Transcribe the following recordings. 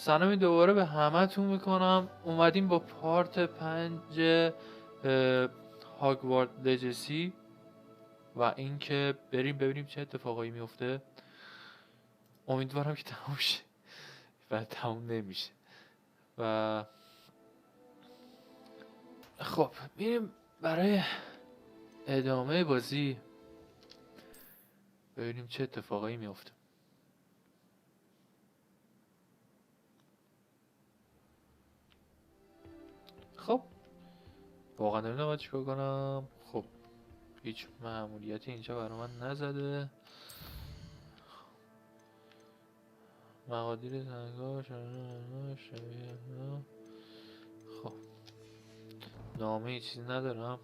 سلامی دوباره به همه تون میکنم. اومدیم با پارت 5 هاگوارد لجسی و اینکه بریم ببینیم چه اتفاقایی میفته. امیدوارم که تموم شه و تموم نمیشه. و خب میریم برای ادامه بازی ببینیم چه اتفاقایی میفته. خب واقعا نمیدونم باید چیکار کنم. خب هیچ مأموریتی اینجا برای من نزده. مقادیر زنگاه شبیه. خب نامه ای چیزی ندارم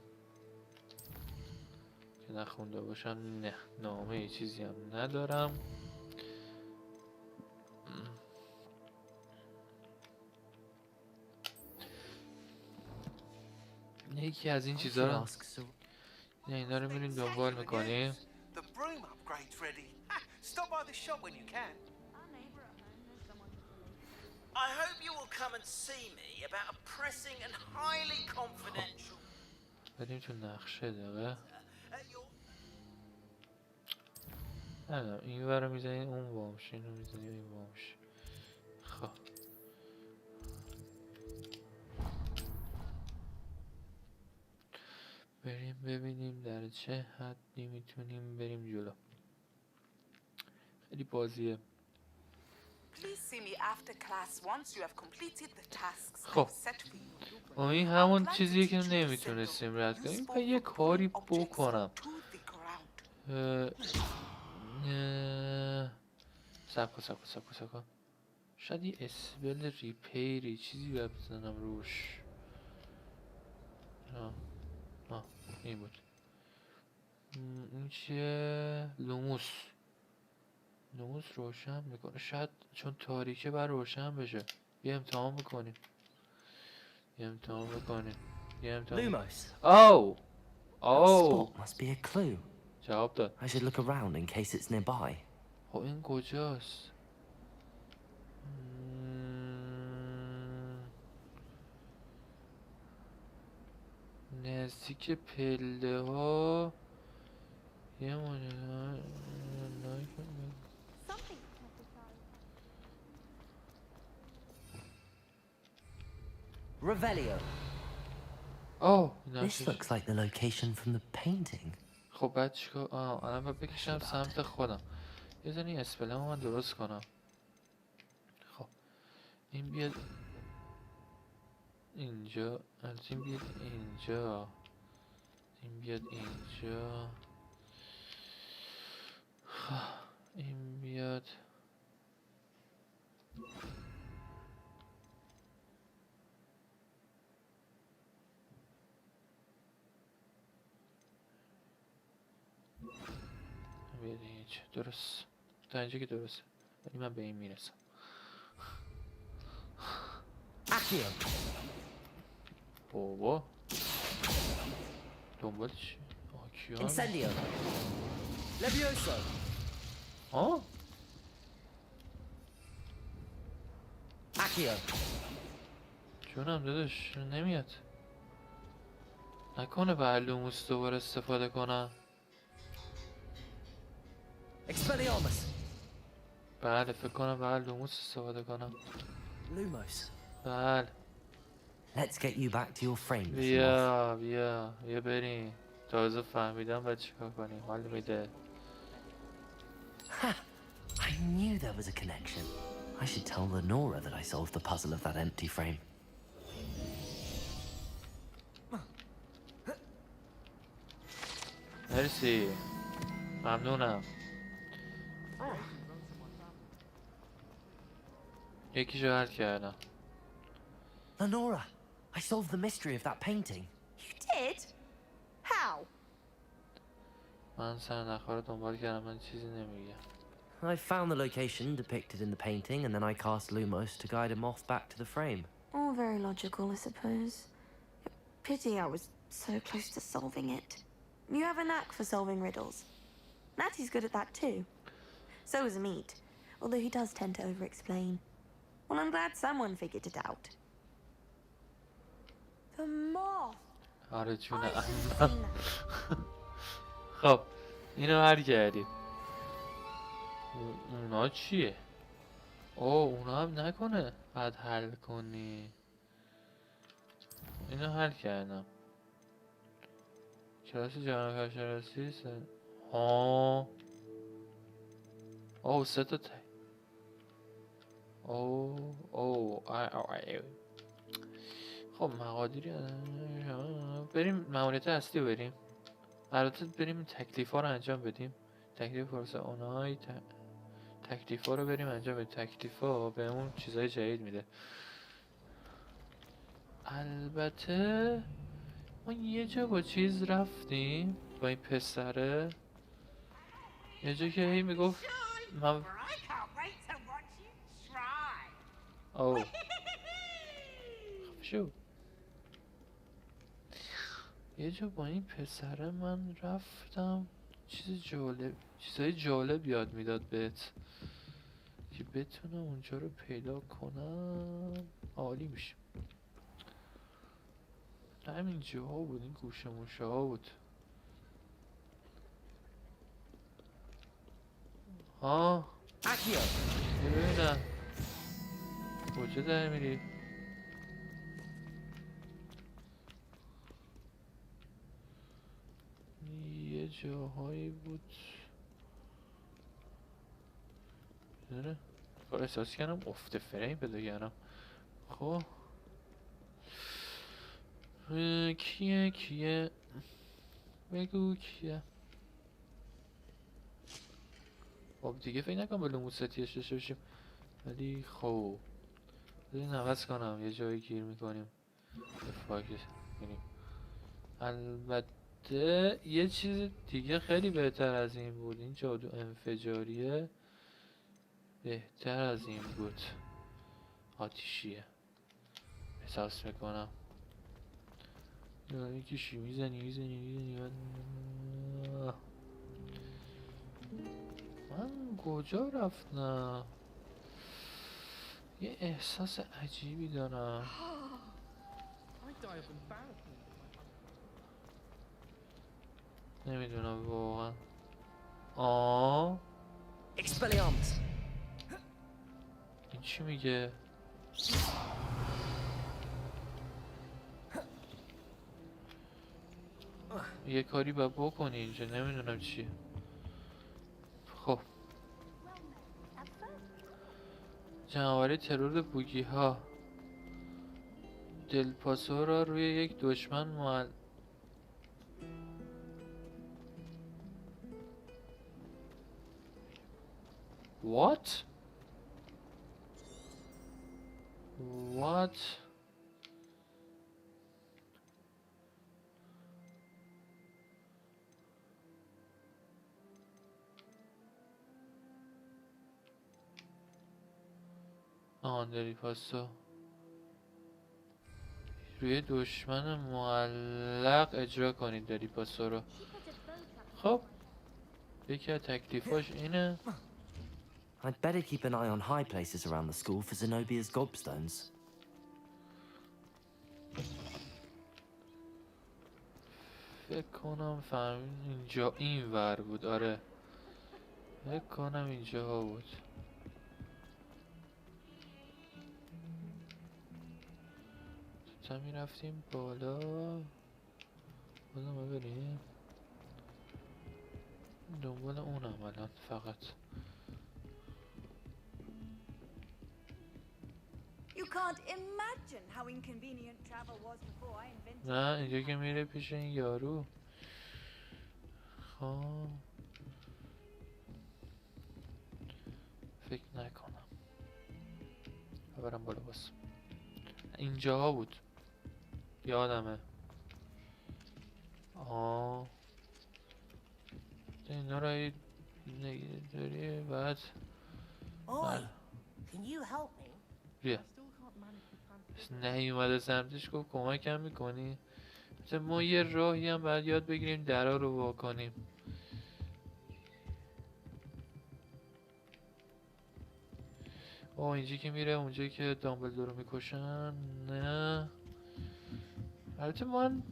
که نخونده باشم. نه نامه ای چیزی هم ندارم. یکی از این چیزا رو اینا رو میریم دنبال میکنیم. I hope you will come and see me about a pressing and highly confidential. بریم تو نقشه دقیقه. نه این ور رو میزنیم اون وامشه، این رو میزنیم این وامشه. خب بریم ببینیم در چه حدی میتونیم بریم جلو. خیلی بازیه. خب این همون چیزیه که نمیتونستیم رد کنیم. و یه کاری بکنم. سبکا شاید یه اسپل ریپیری چیزی باید بزنم روش. این بود. این چیه؟ لوموس روشن میکنه. شاید چون تاریکه بر روشن بشه. یه امتحان بکنیم. Lumos. Oh! Spot must be a clue. جواب داد. I should look around in case it's nearby. خب این کجاست؟ نزدیک پله ها یه Revelio. Oh, This looks like the location from the painting. خب بعد چیکار؟ الان باید بکشم سمت خودم. یه زنی اسپلمو من درست کنم. خب این بیاد اینجا، این بیاد اینجا، این بیاد اینجا، این بیاد اینجا. درست تا اینجا که درسته، ولی من به این میرسم. بابا دنبال چی؟ Incendio. Levioso. Accio. جونم داداش نمیاد. نکنه به لوموس دوباره استفاده کنم. Expelliarmus. بله فکر کنم به لوموس استفاده کنم. Lumos. بله. Let's get you back to your frame. بیا بریم. تازه فهمیدم باید چیکار کنیم. حال میده. I knew there was a connection. I should tell Lenora that I solved the puzzle of that empty frame. مرسی. ممنونم. یکیشو حل کردم. Lenora, I solved the mystery of that painting. You did? How? من سرنخها رو دنبال کردم. من چیزی نمیگم. I found the location depicted in the painting, and then I cast Lumos to guide him off back to the frame. All very logical, I suppose. Pity I was so close to solving it. You have a knack for solving riddles. Natty's good at that too. So is Amit, although he does tend to over-explain. Well, I'm glad someone figured it out. The moth. آره جونه I should have اما. seen that. خب اینو حل کردیم. اونا چیه؟ اونا هم نکنه بعد حل کنی. اینو حل کردم. کلاس جانورشناسی سه تا خب مقادیری بریم ماموریت اصلی رو بریم. البته بریم تکلیف ها رو انجام بدیم. تکلیف فرصه اونای تکلیف ها رو بریم انجام بدیم. تکلیف ها بهمون چیزای جدید میده. البته ما یه جا با چیز رفتیم با این پسره، یه جا که هی میگفت من خب شو یه جا با این پسره من رفتم چیزای جالب یاد میداد بهت که بتونم اونجا رو پیدا کنم. عالی میشه. همین جاها بود، این گوشه موشه ها بود. ببینم کجا در میری؟ یه جاهایی بود داره احساس کردم افت فریم پیدا کردم. خب کیه بگو کیه. خب دیگه فکر نکنم با لوموستیش داشته باشیم، ولی خب بذارین عوض کنم یه جایی گیر میکنیم فاکش میریم. البته یه چیز دیگه خیلی بهتر از این بود، این جادو انفجاریه بهتر از این بود. آتیشیه احساس میکنم. یکیشی میزنی من کجا رفتم؟ یه احساس عجیبی دارم. نمیدونم واقعا. Expelliarmus. این چی میگه؟ یه کاری باید بکنی اینجا، نمیدونم چیه. خب جمع‌آوری ترور بوگی ها. دلپاسو را روی یک دشمن What? دلپاسو روی دشمن معلق اجرا کنید دلپاسو رو. خب یکی از تکلیفاش اینه. I'd better keep an eye on high places around the school for Zenobia's gobstones. فکر کنم اینجا این ور بود. آره فکر کنم اینجا بود. تا میرفتیم بالا بازم بریم دنبال اونم الان فقط. You can't imagine how inconvenient travel was before I invented. نه اینجا که میره پیش این یارو. خب فکر نکنم برم بالا باز. اینجاها بود یادمه. اینا را نگهداری بعد Oi, can you help me? بیا نیومده سمتش گفت کمکم میکنی؟ مثلا ما یه راهی هم باید یاد بگیریم درا رو وا کنیم. اینجا که میره اونجا که دامبلدور رو میکشن. نه البته من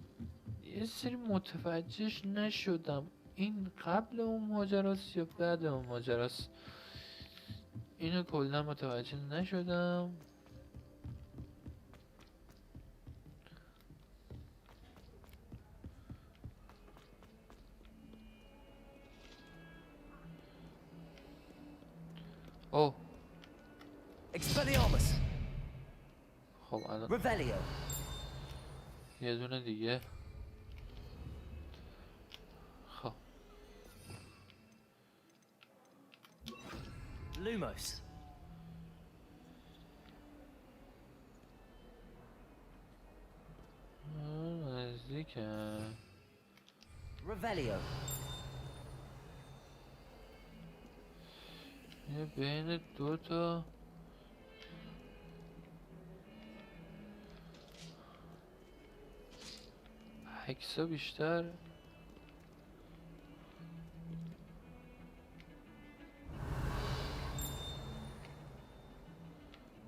یه سری متوجهش نشدم، این قبل اون ماجراست یا بعد اون ماجراست، اینو کلا متوجه نشدم. اوه Expelliarmus! خب الان Revelio! یه دونه دیگه. خب Lumos! نزدیکه. Revelio! یه بین دو تا عکسا بیشتر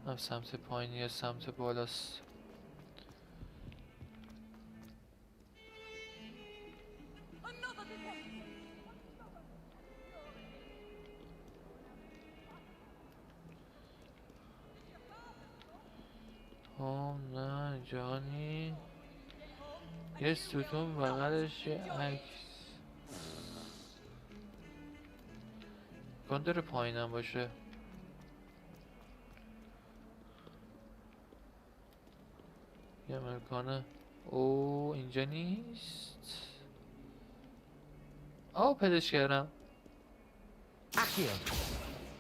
هم سمت پایینی یا سمت بالاست. نه جانی یه ستون بغلش یه عکس کن داره پایینم باشه. یه مکانه. او اینجا نیست. پیداش کردم. Accio!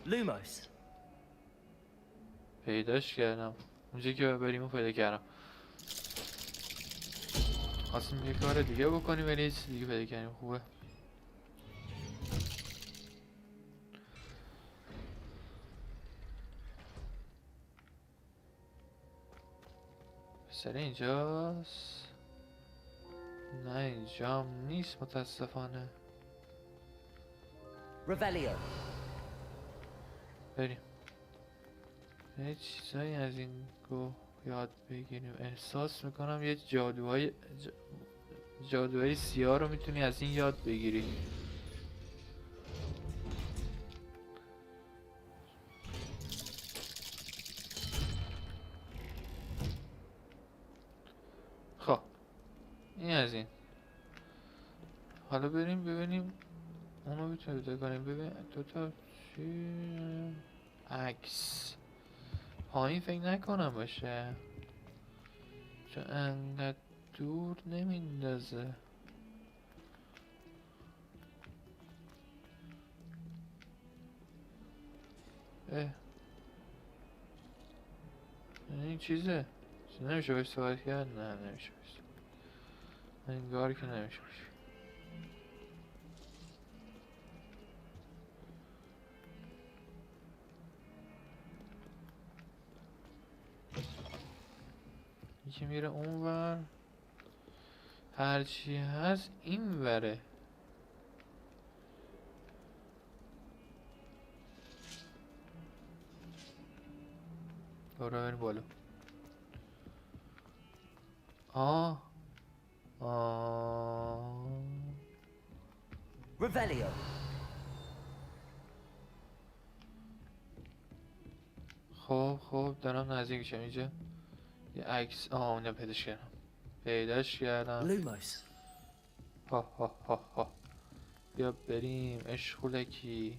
Lumos! پیداش کردم اونجا که بریم و پیدا کردم. خواستیم یه کار دیگه بکنیم ولی چیز دیگه پیدا کردیم. خوبه. پسر اینجاست. نه اینجا هم نیست متاسفانه. Revelio! بریم یه چیزایی از این گوه یاد بگیریم. احساس میکنم یه جادوهای سیاه رو میتونی از این یاد بگیری. خب این از این. حالا بریم ببینیم اونو میتونیم پیدا کنیم. ببین دوتا چی عکس پایین فکر نکنم باشه چون انقدر دور نمیندازه. این چیزه نمیشه باش صحبت کرد. نه نمیشه باش انگار که نمیشه باش. یکی میره اون ور هرچی هست این وره. برو بریم بالا. Revelio! خب دارم نزدیک میشم. اینجا یه عکس اونو پیداش کردم. Lumos! ها بیا بریم اشغولکی.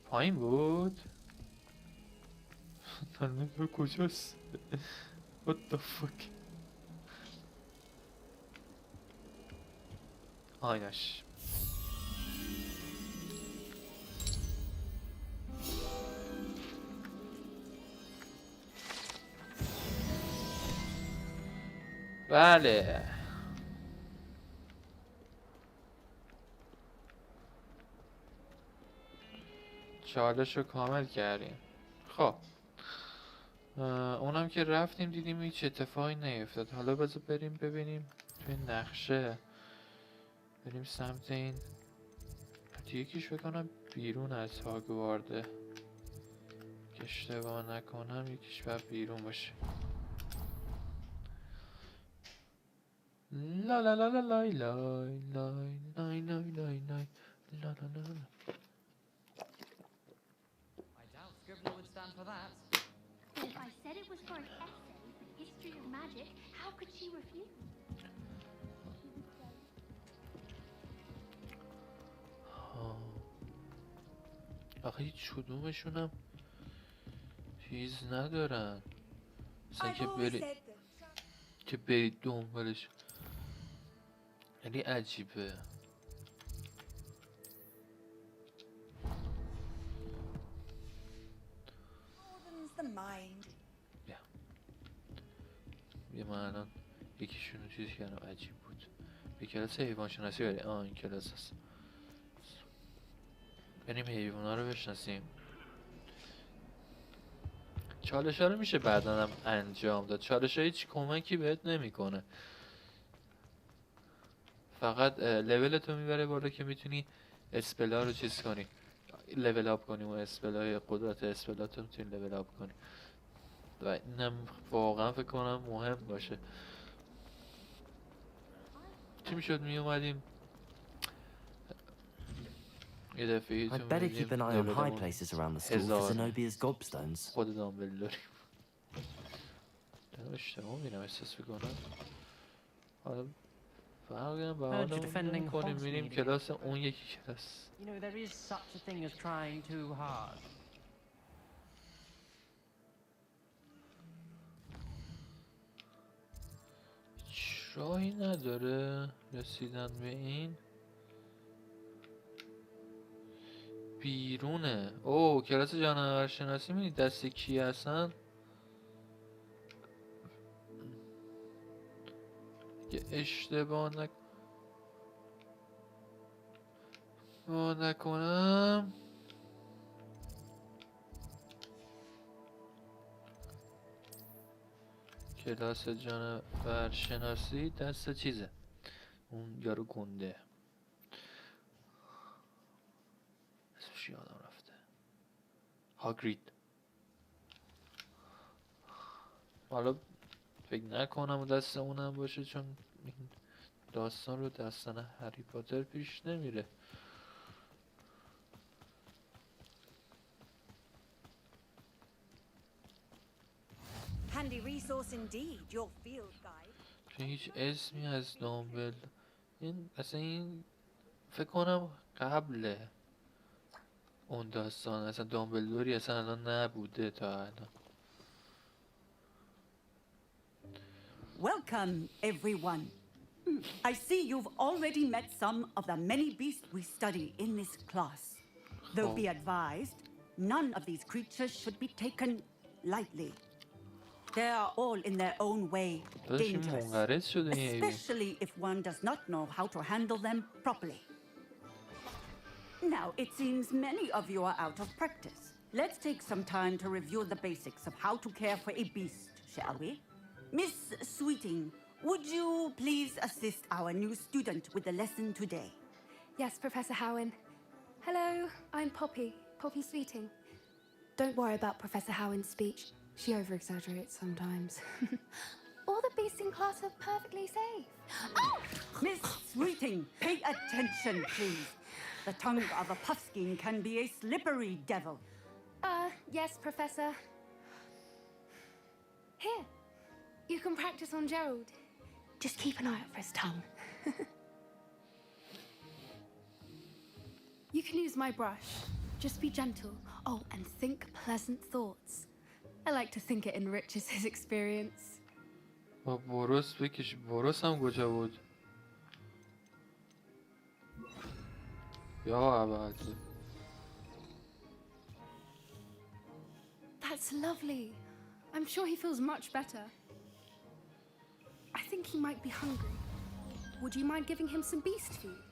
پایین بود. نمیدونم کجاست. What the fuck. آینش بله چالش رو کامل کردیم. خب اونم که رفتیم دیدیم هیچ اتفاقی نیفتاد. حالا بذار بریم ببینیم توی نقشه. بریم سمت این یکیش بکنم بیرون از هاگوارده که اشتباه نکنم یکیش باید بیرون باشه. لا لا لا لا لای لای لای لای لای لای لای لا لا لا لا. I doubt Scribbler would stand for that. If I said it was for an essay for history of magic, how could she refuse? آخه هیچ کدومشونم چیز ندارن مثلا I've always said that. که برید دنبالش. یعنی عجیبه. Broadens the mind. یه من الان یکیشونو چیزی کردم عجیب بود. به کلاس حیوان شناسی بریم. این کلاس هست. بریم حیوانا رو بشناسیم. چالش ها رو میشه بعدا هم انجام داد. چالش ها هیچ کمکی بهت نمیکنه. فقط لول تو میبره بالا که میتونی اسپلا رو چیز کنی، لول اپ کنی و اسپلای قدرت اسپلات رو میتونی لول اپ کنی و اینم واقعا فکر کنم مهم باشه. چی میشد میومدیم یه دفعه I'd better keep an eye on high places around the school for Zenobia's gobstones. خود دامبلدوریم. دارم اشتباه میرم احساس میکنم. حالا فرقی هم به حالمون نمی‌کنه. میریم کلاس اون یکی کلاس. You know, there is such a thing as trying too hard. راهی نداره رسیدن به این. بیرونه. اوه کلاس جانورشناسی می‌بینی دست کی هستن؟ یه اشتباه نکنم کلاس جانورشناسی دست چیزه اون یارو گنده اسمش یادم رفته. هاگرید. حالا فکر نکنم دست اونم باشه چون این داستان رو داستان هری پاتر پیش نمیره. Handy resource indeed, your field guide. چون هیچ اسمی از دامبل این اصلا این فکر کنم قبل اون داستان اصلا دامبلدوری اصلا الان نبوده تا الان. Welcome, everyone. I see you've already met some of the many beasts we study in this class. Though be advised, none of these creatures should be taken lightly. They are all in their own way dangerous, especially if one does not know how to handle them properly. Now, it seems many of you are out of practice. Let's take some time to review the basics of how to care for a beast, shall we? Miss Sweeting, would you please assist our new student with the lesson today? Yes, Professor Howen. Hello, I'm Poppy Sweeting. Don't worry about Professor Howen's speech. She over-exaggerates sometimes. All the beasts in class are perfectly safe. Oh! Miss Sweeting, pay attention, please. The tongue of a puffskein can be a slippery devil. Yes, Professor. Here, you can practice on Gerald. Just keep an eye out for his tongue. You can use my brush. Just be gentle. Oh, and think pleasant thoughts. I like to think it enriches his experience. با بروس بکش. بروس هم کجا بود؟ یا اول. That's lovely. I'm sure he feels much better. I think he might be hungry. Would you mind giving him some beast food?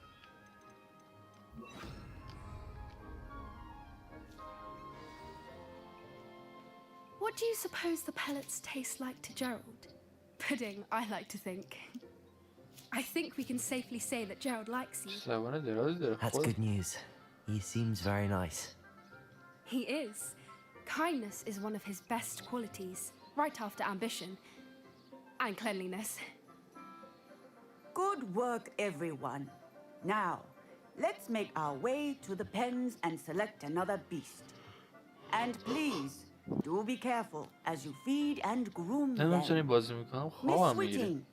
What do you suppose the pellets taste like to Gerald? Pudding, I like to think. I think we can safely say that Gerald likes you. That's good news. He seems very nice. He is. Kindness is one of his best qualities, right after ambition and cleanliness. Good work, everyone. Now, let's make our way to the pens and select another beast. And please, do be careful as you feed and groom من همچنین them. بازی میکنم Miss خوابم میگیره. Whiting,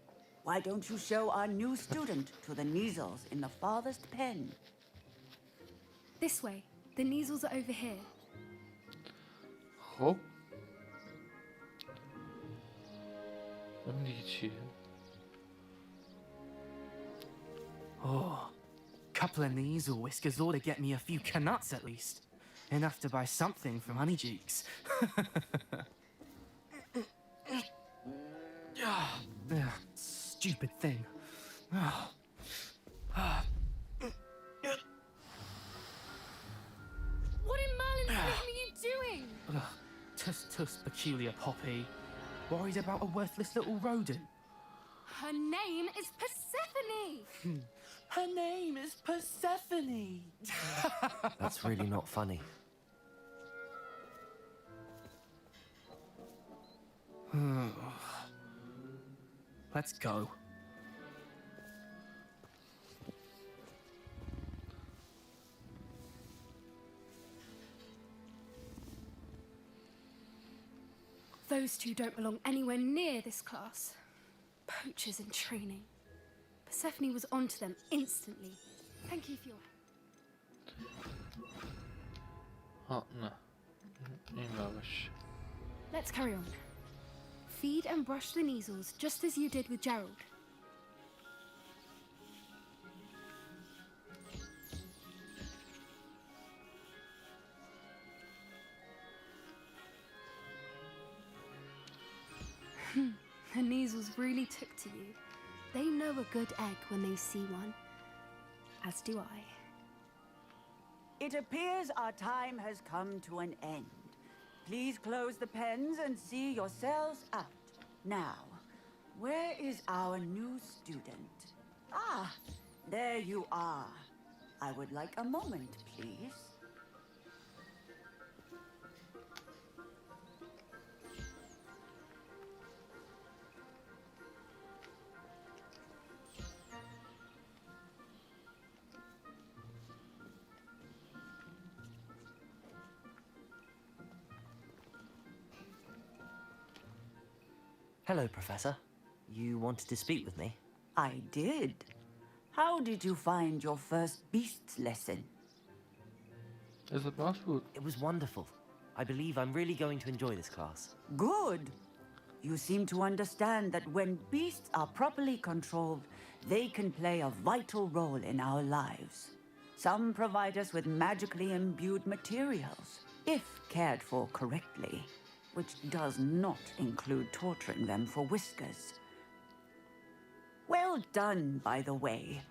why don't you show our new student to the measles in the farthest pen? This way. The Neasels are over here. خب اون دیگه چیه؟ Oh, couple of these or whiskers ought to get me a few canuts at least. Enough to buy something from Honeyjeeks. Stupid thing. What in Merlin's name are you doing? Tuss, peculiar Poppy. Worried about a worthless little rodent. Her name is Persephone! Her name is Persephone. That's really not funny. Let's go. Those two don't belong anywhere near this class. Poachers in training. Persephone was onto them instantly. Thank you for your help. ها نه این باش. Let's carry on. Feed and brush the Neasels just as you did with Gerald. The Neasels really took to you. They know a good egg when they see one. As do I. It appears our time has come to an end. Please close the pens and see yourselves out. Now, where is our new student? Ah, there you are. I would like a moment, please. Hello, Professor. You wanted to speak with me? I did. How did you find your first beasts lesson? Is it possible? It was wonderful. I believe I'm really going to enjoy this class. Good. You seem to understand that when beasts are properly controlled, they can play a vital role in our lives. Some provide us with magically imbued materials, if cared for correctly, which does not include torturing them for whiskers. Well done, by the way.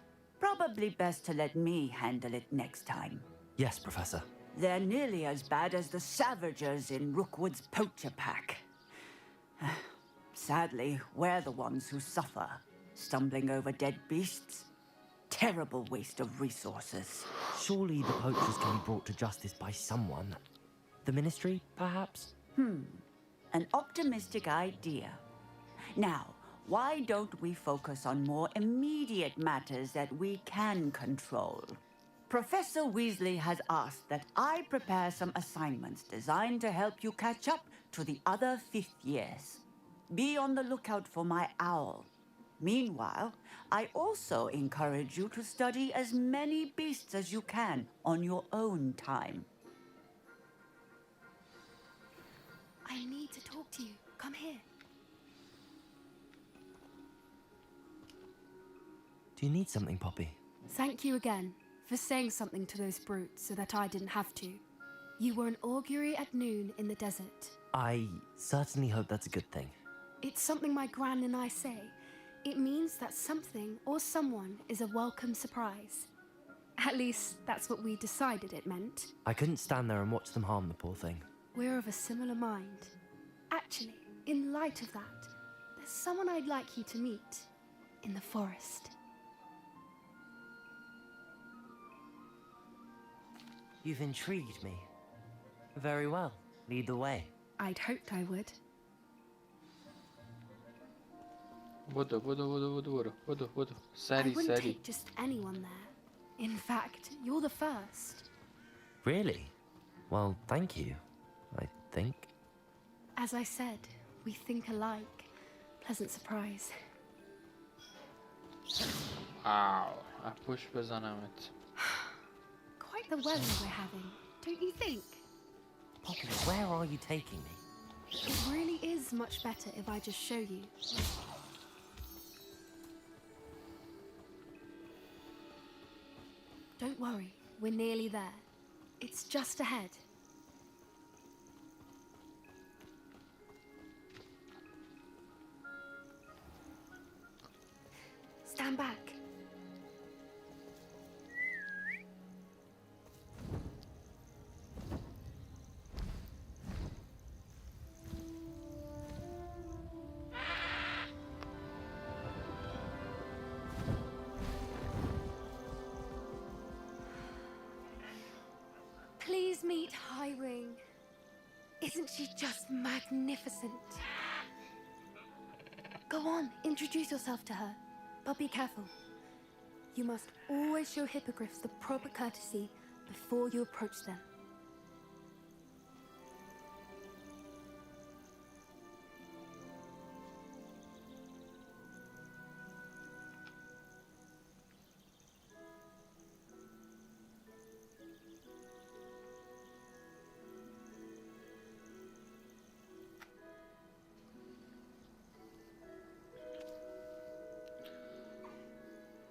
Probably best to let me handle it next time. Yes, Professor. They're nearly as bad as the Savagers in Rookwood's poacher pack. Sadly, we're the ones who suffer, stumbling over dead beasts. Terrible waste of resources. Surely the poachers can be brought to justice by someone. The Ministry, perhaps? An optimistic idea. Now, why don't we focus on more immediate matters that we can control? Professor Weasley has asked that I prepare some assignments designed to help you catch up to the other fifth years. Be on the lookout for my owl. Meanwhile, I also encourage you to study as many beasts as you can on your own time. I need to talk to you. Come here. Do you need something, Poppy? Thank you again for saying something to those brutes so that I didn't have to. You were an augury at noon in the desert. I certainly hope that's a good thing. It's something my gran and I say. It means that something or someone is a welcome surprise. At least, that's what we decided it meant. I couldn't stand there and watch them harm the poor thing. We're of a similar mind. Actually, in light of that, there's someone I'd like you to meet in the forest. You've intrigued me. Very well. Lead the way. I'd hoped I would. بدو بدو بدو بدو برو بدو بدو I سری wouldn't سری. take just anyone there. In fact, you're the first. Really? Well, thank you, I think. As I said, we think alike. Pleasant surprise. واو اپوش بزنمت. Quite the weather we're having, don't you think? Poppy, where are you taking me? It really is much better if I just show you. Don't worry, we're nearly there. It's just ahead. Stand back. Please meet Highwing. Isn't she just magnificent? Go on, introduce yourself to her. But be careful. You must always show hippogriffs the proper courtesy before you approach them.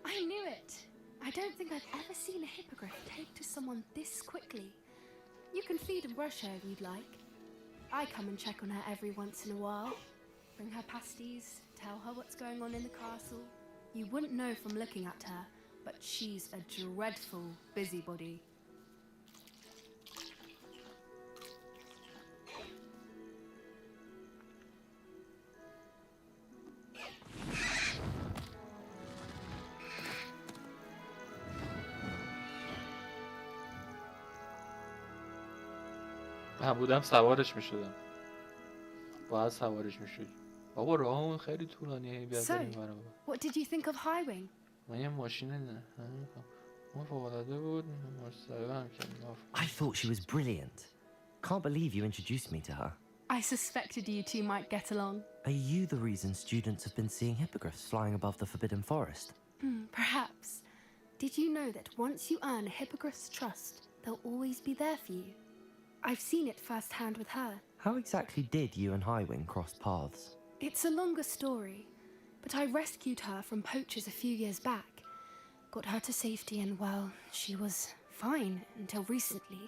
I knew it! I don't think I've ever seen a hippogriff take to someone this quickly. You can feed and brush her if you'd like. I come and check on her every once in a while. Bring her pasties, tell her what's going on in the castle. You wouldn't know from looking at her, but she's a dreadful busybody. من بودم سوارش میشدم. باید سوارش میشد. بابا راهمون خیلی طولانیه. بیا So, بریم برام. what did you think of Highwing? من یه ماشین نه. اون فوق‌العاده بود. مستقیم هم کردم. I thought she was brilliant. Can't believe you introduced me to her. I suspected you two might get along. Are you the reason students have been seeing hippogriffs flying above the Forbidden Forest? Perhaps. Did you know that once you earn a hippogriff's trust, they'll always be there for you? I've seen it firsthand with her. How exactly did you and Highwing cross paths? It's a longer story, but I rescued her from poachers a few years back. Got her to safety and, well, she was fine until recently.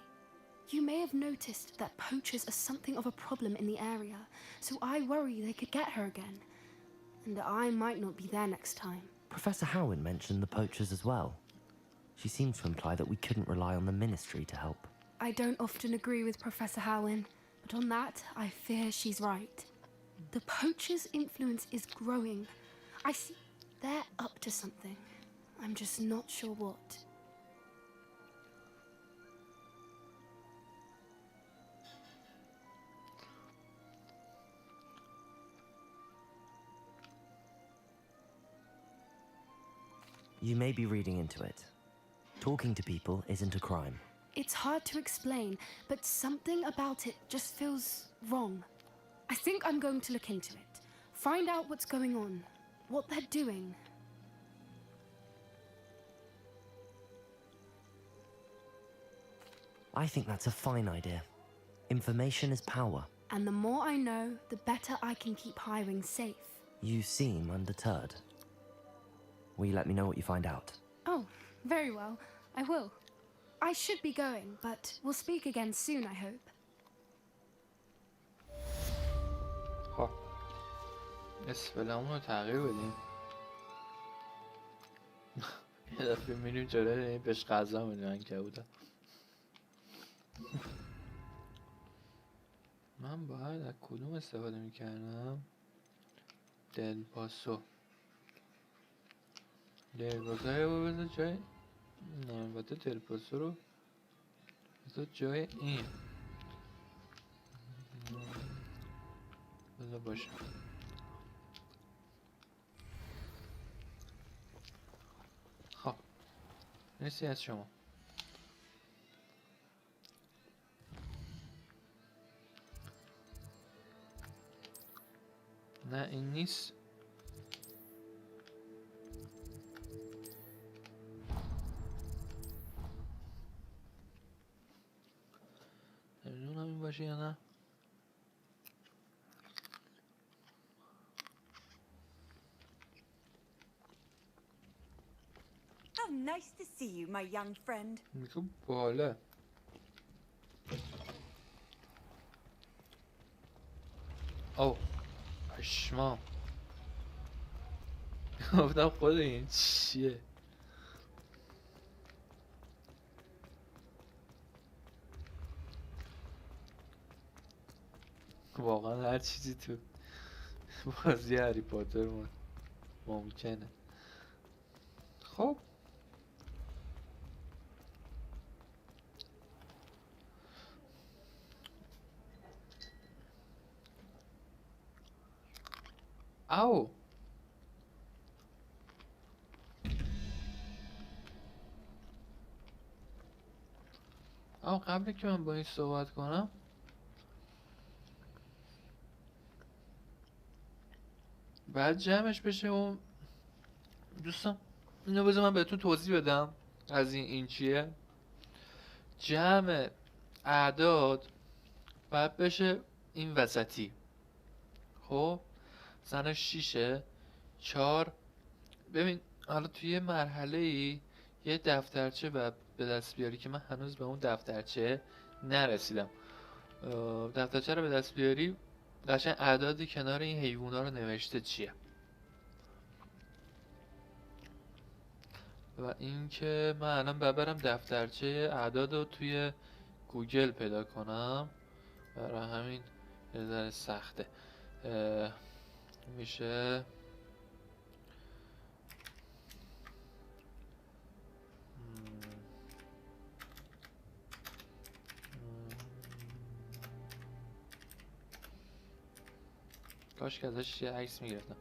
You may have noticed that poachers are something of a problem in the area, so I worry they could get her again. And I might not be there next time. Professor Howin mentioned the poachers as well. She seemed to imply that we couldn't rely on the ministry to help. I don't often agree with Professor Howin, but on that, I fear she's right. The poachers' influence is growing. I see they're up to something. I'm just not sure what. You may be reading into it. Talking to people isn't a crime. It's hard to explain, but something about it just feels wrong. I think I'm going to look into it. Find out what's going on, what they're doing. I think that's a fine idea. Information is power. And the more I know, the better I can keep Highwing safe. You seem undeterred. Will you let me know what you find out? Oh, very well. I will. I should be going, but we'll speak again soon, I hope. خب اسپلمون رو تغییر بدیم. یه دفعه میریم جلوی بهش غذا میدیم. من که بودم من باید از کدوم استفاده میکردم؟ دلپاسو رو بذار جای نه البته دلپاسو رو افتاد جای این. بذار باشه. خب مرسی از شما. نه این نیست. نمیدونم این باشه یا نه. How nice to see you, my young friend. میگه بالا. او پشما. گفتم خود این چیه؟ واقعا هر چیزی تو بازی هری پاتر ممکنه. خب او قبل که من با این صحبت کنم بعد جمعش بشه و دوستان اینو بذار من بهتون توضیح بدم از این چیه. جمع اعداد بعد بشه این وسطی. خب مثلا 6 4. ببین حالا توی یه مرحله ای یه دفترچه باید به دست بیاری که من هنوز به اون دفترچه نرسیدم. دفترچه رو به دست بیاری قشنگ اعدادی کنار این حیوونا رو نوشته چیه و اینکه من الان ببرم دفترچه اعداد رو توی گوگل پیدا کنم. برای همین یه ذره سخته. میشه کاش که ازش یه عکس میگرفتم.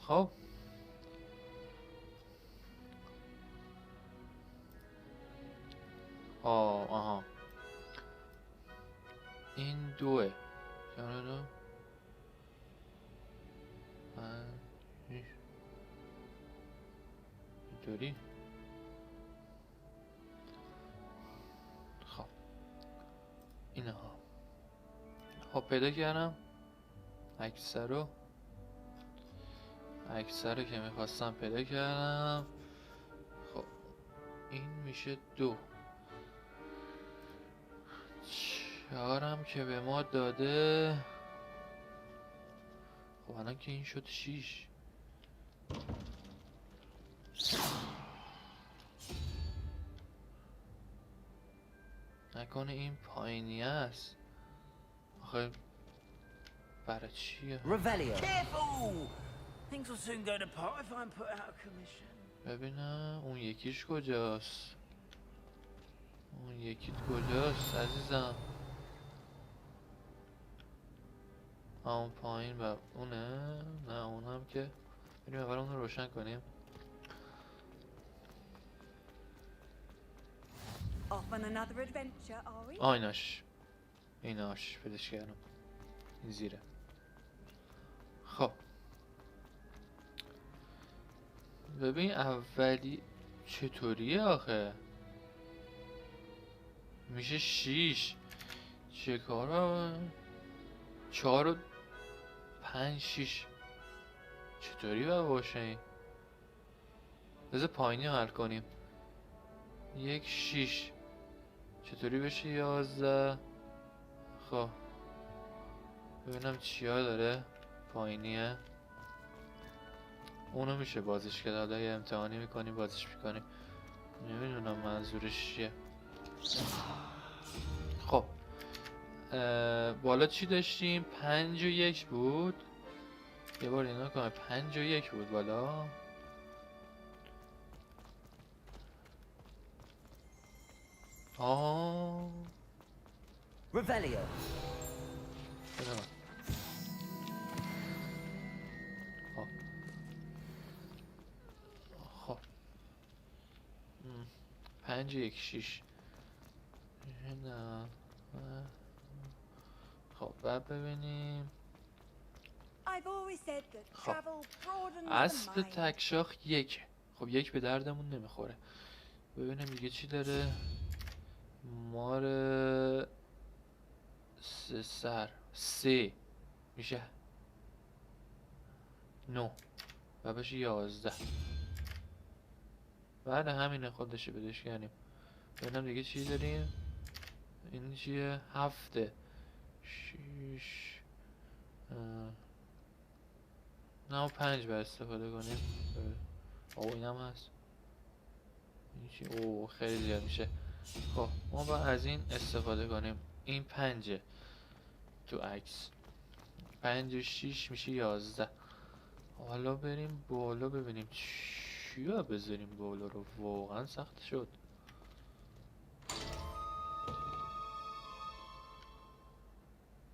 خب آها این دوه شامل دو اینطوری. خب اینها خب پیدا کردم اکثر رو که میخواستم پیدا کردم. خب این میشه 2. 4 که به ما داده. خب الان که این شد 6. نکنه این پایینی است. آخه برای چیه؟ Careful! Things will soon go to pot if I'm put out of commission. ببینم اون یکیش کجاست. اون یکیت کجاست عزیزم؟ اون پایین و اونه. نه اونم که بریم اول اون رو روشن کنیم. Off on another adventure, are we? ایناش پیداش کردم. این زیره. خب ببین اولی چطوریه آخه؟ میشه 6. چه کار 4 و 5 6 چطوری باشه این؟ بذار پایینی حل کنیم. 1 6 چطوری بشه 11. خب ببینم چیا داره پایینیه. اونو میشه بازش کرد. حالا یه امتحانی میکنیم بازش میکنیم. نمیدونم منظورش چیه. خب بالا چی داشتیم؟ 5 و 1 بود. یه بار اینا کنم. 5 و 1 بود بالا. Revelio. خب 5 و 1 6. نه خب بعد ببینیم. I've always said that خب travel broadens the اسب mind. تکشاخ 1. خب 1 به دردمون نمیخوره. ببینیم دیگه چی داره. مار 3 سر 3 میشه 9 و بشه 11. بعد همینه خودشه بدش کنیم. ببینم دیگه چی داریم. این چیه؟ 7 6 نه 5 باید استفاده کنیم. او اینم هست. این چی؟ او خیلی زیاد میشه. خب ما باید از این استفاده کنیم. این 5 تو عکس 5 و 6 میشه 11. حالا بریم بالا ببینیم چی باید بذاریم بالا رو. واقعا سخت شد.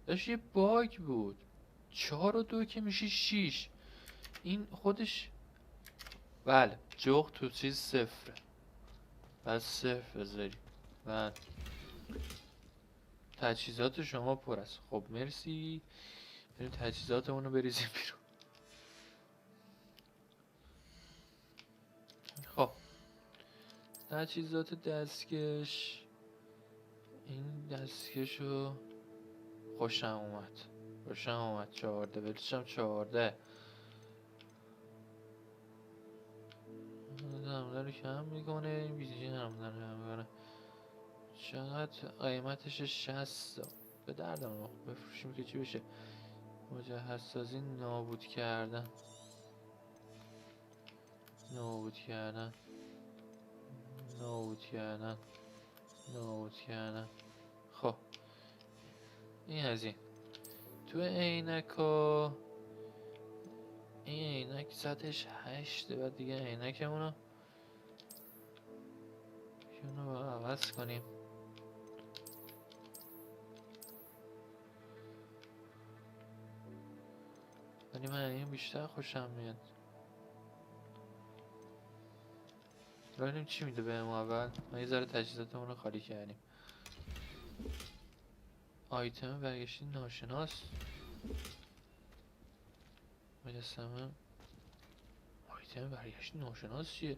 داشت یه باگ بود. 4 و 2 که میشه 6. این خودش بله جغ تو چیز 0. بعد 0 بذاریم. بعد تجهیزات شما پر است. خب مرسی. بریم تجهیزاتمون رو بریزیم بیرون. خب تجهیزات دستکش. این دستکش رو خوشم اومد. 14 بلشم 14. حمله رو کم میکنه. این بیزی حمله رو کم میکنه. چقدر قیمتش 60. به دردم بفروشیم که چی بشه. مجهز سازی نابود کردن. نابود کردن. خب این از این. تو عینکا این عینک سطحش 8. بعد دیگه عینکمونو با عوض کنیم. ولی من این بیشتر خوشم میاد. ببینیم چی میده بهم اول. ما یه ذره تجهیزاتمون رو خالی کردیم. آیتم برگشتی ناشناس. مجسمه. آیتم برگشتی ناشناس چیه؟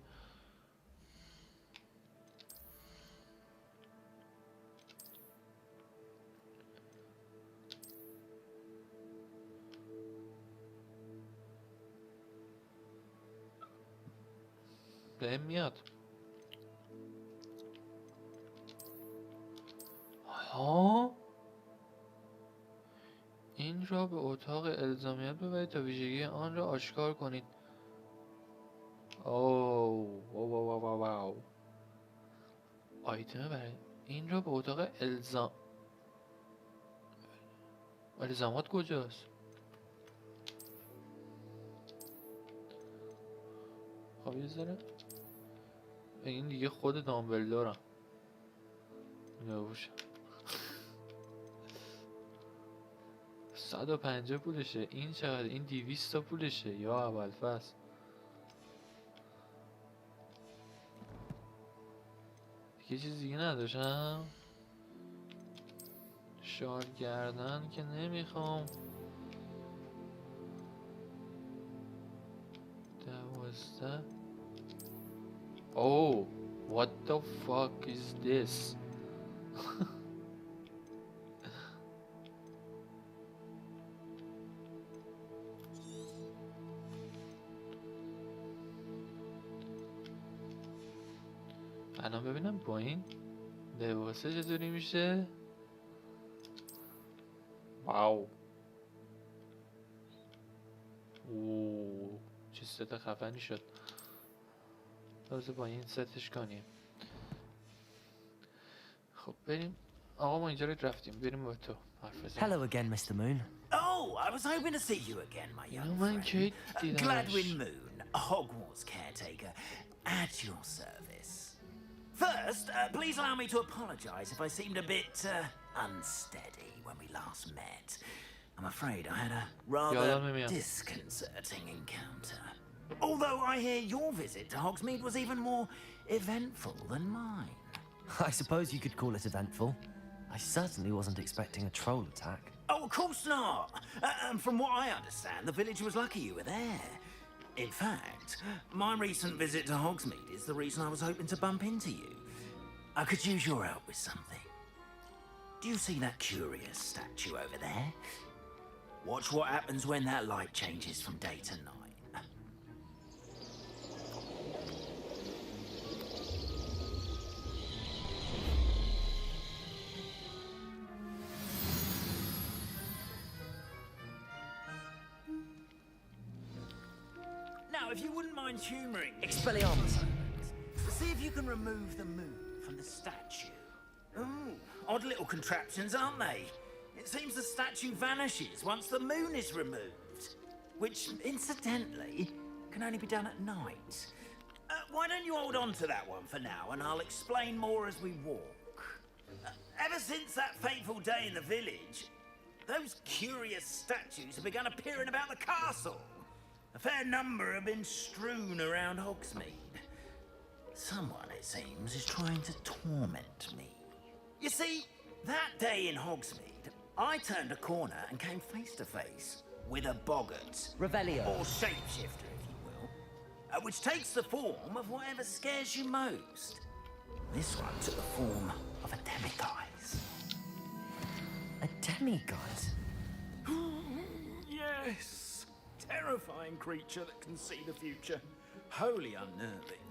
بهم میاد. این را به اتاق الزامیت ببرید تا ویژگی آن را آشکار کنید. واو. آیتم برای این را به اتاق الزامات کجاست؟ خب یه ذره این دیگه خود دامبلدورم نبوشه. 150 پولشه. این چقدر؟ این 200 تا پولشه. یا ابوالفضل دیگه چیز دیگه نداشتم. شال گردن که نمیخوام. 12. Oh, what the fuck is this? الان ببینم با این لباسه چطوری میشه. واو. اوه چه ست خفنی شد. لازم با این ستش کنیم. خب بریم. آقا ما اینجا رو رفتیم، بریم با تو حرف بزنیم. Hello again, Mr. Moon. Oh, I was hoping to see you again, my اینو young من friend. کی دیدمش؟ Gladwin Moon, Hogwarts caretaker, at your service. First, please allow me to apologize if I seemed a bit unsteady when we last met. I'm afraid I had a rather disconcerting encounter. Although I hear your visit to Hogsmeade was even more eventful than mine. I suppose you could call it eventful. I certainly wasn't expecting a troll attack. Oh, of course not. And from what I understand, the village was lucky you were there. In fact, my recent visit to Hogsmeade is the reason I was hoping to bump into you. I could use your help with something. Do you see that curious statue over there? Watch what happens when that light changes from day to night. Now, if you wouldn't mind humouring me, Expelliarmus. see if you can remove the moon from the statue. Ooh, odd little contraptions, aren't they? It seems the statue vanishes once the moon is removed, which, incidentally, can only be done at night. Why don't you hold on to that one for now, and I'll explain more as we walk. Ever since that fateful day in the village, those curious statues have begun appearing about the castle. A fair number have been strewn around Hogsmeade. Someone, it seems, is trying to torment me. You see, that day in Hogsmeade, I turned a corner and came face to face with a boggart. Revelio. Or shapeshifter, if you will. Which takes the form of whatever scares you most. This one took the form of a demiguise. A demiguise? Yes. Terrifying creature that can see the future. Wholly unnerving.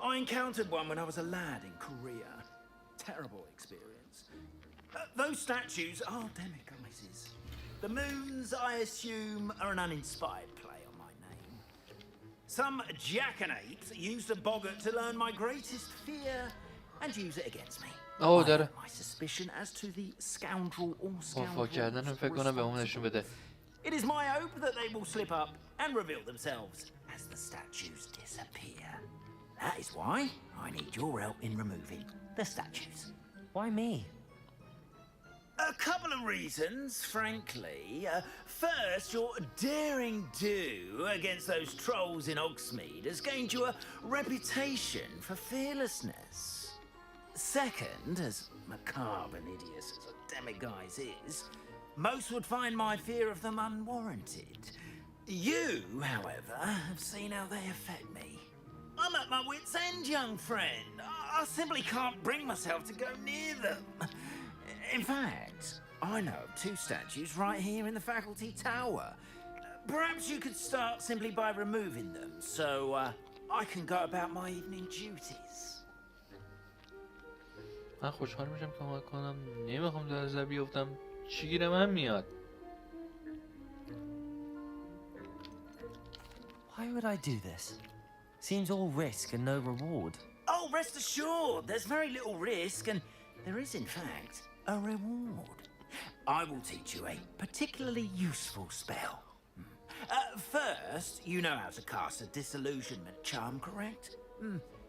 I encountered one when I was a lad in Korea. Terrible experience. Those statues are demiguises. The moons, I assume, are an uninspired play on my name. Some jackanapes used a boggart to learn my greatest fear and use it against me. Oh, I have my suspicion as to the scoundrel or scoundrels. It is my hope that they will slip up and reveal themselves as the statues disappear. That is why I need your help in removing the statues. Why me? A couple of reasons, frankly. First, your daring do against those trolls in Hogsmeade has gained you a reputation for fearlessness. Second, as macabre and hideous as a demiguise is, most would find my fear of them unwarranted. You, however, have seen how they affect me. I'm at my wit's end, young friend. I simply can't bring myself to go near them. In fact, I know of two statues right here in the faculty tower. Perhaps you could start simply by removing them, so I can go about my evening duties. من خوشحال میشم کمک کنم. نمیخوام در زر بیفتم. چی گیره من میاد؟ Why would I do this? Seems all risk and no reward. Oh, rest assured, there's very little risk, and there is, in fact, a reward. I will teach you a particularly useful spell. First, you know how to cast a disillusionment charm, correct?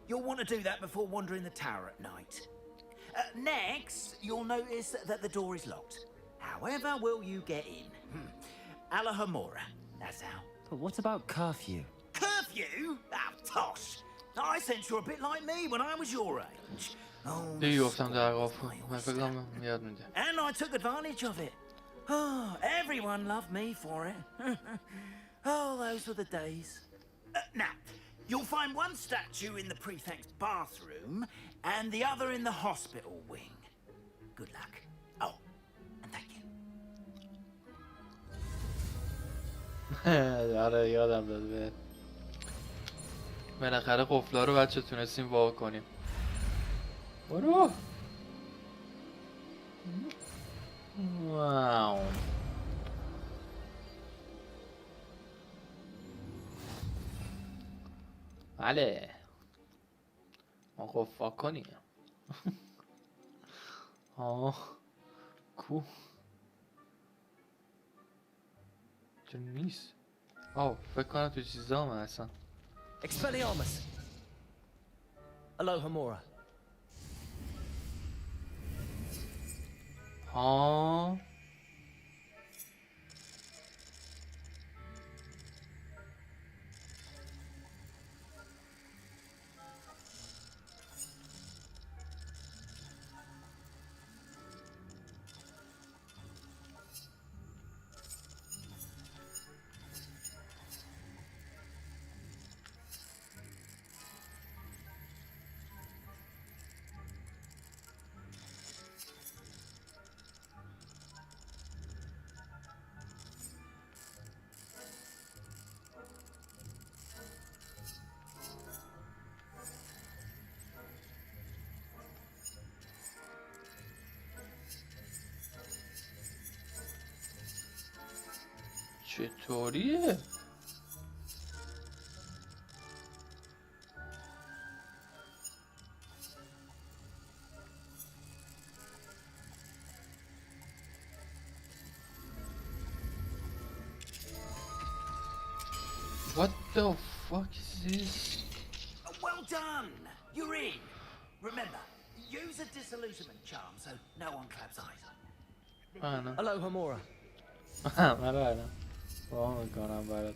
You'll want to do that before wandering the tower at night. Next, you'll notice that the door is locked. However will you get in? Alahomora, that's how. But what about curfew? Curfew? Ah, tosh. I sense you're a bit like me when I was your age. بیفتم در قاف. من فکرم یاد میده. And I took advantage of it. Oh, everyone loved me for it. Oh, those were the days. Now, you'll find one statue in the prefect's bathroom and the other in the hospital wing. Good luck. Oh, and thank you. آره یادم داد به. بالاخره قفلا رو بچه تونستیم وا کنیم. برو. واو. بله. ما قفل کنیم. کو چرا نیست؟ فکر کنم تو چیزا هم اصلا. Expelliarmus! Alohomora. چطوریه؟ What the fuck is this? Well done! You're in! Remember, use a disillusionment charm so no one claps eyes. Alohomora. من رو الان با میکنم برات.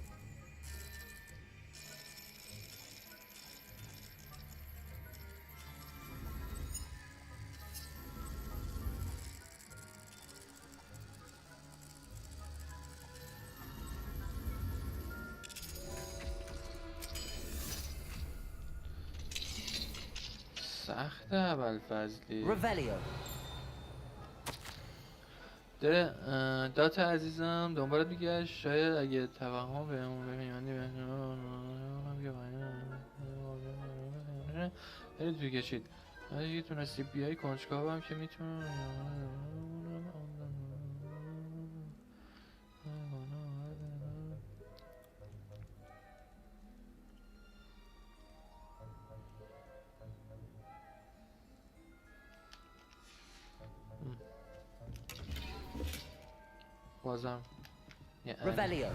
سخت اول فضلی. Revelio. داره دات عزیزم دنبالت میگشت، شاید اگه توهم بهمون بمیاندی خیلی توی کشید. اگه تونستی بیای کنجکاوم که میتونم. بازم Revelio.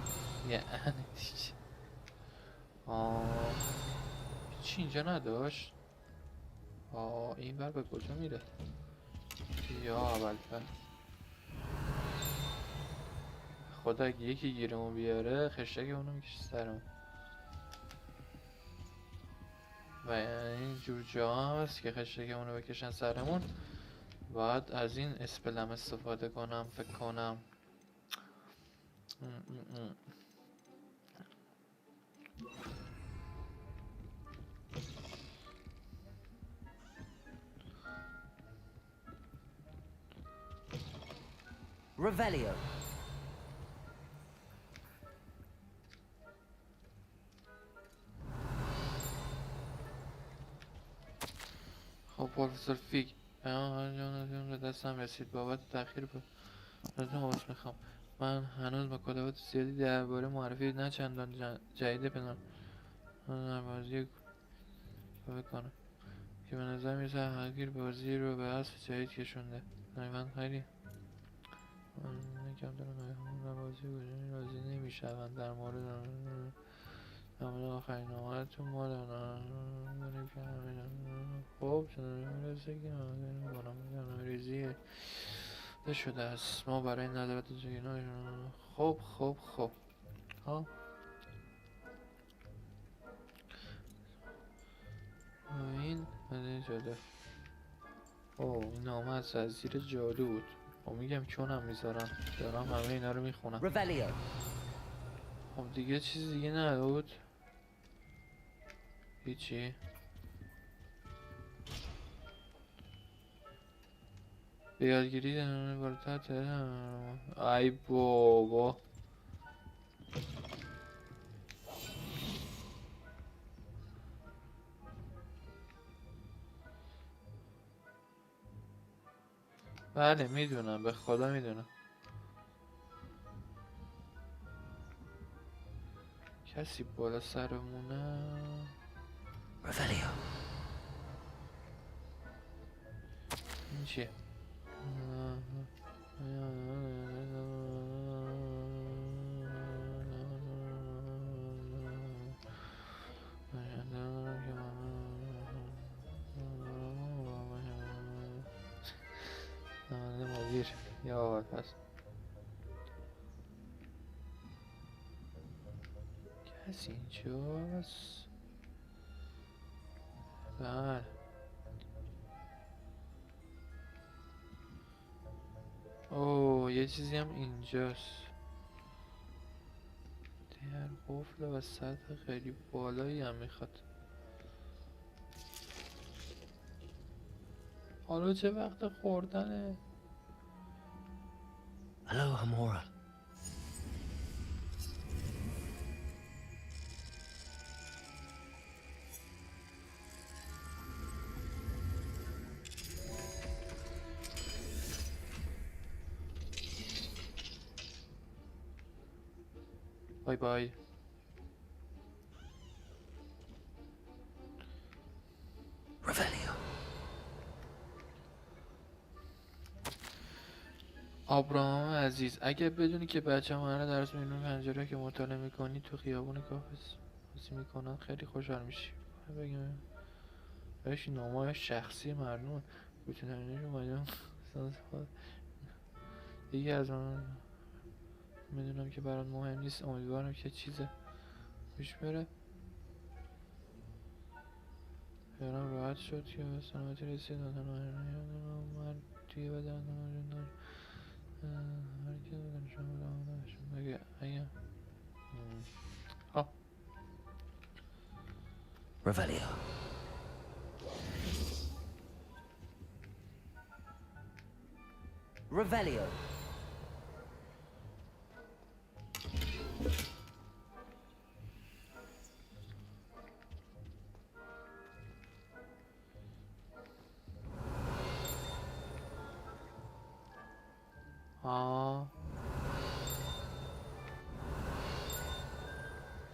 چی اینجا نداشت؟ این بر به کجا میره؟ یا اول خدا اگه یکی گیرمون بیاره خشتک اونو میکشه سرمون. و این جور جا هم هست که خشتک اونو بکشن سرمون. باید از این اسپلم استفاده کنم فکر کنم. Revelio. خب پروفسور فیگ به دستم رسید. بابت تأخیر ازتون عذر میخوام. من هنوز مکالمات زیادی درباره معرفی نه چندان جدید پنهان بازی بکنم که به نظر میرسه هرگیر بازی رو به اصل جدید کشونده. من خیلی کم دارم بازی بودن راضی نمیشوند در مورد آخرین آمدتون ما داریم که خب میرسه که برنامه ریزی شده است. ما برای نظرات جگینا خب این بده شده. این نامه از زیر جادو بود. میگم چونم میذارم دارم همه اینا رو میخونم. Revelio. خب دیگه چیز دیگه نبود. هیچی. به یادگیری بالاتر ای بابا. بله میدونم، به خدا میدونم. کسی بالا سرمونه. Revelio. این چیه؟ نماینده مدیر یا آقا پس کسی اینجاست. بله اوه یه چیزی هم اینجاست. در قفل و سطح خیلی بالایی هم میخواد. حالا چه وقت خوردنه؟ Hello, Hamora. بای بای. Revelio. آبراهام عزیز، اگه بدونی که بچه من درس میبینون پنجره که مطالعه میکنی تو خیابون کافس بازی میکنن خیلی خوشحال میشی. بگم بهش نامه شخصی مردم بتوننش اومدم دیگه از من میدونم که برات مهم نیست. امیدوارم که چیز پیش بره. خیالم راحت شد که به سلامتی رسید. من توی بدن هرکی بدن شما اگه Revelio. Revelio.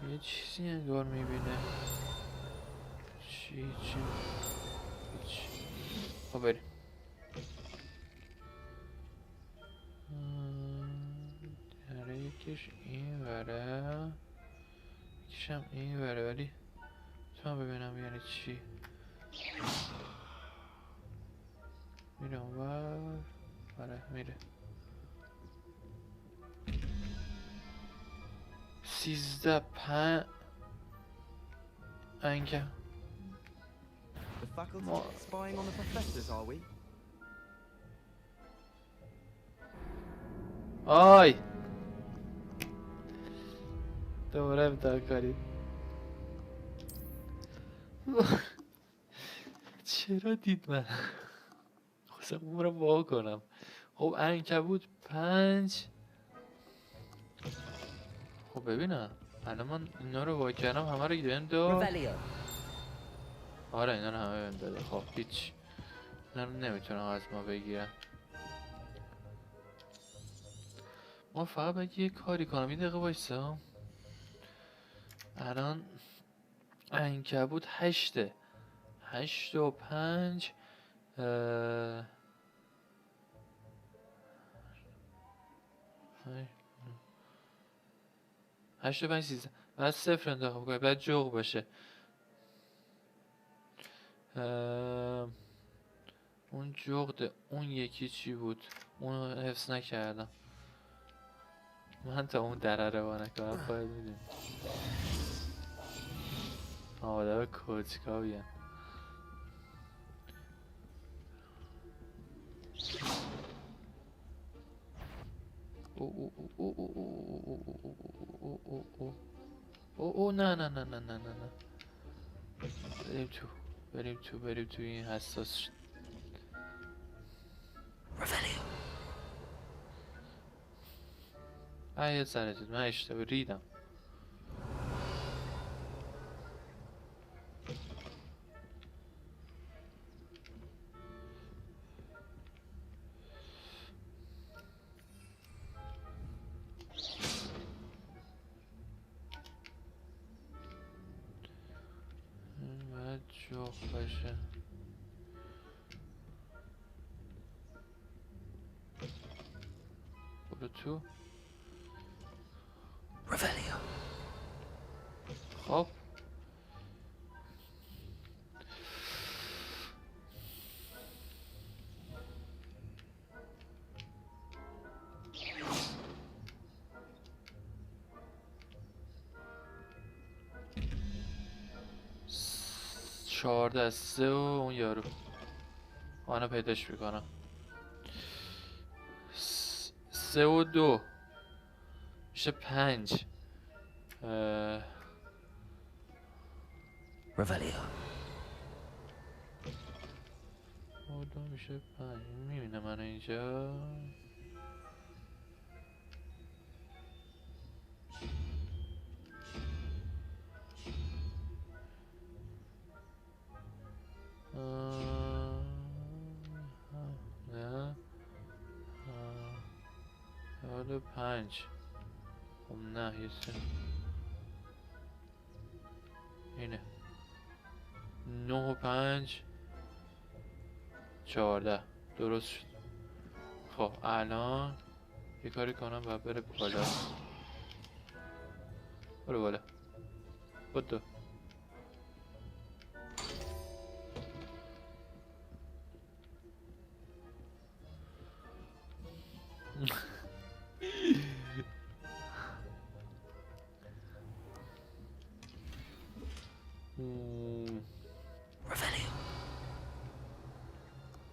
یه چیزی انگار میبینه. چی هیچ. خب بریم. داره یکیش این وره یکیش هم این وره ولی تو هم ببینم یعنی چی. میره اونور. آره میره. 13 5 انگه The faculty spying on the professors, are we? آی دوباره امتحان کنید. چرا دید من خواستم اون رو وا کنم. خب عنکبوت 5. خب ببینم الان من اینا رو وا کردم همه رو بهم داد. Revelio. آره اینا رو همه بهم داده. خب هیچ اینا رو نمیتونم از ما بگیرم. ما فقط باید یه کاری کنم. یه دقیقه وایسا. الان عنکبوت 8 و 5 8 و 5 13 بعد 0 انتخاب کنی بعد جوق باشه. اون جغده اون یکی چی بود اون حفظ نکردم من تا اون دره رو نکنم. خواهد میدونی آماده به کوچکاویم. او نه نه نه نه نه نه بریم تو این حساس. یه سرتید من اشتباه ریدم. باید جوخ باشه. برو تو. Revelio. خب 14 3 و اون یارو آنها پیداش میکنم 3 و 2 میشه 5 Revelio. و 2 میشه 5 میبینه من اینجا نه 5 خب نه یه سه اینه 9 و 5 14 درست شد خب الان یه کاری کنم و بره بالا برو بالا بدو Revelio.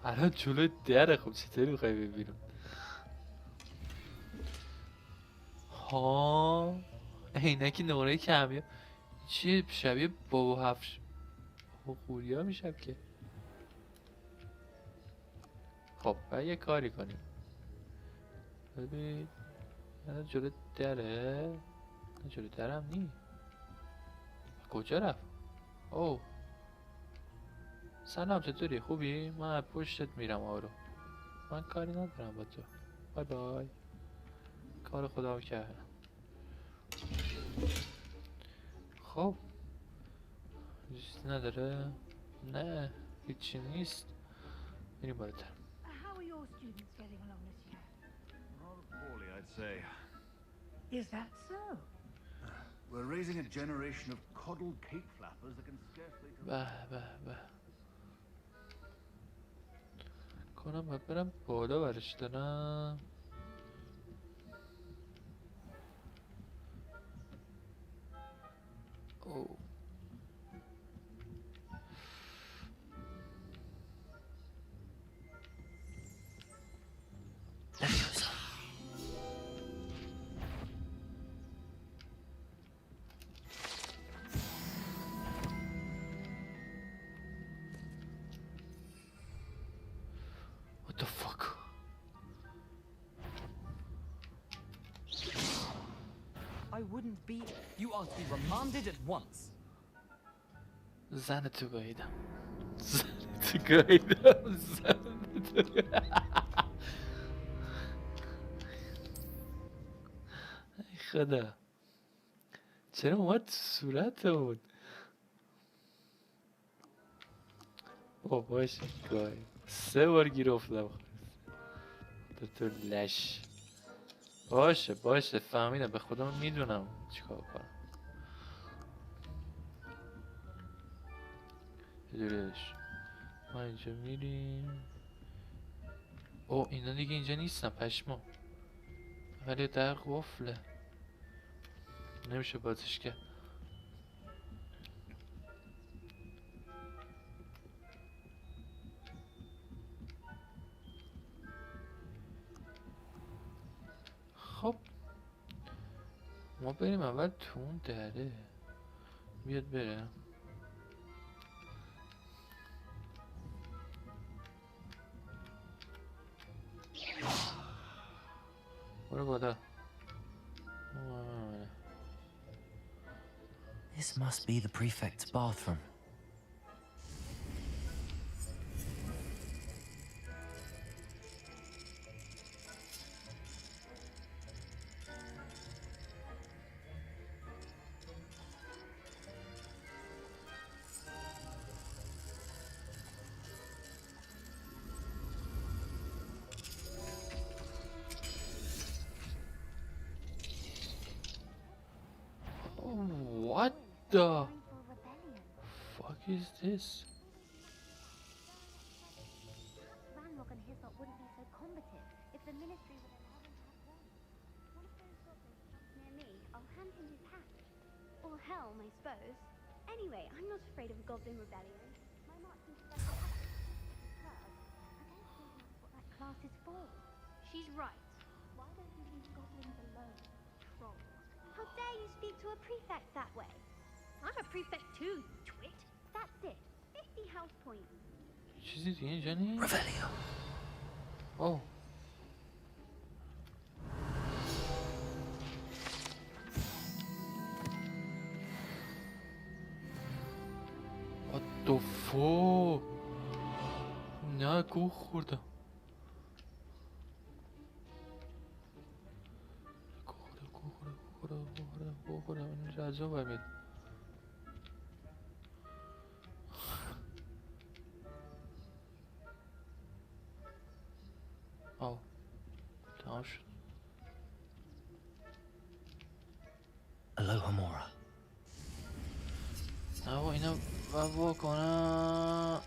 الان جلوی دره خب چطوری میخوای ببینم ها عینک نمره کمیاب چیه شبیه بابا هفش قوریا میشم که خب باید یه کاری کنیم ببین الان جلوی دره جلوی درم نی کجا رفت اوه سلام چطوری خوبی؟ من پشتت میرم آرو من کاری ندارم با تو بای بای کار خدا کردم خب چیزی نداره نه هیچی نیست بریم بالاتر How are your students getting along this year? Rather poorly, I'd say. Is that so? We're raising a generation of coddled cake flappers that can scarcely... به به به کنم باید برم بالا برش دارم او What the fuck I wouldn't be. You are to be remanded at once. زنتو گاهیدم زنتو گاهیدم زنتو ای خدا چرا اومد تو صورتمون باباش گاهی 3 بار گیر افتادم تو لش باشه باشه فهمیدم به خودم میدونم چیکار کنم دوریش ما اینجا میریم او اینا دیگه اینجا نیستن پشما ولی در قفله نمیشه بازش کرد خب ما بریم اول تو اون دره بیاد بره برو بالا This must be the prefect's bathroom. What the fuck is this? Ranrock and his lot wouldn't be so combative if the ministry would allow them to have one. One of those goblins comes near me, I'll hand him his hat. Or helm, I suppose. Anyway, I'm not afraid of a goblin rebellion. class is for. She's right. Why don't you leave goblins alone, troll? How dare you speak to a prefect that way? I'm a prefect too, you twit. That's it. 50 house points. چیزی دیگه اینجا نیست؟ Revelio. اوه What the fuck؟ نه گوه خوردم. گوه خوردم اینجا از اون برمید. آه تمام شد. Alohomora. نه با اینا با کنم.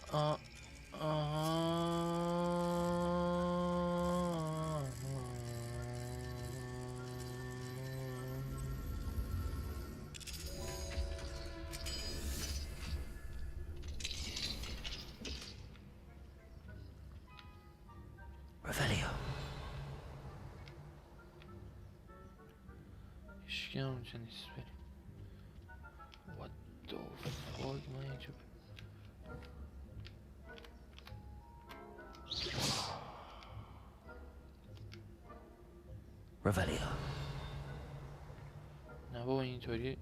Revelio. هیچکی هم اونجا نیست بریم. What the fuck من اینجا Revelio. نه بابا اینطوری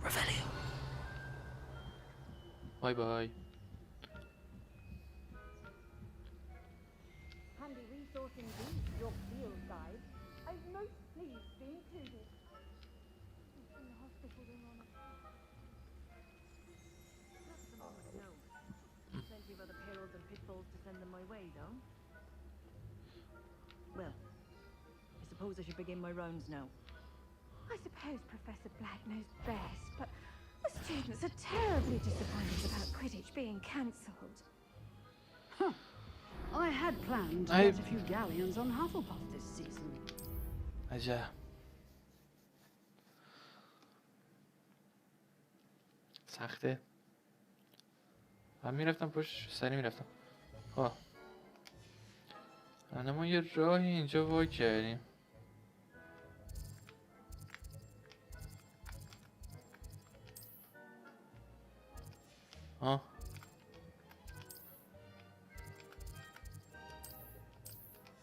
Revelio. بای بای. Handy resource indeed, your field guide. I'm most pleased to be included. It's in the hospital room on it. That's the moment now. Plenty of other perils and pitfalls to send them my way, though. Well, I suppose I should begin my rounds now. I suppose Professor Black knows best, but the students are terribly disappointed about Quidditch being cancelled. I had planned to get a few galleons on Hufflepuff this season. عجب. سخته. من میرفتم پشت سری میرفتم. ها الان ما یه راهی اینجا وا کردیم. ها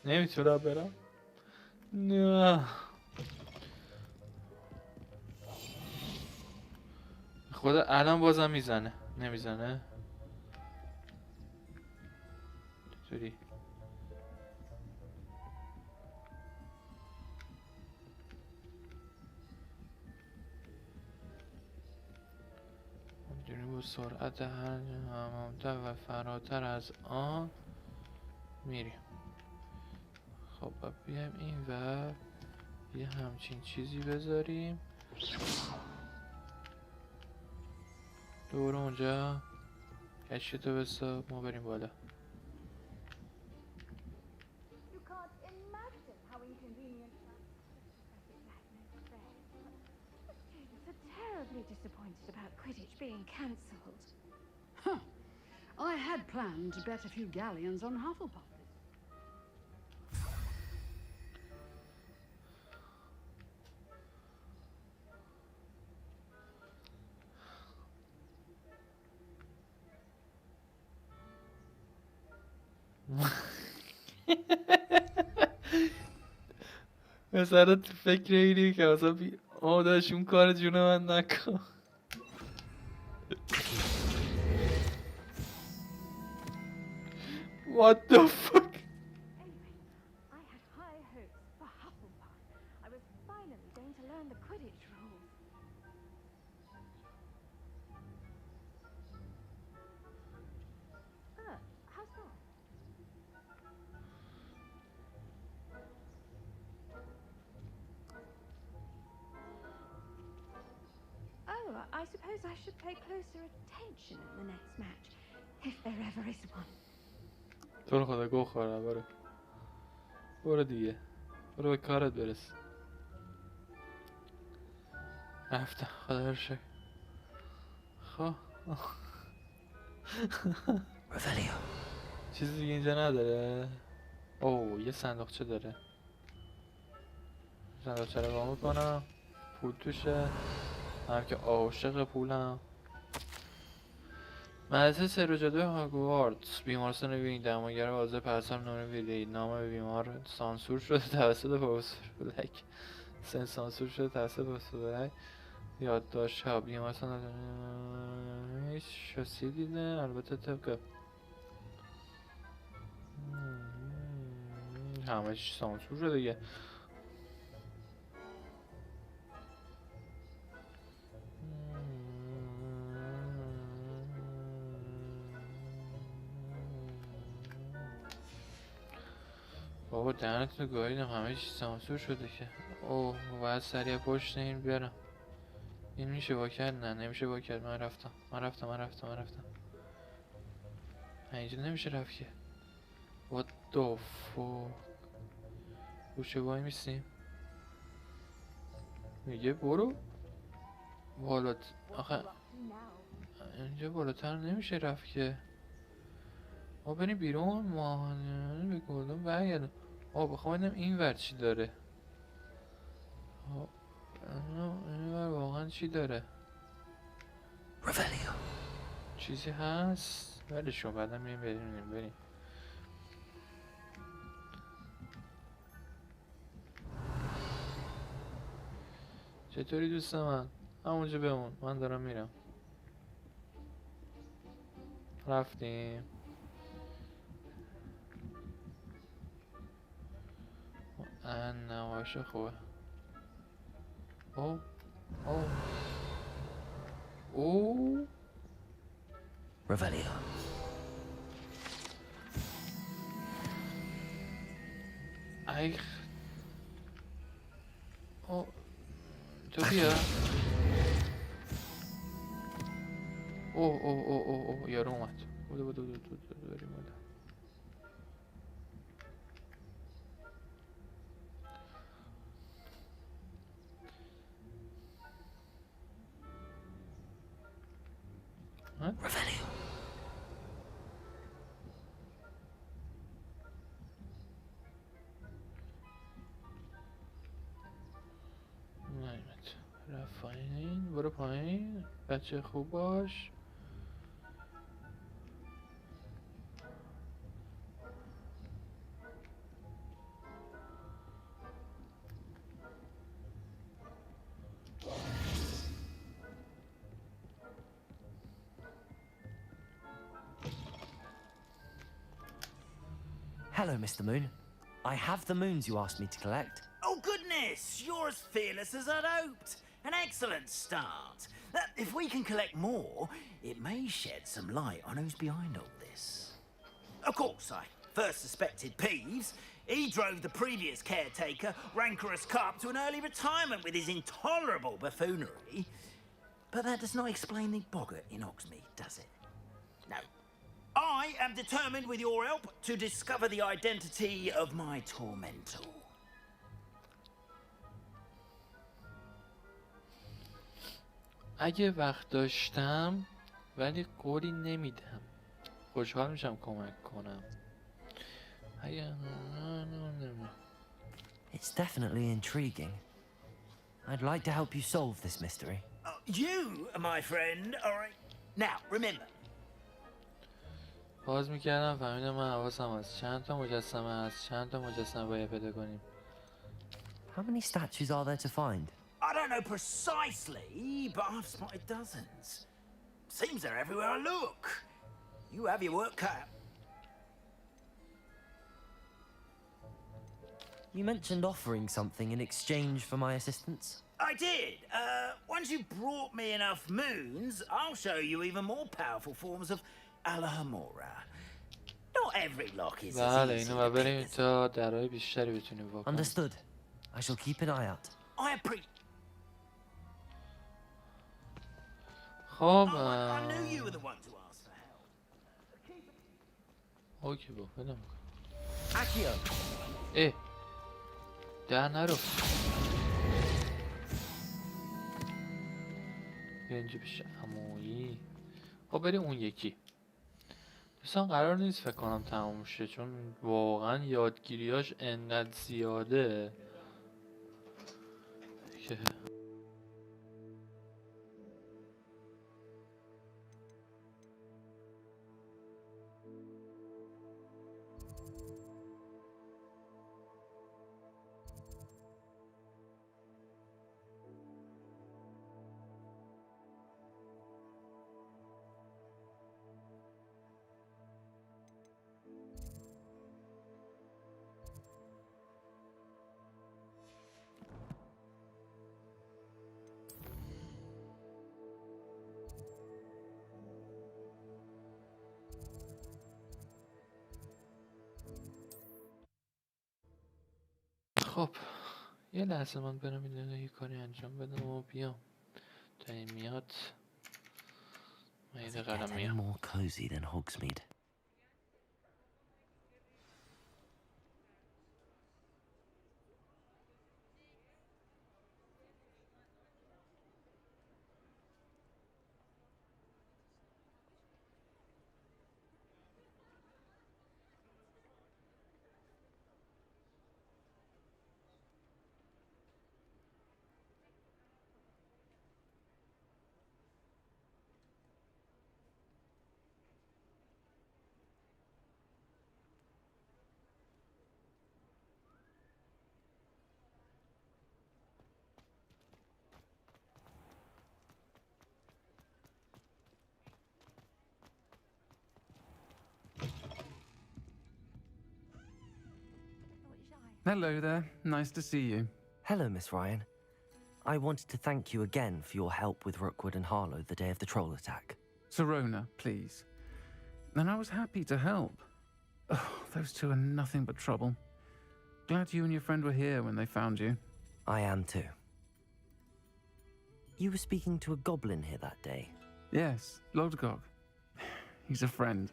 نمیتونم برم. نه خدا الان بازم میزنه. نمیزنه چطوری؟ میدونی با سرعت هر همامتر و فراتر از آن میریم. خب بیایم این و یه همچین چیزی بذاریم دور اونجا کشتو بسا ما بریم بالا. You can't imagine how inconvenient. The students are terribly disappointed about Quidditch being cancelled. I had planned to bet a few galleons on Hufflepuff. مثلا تو فکر اینی که مثلا داشت اون کار جون من نکن. What the fuck؟ Anyway, I had high hopes for Hufflepuff. I was finally going to learn the Quidditch rules. How's that? Oh, I suppose I should pay closer attention in the next match, if there ever is one. تو رو خدا گو خوردم. برو دیگه برو به کارت برس. رفتم خدا رو شکر. خب چیزی دیگه اینجا نداره؟ اوه یه صندوقچه داره. صندوقچه رو وا میکنم، پول توشه. من که عاشق پولم. مدرسه سر و جادوی هاگوارتس. بیمارستان وین. درمانگر واضح پرسام نمونه ویدئی. نام بیمار سانسور شده توسط پروفسور بلک. سن سانسور شده توسط پروفسور بلک. یادداشت ها. بیمارستان شاسی دیده. البته طبق همه چی سانسور شده دیگه. بابا دهنتو گاهیدم، همه چی سانسور شده که. اوه باید سریع پشت این بیارم. این میشه با کرد؟ نه نمیشه با کرد. من رفتم اینجا نمیشه رفت که. What the fuck. گوشه وای میستیم. میگه برو بالات. آخه اینجا بالاتر نمیشه رفت که. ما بریم بیرون. ما به گلدون برگردم. بخوام ببینم این ور چی داره. این ور واقعا چی داره. چیزی هست ولی شما بعدا بریم. چطوری دوست من؟ همونجا بمون، من دارم میرم. رفتیم. نواشه خوبه. او Revelio. تو بیا. اوه یارو اومد. بریم بالا. Revelio. رفت پایین. برو پایین بچه خوب باش. Hello, Mr. Moon. I have the moons you asked me to collect. Oh, goodness! You're as fearless as I'd hoped. An excellent start. If we can collect more, it may shed some light on who's behind all this. Of course, I first suspected Peeves. He drove the previous caretaker, Rancorous Carp, to an early retirement with his intolerable buffoonery. But that does not explain the boggart in Hogsmeade, does it? No. I am determined, with your help, to discover the identity of my tormentor. اگه وقت داشتم ولی قولی نمیدم. خوشحال میشم کمک کنم. It's definitely intriguing. I'd like to help you solve this mystery. You, my friend, are... Now, remember. باز میکردم فهمیدم من حواسم هست. چند تا مجسمه باید پیدا کنیم. How many statues are there to find? I don't know precisely, but I've spotted dozens. Seems they're everywhere I look. You have your work cut out. You mentioned offering something in exchange for my assistance. I did. Once you brought me enough moons, I'll show you even more powerful forms of Alahamora. Not every lock is as easy to بریم تا درهای بیشتری بتونیم واکنیم. Understood. I shall keep an eye out. I appreciate. خب I knew you were the one to ask for help. اوکی با بدم Accio. در نرو. اینجا پیش عمویی. خب بریم اون یکی. دوستان قرار نیست فکر کنم تموم شه، چون واقعا یادگیریاش انقدر زیاده که خب یه لحظه من برم این یه کاری انجام بدم و بیام تا این میاد. من یه دقیقه Get any میام. more cozy than Hogsmeade? Hello there. Nice to see you. Hello, Miss Ryan. I wanted to thank you again for your help with Rookwood and Harlow the day of the troll attack. Sirona, please. And I was happy to help. Oh, those two are nothing but trouble. Glad you and your friend were here when they found you. I am too. You were speaking to a goblin here that day. Yes, Lodgok. He's a friend.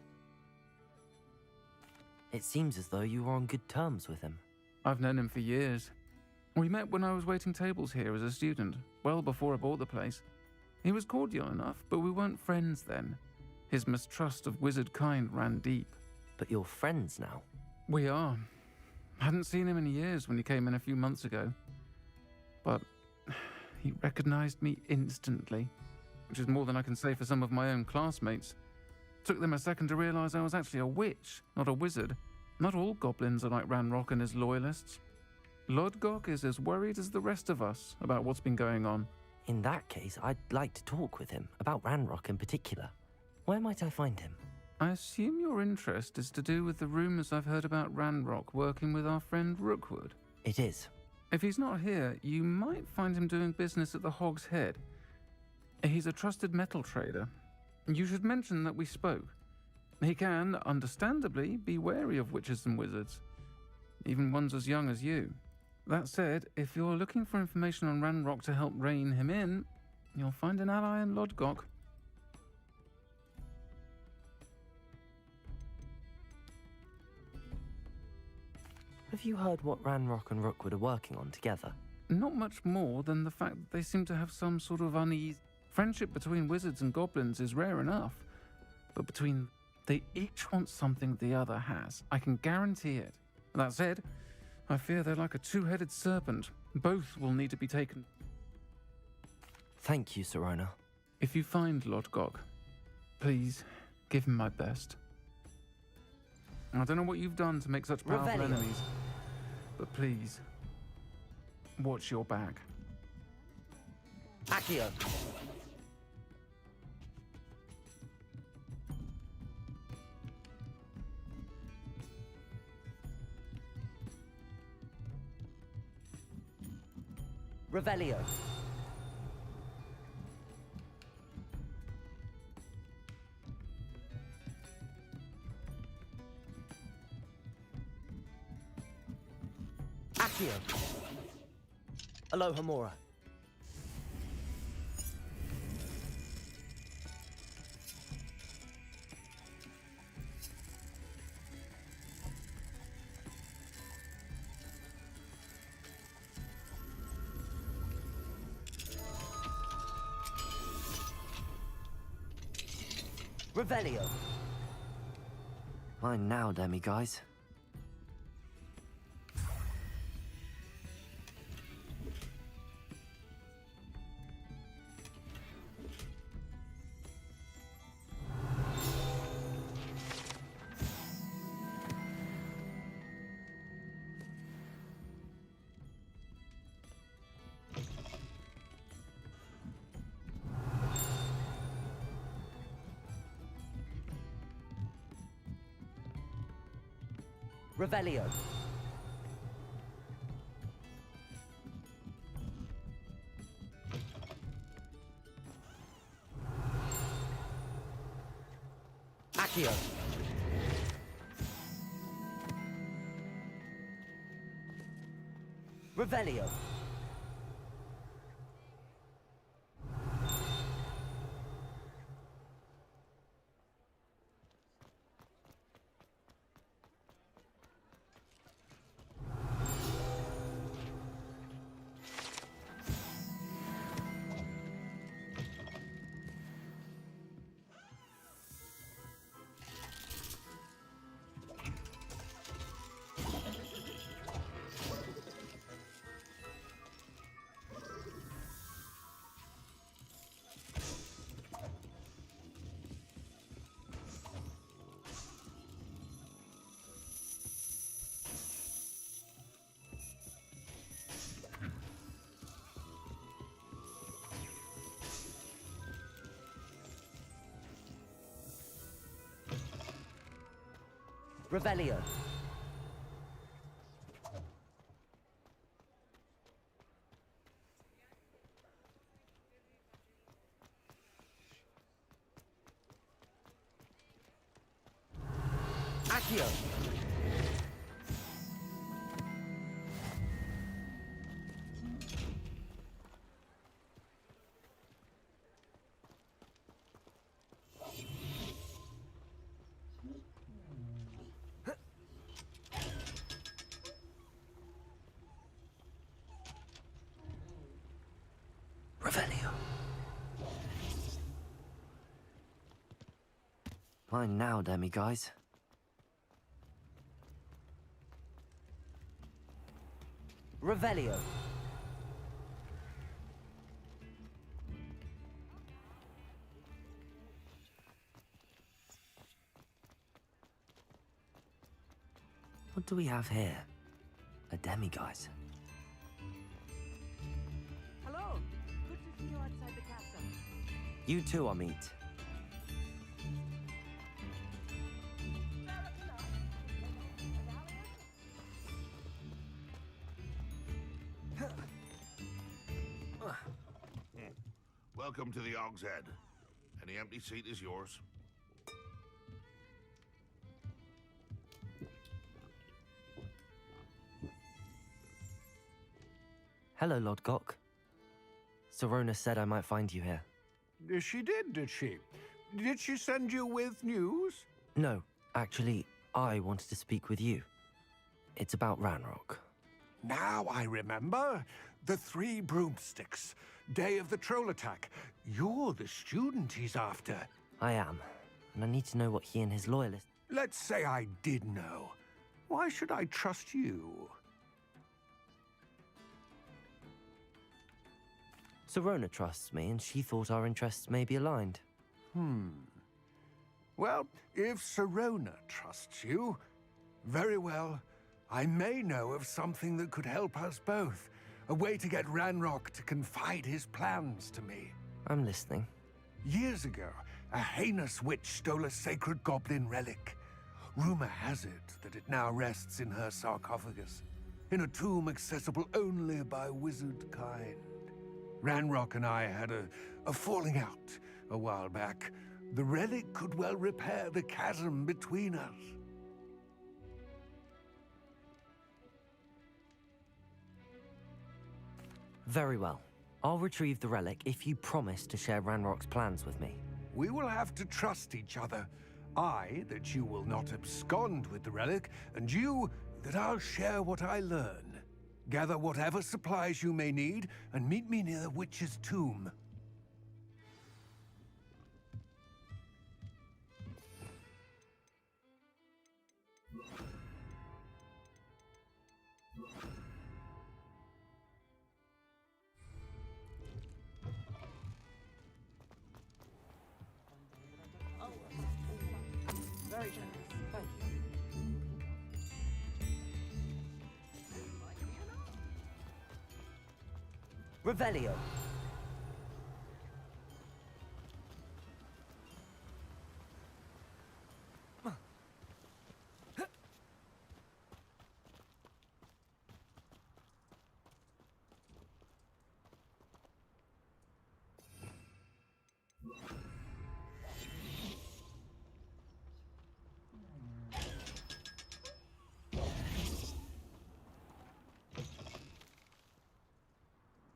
It seems as though you were on good terms with him. I've known him for years. We met when I was waiting tables here as a student, well before I bought the place. He was cordial enough, but we weren't friends then. His mistrust of wizard kind ran deep. But you're friends now? We are. Hadn't seen him in years when he came in a few months ago. But he recognized me instantly, which is more than I can say for some of my own classmates. Took them a second to realize I was actually a witch, not a wizard. Not all goblins are like Ranrock and his loyalists. Lodgok is as worried as the rest of us about what's been going on. In that case, I'd like to talk with him, about Ranrock in particular. Where might I find him? I assume your interest is to do with the rumors I've heard about Ranrock working with our friend Rookwood. It is. If he's not here, you might find him doing business at the Hog's Head. He's a trusted metal trader. You should mention that we spoke. He can, understandably, be wary of witches and wizards, even ones as young as you. That said, if you're looking for information on Ranrock to help rein him in, you'll find an ally in Lodgok. Have you heard what Ranrock and Rookwood are working on together? Not much more than the fact that they seem to have some sort of unease. Friendship between wizards and goblins is rare enough, but between they each want something the other has. I can guarantee it. That said, I fear they're like a two-headed serpent. Both will need to be taken. Thank you, Sirona. If you find Lodgok, please give him my best. I don't know what you've done to make such powerful enemies, but please, watch your back. Accio! Revelio. Accio. Alohomora. Revelio. Mine now, demi-guys. Revelio. Accio. Revelio. Revelio. Accio. Revelio. Mine now, demi-guys. Revelio. What do we have here? A demi-guise. Hello. Good to see you outside the castle. You too, Amit. Welcome to the Og's Head. Any empty seat is yours. Hello, Lord Gok. Sorona said I might find you here. She did she? Did she send you with news? No, actually, I wanted to speak with you. It's about Ranrock. Now I remember. The 3 broomsticks. Day of the troll attack. You're the student he's after. I am, and I need to know what he and his loyalists... Let's say I did know. Why should I trust you? Sorona trusts me, and she thought our interests may be aligned. Well, if Sorona trusts you, very well. I may know of something that could help us both. A way to get Ranrock to confide his plans to me. I'm listening. Years ago, a heinous witch stole a sacred goblin relic. Rumor has it that it now rests in her sarcophagus, in a tomb accessible only by wizard kind. Ranrock and I had a falling out a while back. The relic could well repair the chasm between us. Very well. I'll retrieve the relic if you promise to share Ranrock's plans with me. We will have to trust each other. I, that you will not abscond with the relic, and you, that I'll share what I learn. Gather whatever supplies you may need, and meet me near the witch's tomb. very generous. Thank you. Revelio.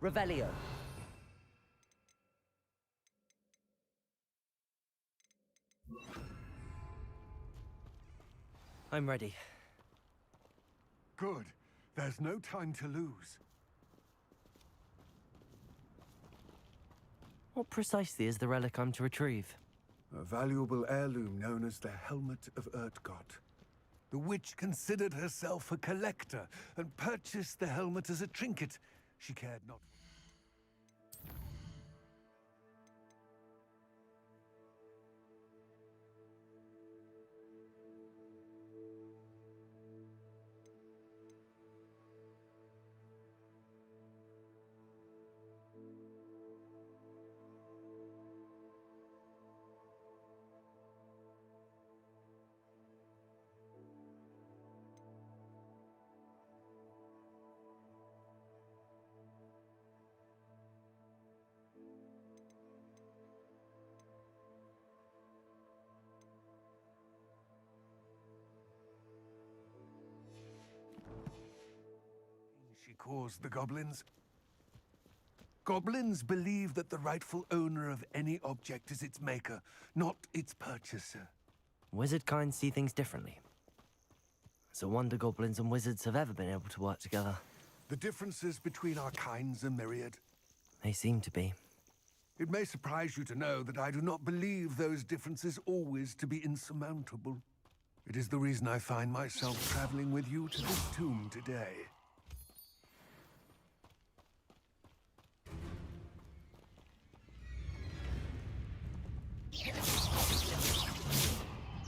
Revelio. I'm ready. Good. There's no time to lose. What precisely is the relic I'm to retrieve? A valuable heirloom known as the Helmet of Urtkot. The witch considered herself a collector and purchased the helmet as a trinket. She cared not. She caused the goblins. Goblins believe that the rightful owner of any object is its maker, not its purchaser. Wizard kind see things differently. It's a wonder goblins and wizards have ever been able to work together. The differences between our kinds are myriad. They seem to be. It may surprise you to know that I do not believe those differences always to be insurmountable. It is the reason I find myself traveling with you to this tomb today.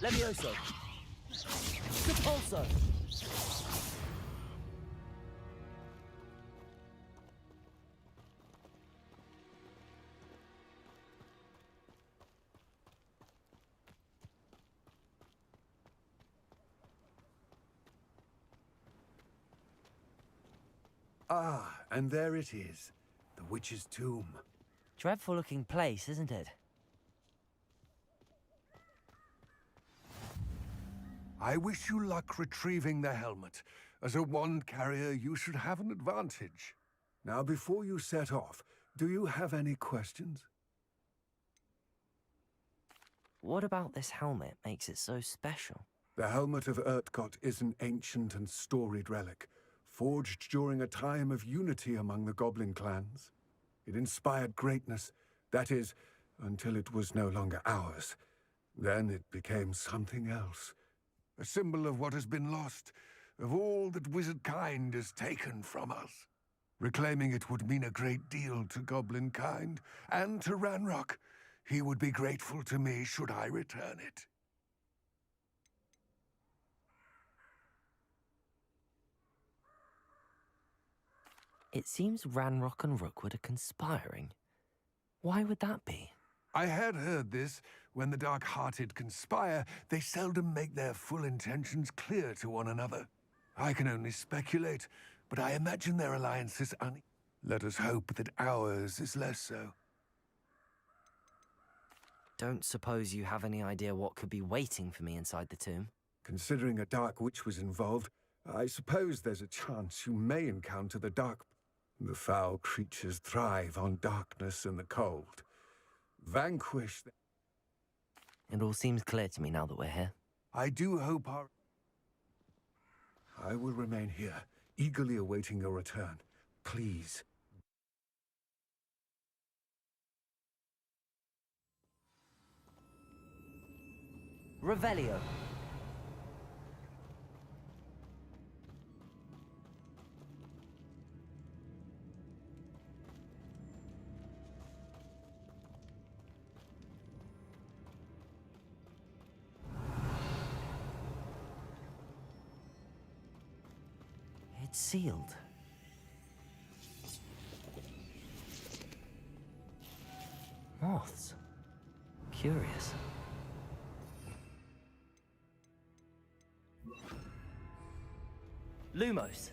Levioso. Capulso. Ah, and there it is. The witch's tomb. Dreadful looking place, isn't it? I wish you luck retrieving the helmet. As a wand carrier, you should have an advantage. Now, before you set off, do you have any questions? What about this helmet makes it so special? The Helmet of Urtkot is an ancient and storied relic, forged during a time of unity among the goblin clans. It inspired greatness, that is, until it was no longer ours. Then it became something else. A symbol of what has been lost, of all that wizard kind has taken from us. Reclaiming it would mean a great deal to goblin kind, and to Ranrock. He would be grateful to me should I return it. It seems Ranrock and Rookwood are conspiring. Why would that be? I had heard this. When the dark-hearted conspire, they seldom make their full intentions clear to one another. I can only speculate, but I imagine their alliance is Let us hope that ours is less so. Don't suppose you have any idea what could be waiting for me inside the tomb? Considering a dark witch was involved, I suppose there's a chance you may encounter the dark. The foul creatures thrive on darkness and the cold. Vanquish them. It all seems clear to me now that we're here. I do hope I will remain here, eagerly awaiting your return. Please. Revelio. It's sealed. Moths. Curious. Lumos.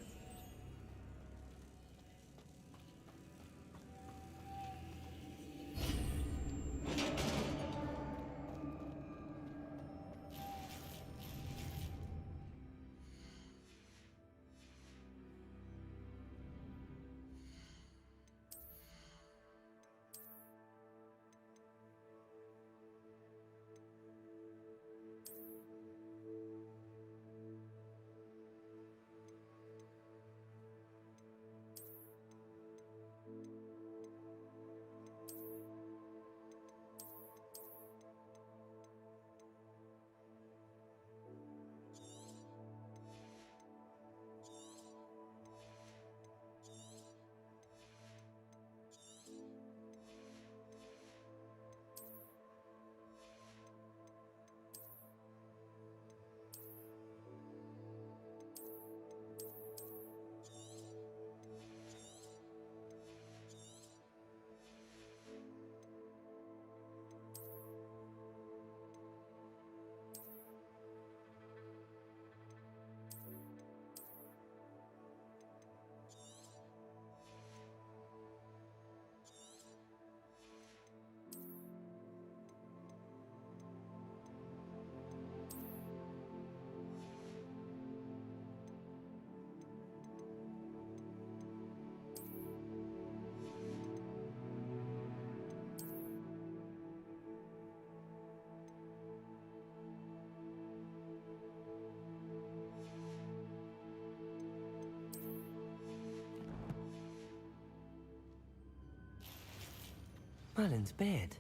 Merlin's beard.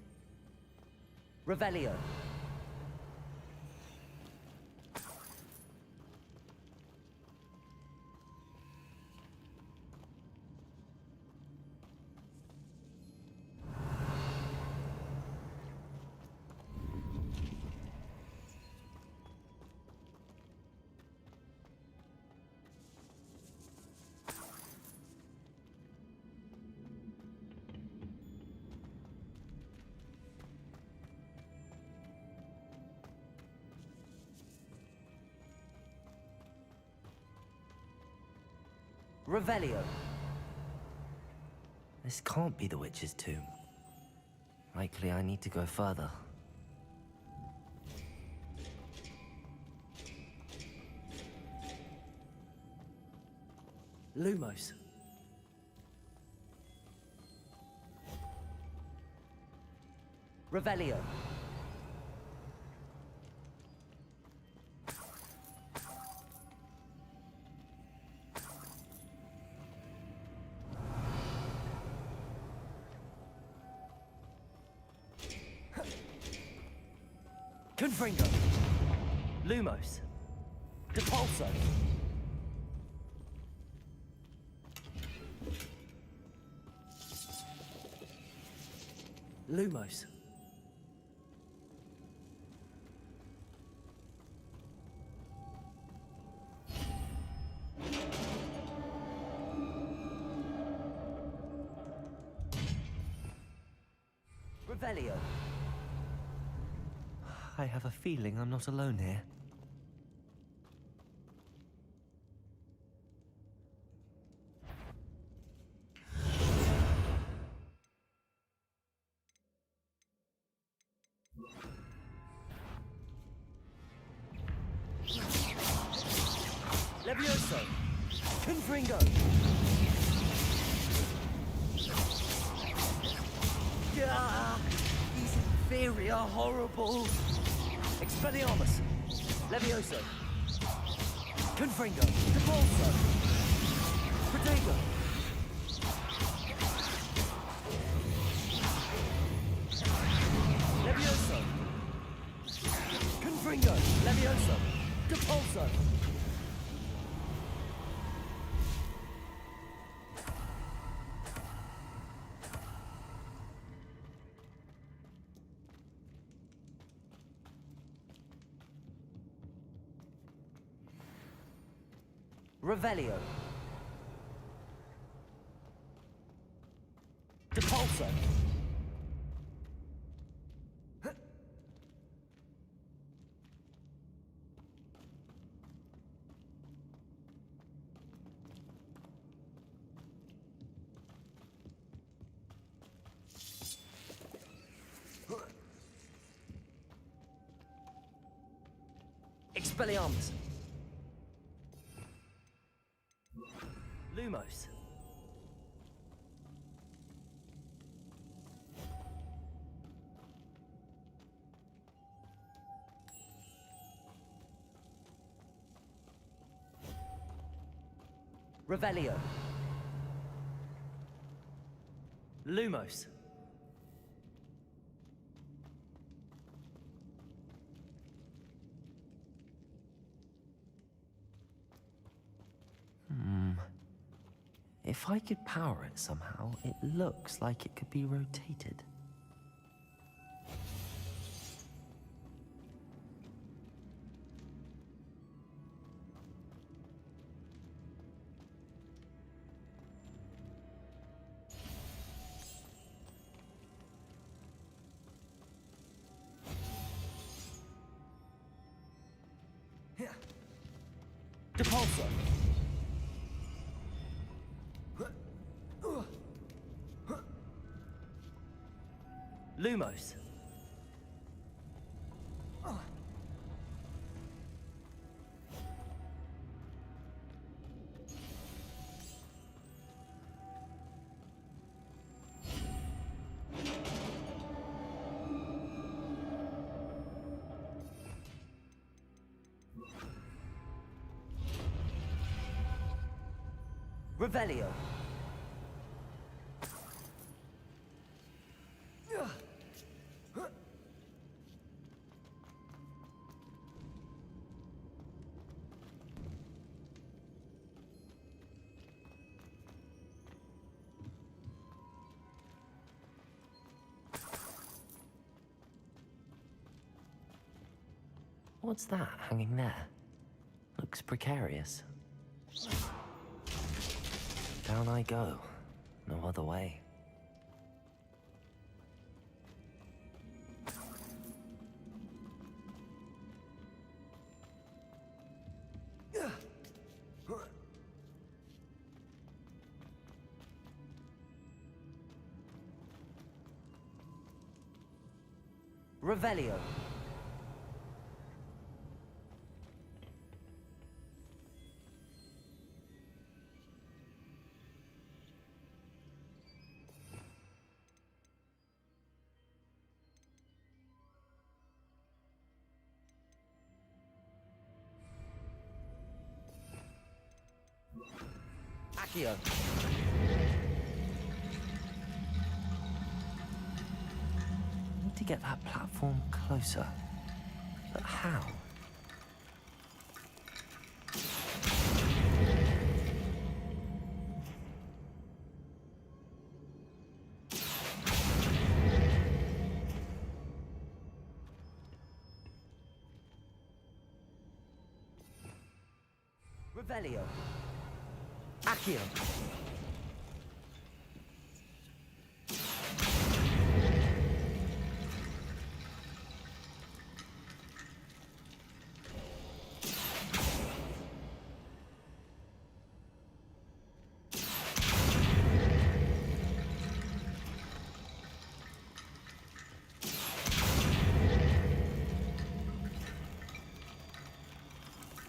Revelio. Revelio. This can't be the witch's tomb. Likely I need to go further. Lumos. Revelio. Confringo. Lumos. Depulso. Lumos. Revelio. I have a feeling I'm not alone here. Levioso! Confringo! Gah! These inferior, horrible... Expelliarmus! Levioso! Confringo! Depulso! Protego! Levioso! Confringo! Levioso! Depulso! Revelio. Repulsor. Expelliarmus. Lumos. Revelio. Lumos. If I could power it somehow, it looks like it could be rotated. Depulsor. Lumos. Revelio. What's that hanging there? Looks precarious. Down I go. No other way. Revelio. Accio. Need to get that platform closer. But how? Revelio. Accio.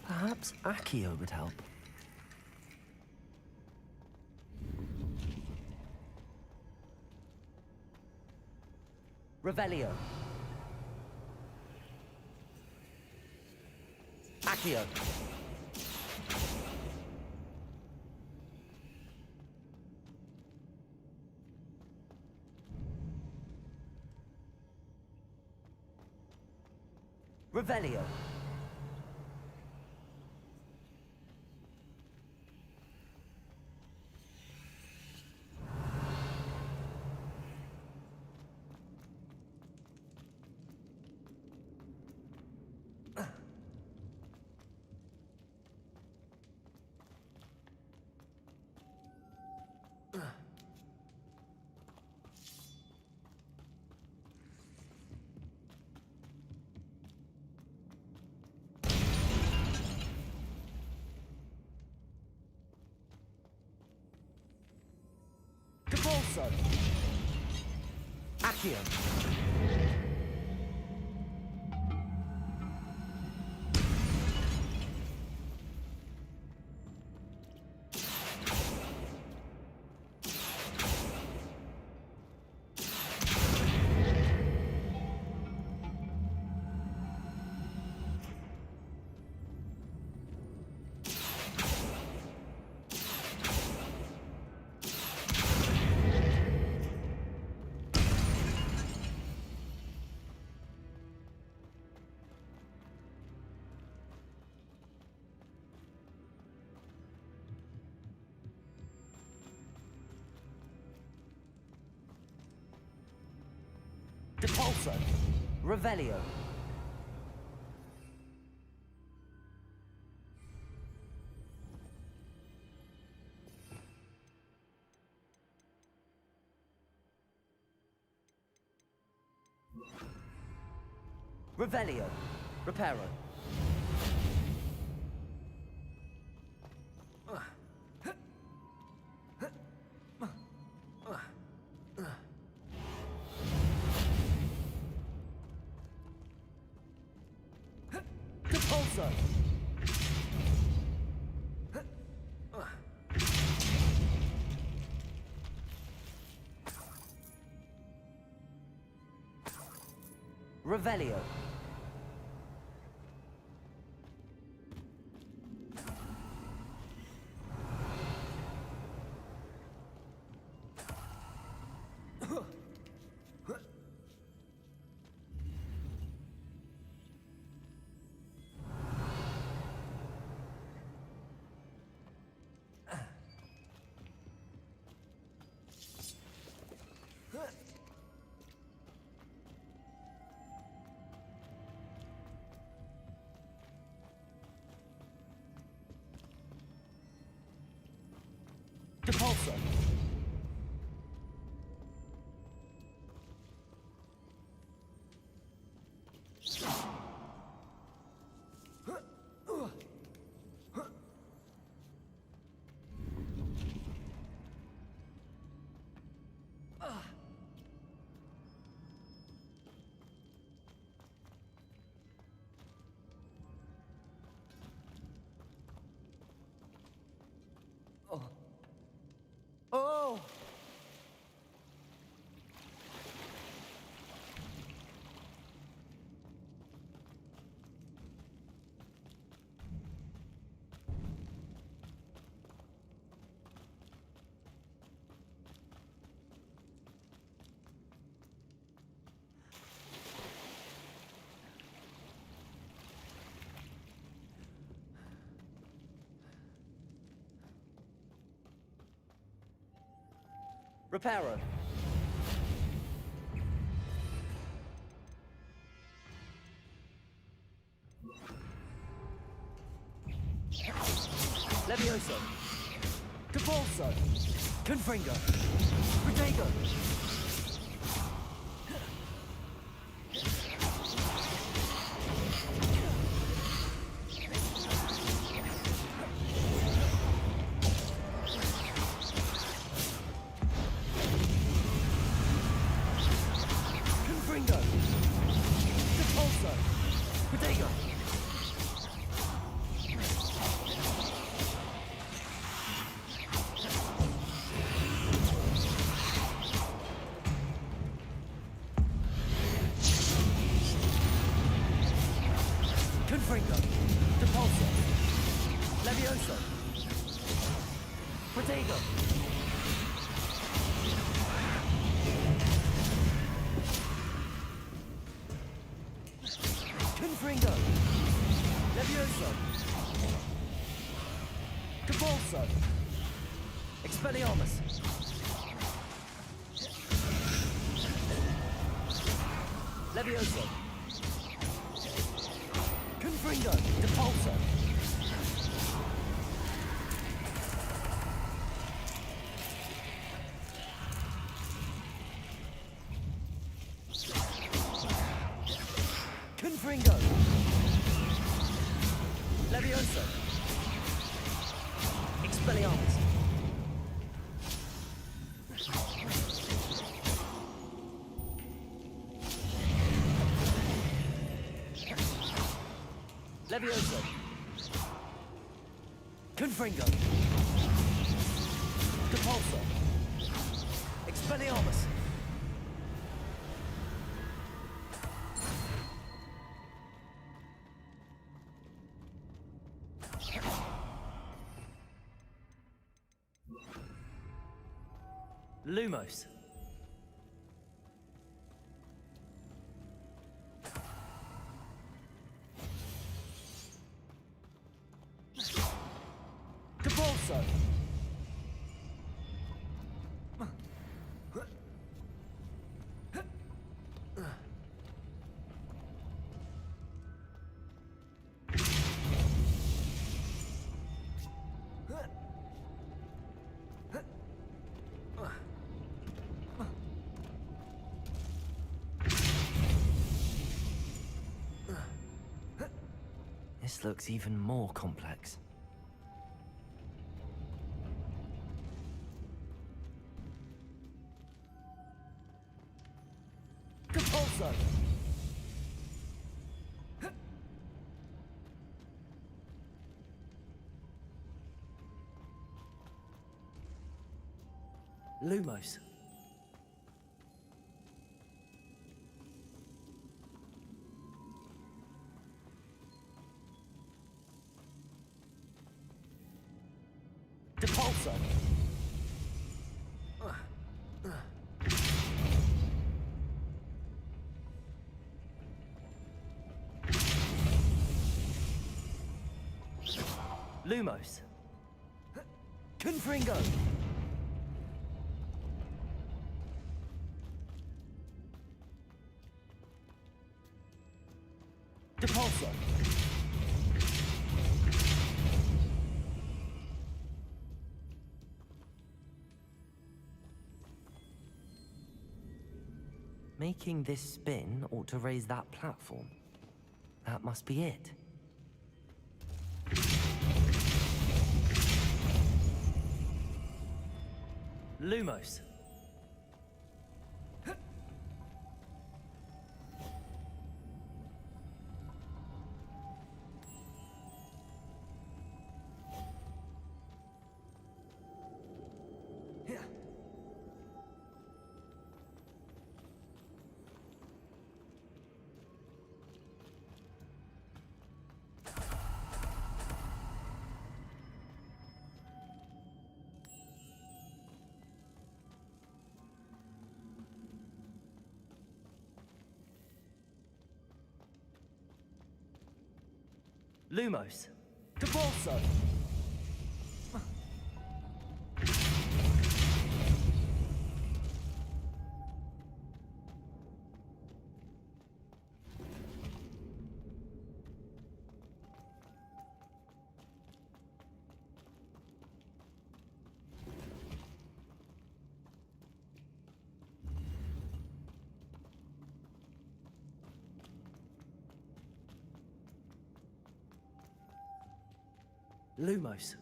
Perhaps Accio would help. Revelio. Accio. Revelio. Depulso. Accio. Depulso. Revelio. Revelio. Reparo. Depulso. Revelio. Depulso. Oh! Reparo. Levioso. Depulso. Confringo. Protego. Confringo. Depulso. Levioso. Protego. Confringo. Levioso. Depulso. Expelliarmus. Levioso. Confringo. Depulso. Confringo. Levioso. Expelliarmus. Furioso. Confringo. Depulso. Expelliarmus. Lumos. Depulso. This looks even more complex. Depulso! Lumos. Depulso. Lumos. Confringo. Depulso. Making this spin ought to raise that platform. That must be it. Lumos. Lumos. Depulso. Lumos.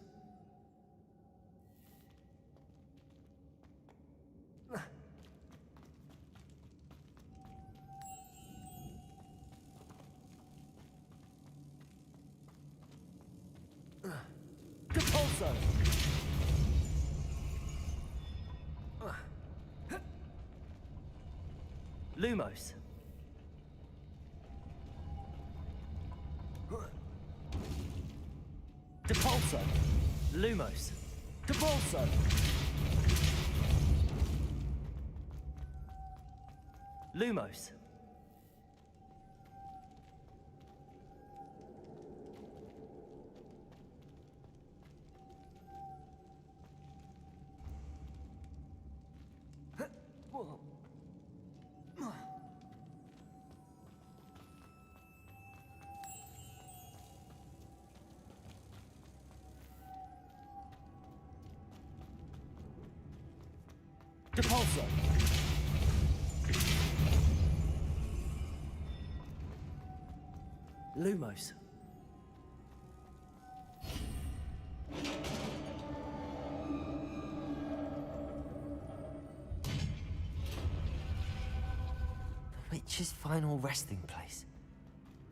Depulso. Lumos. Depulso. Lumos. Depulso. Lumos. Depulso. Lumos. The witch's final resting place.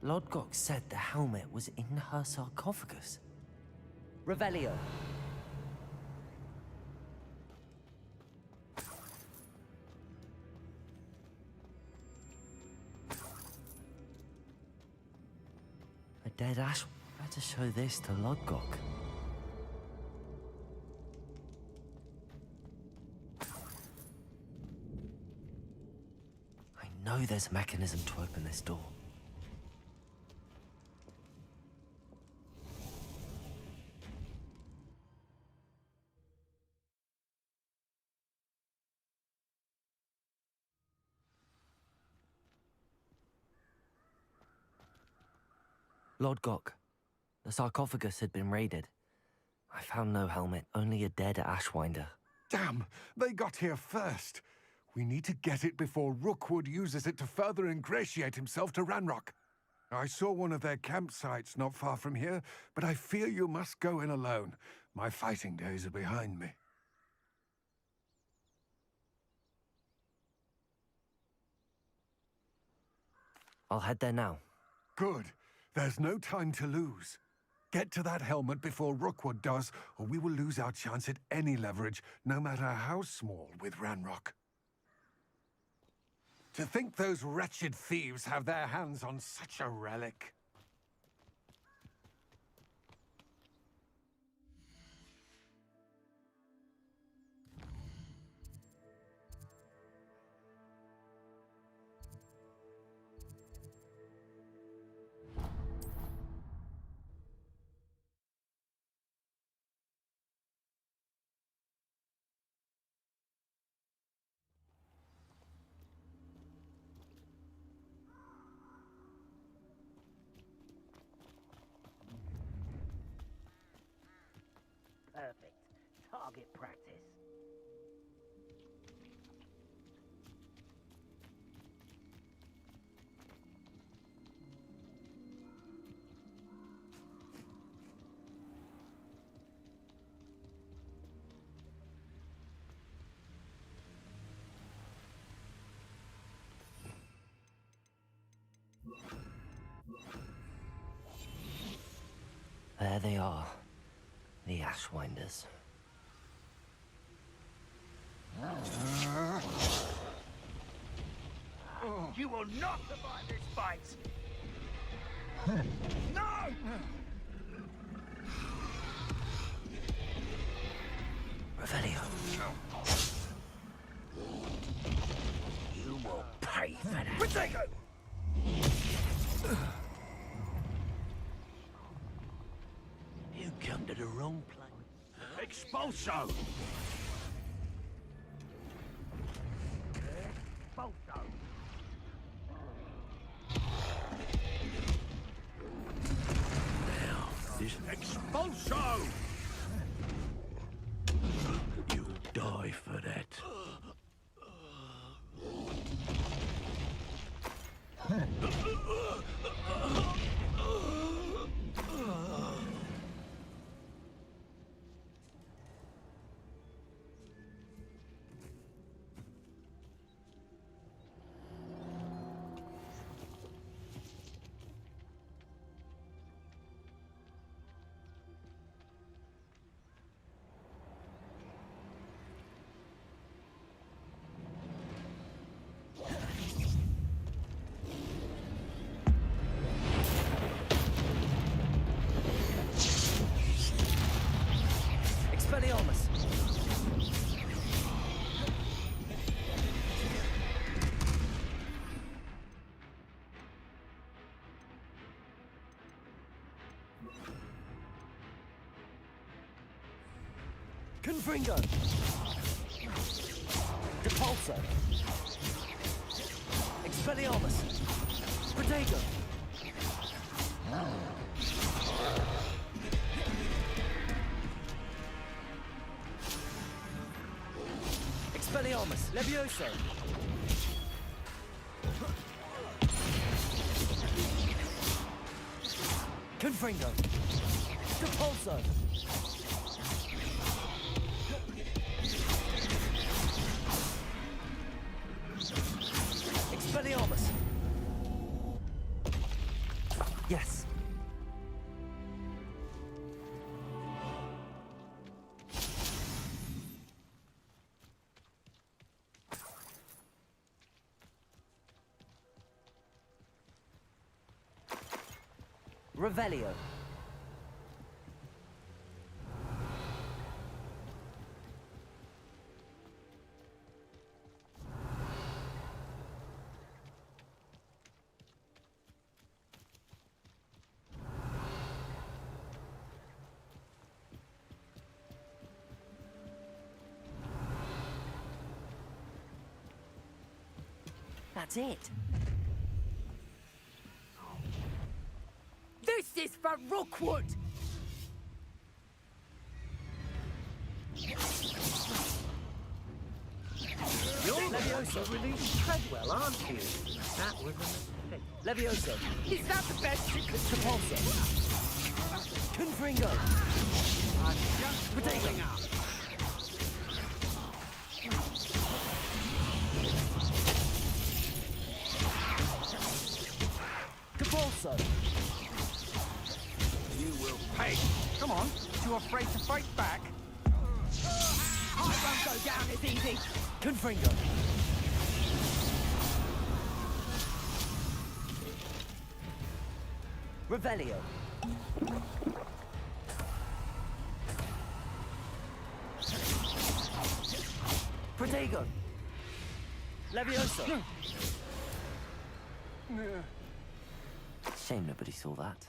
Lodgok said the helmet was in her sarcophagus. Revelio. A dead ash. Better show this to Lodgok. I know there's a mechanism to open this door. Lodgok, the sarcophagus had been raided. I found no helmet, only a dead ashwinder. Damn! They got here first. We need to get it before Rookwood uses it to further ingratiate himself to Ranrock. I saw one of their campsites not far from here, but I fear you must go in alone. My fighting days are behind me. I'll head there now. Good. There's no time to lose. Get to that helmet before Rookwood does, or we will lose our chance at any leverage, no matter how small, with Ranrock. To think those wretched thieves have their hands on such a relic. Perfect. Target practice. There they are. The Ashwinders. You will not survive this fight! No! Revelio. You will pay for that. Protego! You come to the wrong place. Expulso! Expulso! Now, this Expulso! You'll die for that. Expelliarmus! Confringo! Depulso! Expelliarmus! Protego! Expelliarmus! Levioso! Confringo! Depulso! Expelliarmus! Revelio. That's it. This is for Rookwood! You're Levioso. Released Treadwell, aren't you? That was a mistake. Levioso. Is that the best you could do? Capulso. Confringo. I'm just warming up. Capulso. You will pay. Come on, too afraid to fight back? I won't go down as easy. Confringo. Revelio. Protego. Levioso. Shame nobody saw that.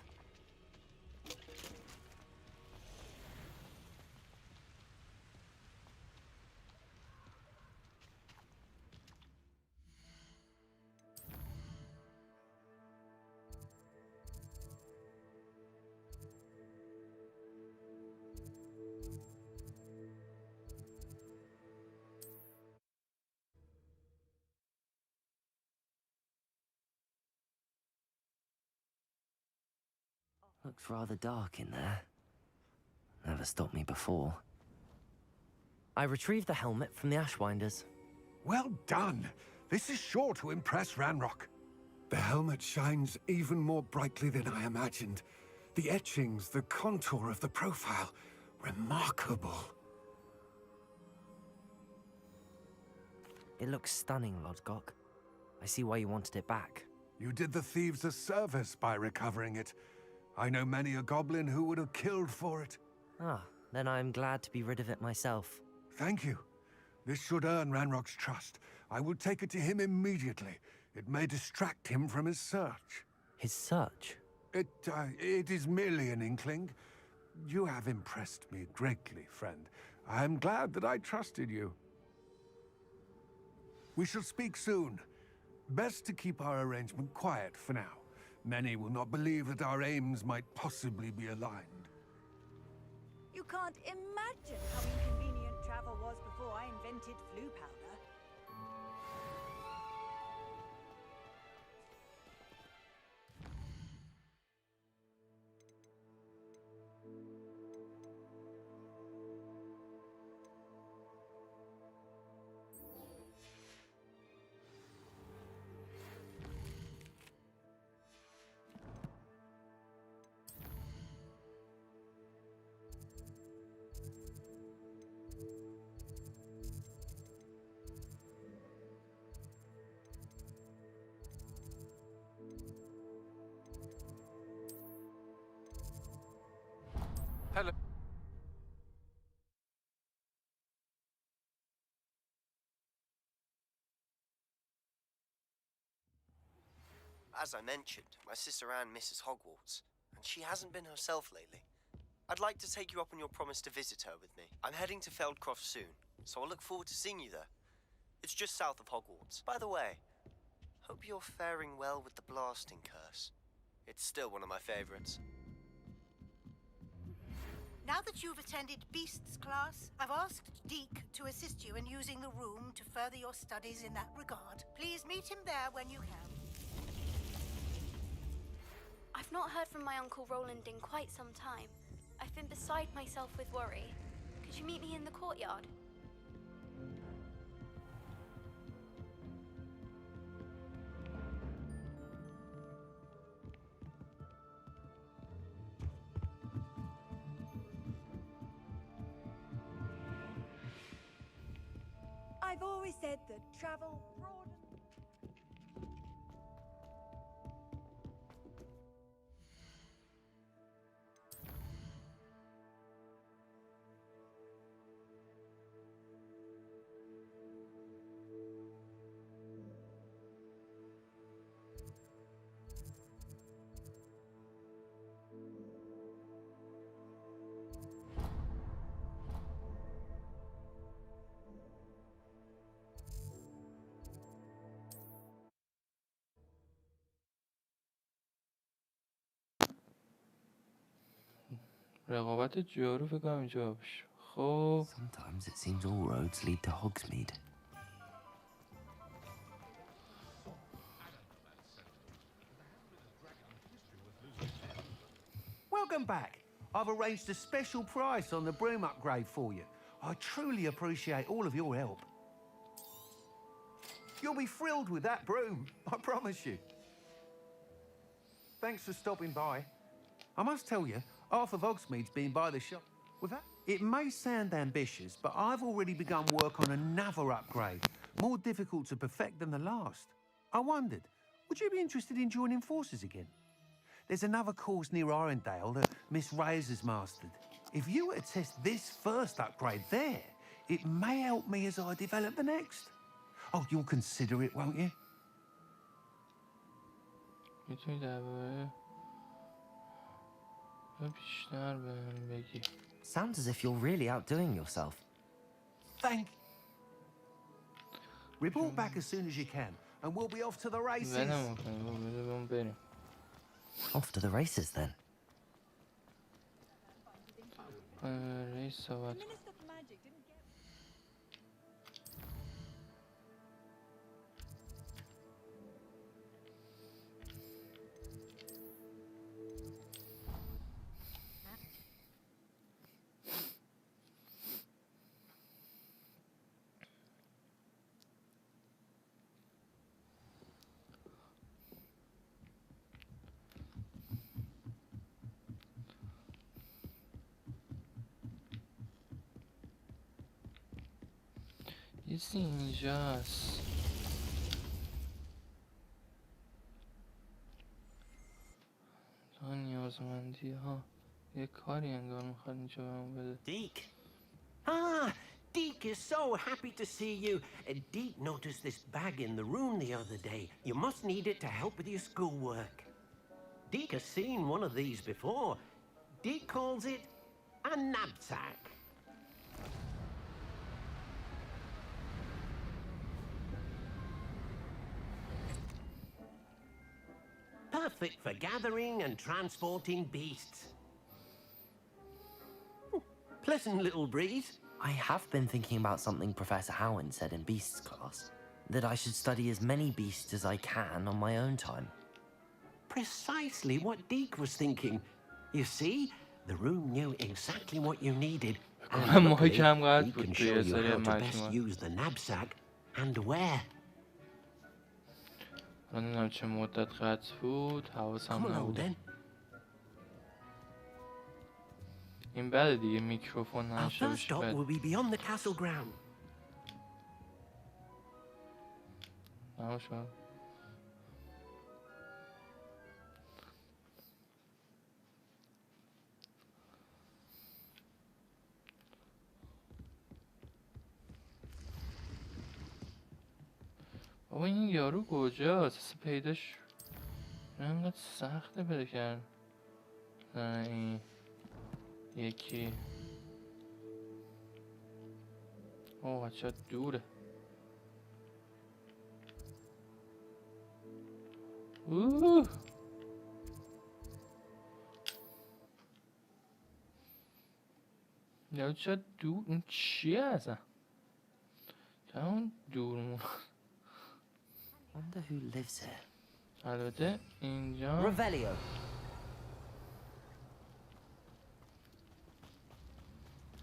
Looks rather dark in there. Never stopped me before. I retrieved the helmet from the Ashwinders. Well done. This is sure to impress Ranrock. The helmet shines even more brightly than I imagined. The etchings, the contour of the profile. Remarkable. It looks stunning, Lodgok. I see why you wanted it back. You did the thieves a service by recovering it. I know many a goblin who would have killed for it. Ah, then I'm glad to be rid of it myself. Thank you. This should earn Ranrock's trust. I will take it to him immediately. It may distract him from his search. His search? It is merely an inkling. You have impressed me greatly, friend. I am glad that I trusted you. We shall speak soon. Best to keep our arrangement quiet for now. Many will not believe that our aims might possibly be aligned. You can't imagine how inconvenient travel was before I invented flu powder. Hello. As I mentioned, my sister Anne misses Hogwarts, and she hasn't been herself lately. I'd like to take you up on your promise to visit her with me. I'm heading to Feldcroft soon, so I'll look forward to seeing you there. It's just south of Hogwarts. By the way, hope you're faring well with the blasting curse. It's still one of my favorites. Now that you've attended Beasts class, I've asked Deke to assist you in using the room to further your studies in that regard. Please meet him there when you can. I've not heard from my Uncle Roland in quite some time. I've been beside myself with worry. Could you meet me in the courtyard? I've always said that travel broadens. رقابت جارو فکر کنم اینجا باشه. خب Sometimes it seems all roads lead to Hogsmeade. Welcome back. I've arranged a special price on the broom upgrade for you. I truly appreciate all of your help. You'll be thrilled with that broom, I promise you. Thanks for stopping by. I must tell you, half of Hogsmeade's been by the shop. With that, it may sound ambitious, but I've already begun work on another upgrade, more difficult to perfect than the last. I wondered, would you be interested in joining forces again? There's another course near Arendale that Miss Reyes has mastered. If you were to test this first upgrade there, it may help me as I develop the next. Oh, you'll consider it, won't you? میتونی درباره بیشتر بهم بگی. Sounds as if you're really outdoing yourself. Thank you. Report back as soon as you can, and we'll be off to the races. Off to the races then. Race صحبت. اینجاست. تا نیازمندی ها یه کاری انگار میخواد اینجا بهمون بده. Deke. Ah, Deke is so happy to see you. Deke noticed this bag in the room the other day. You must need it to help with your schoolwork. Deke has seen one of these before. Deke calls it a knapsack. Perfect for gathering and transporting beasts. Pleasant little breeze. I have been thinking about something Professor Howin said in Beasts class. That I should study as many beasts as I can on my own time. Precisely what Deke was thinking. You see, the room knew exactly what you needed. And luckily, he can show you how to best use the knapsack and where. نمیدونم چه مدت قطع بود، حواسم نبود. این بده دیگه میکروفون نشه بشه بده. نماشا بابا این یارو کجاست؟ پیداش اینقدر سخته پیدا کردن. این یکی اوه چه دوره. یا چه دور این چیه اصلا؟ چه اون دور Wonder who lives here. البته اینجا Revelio.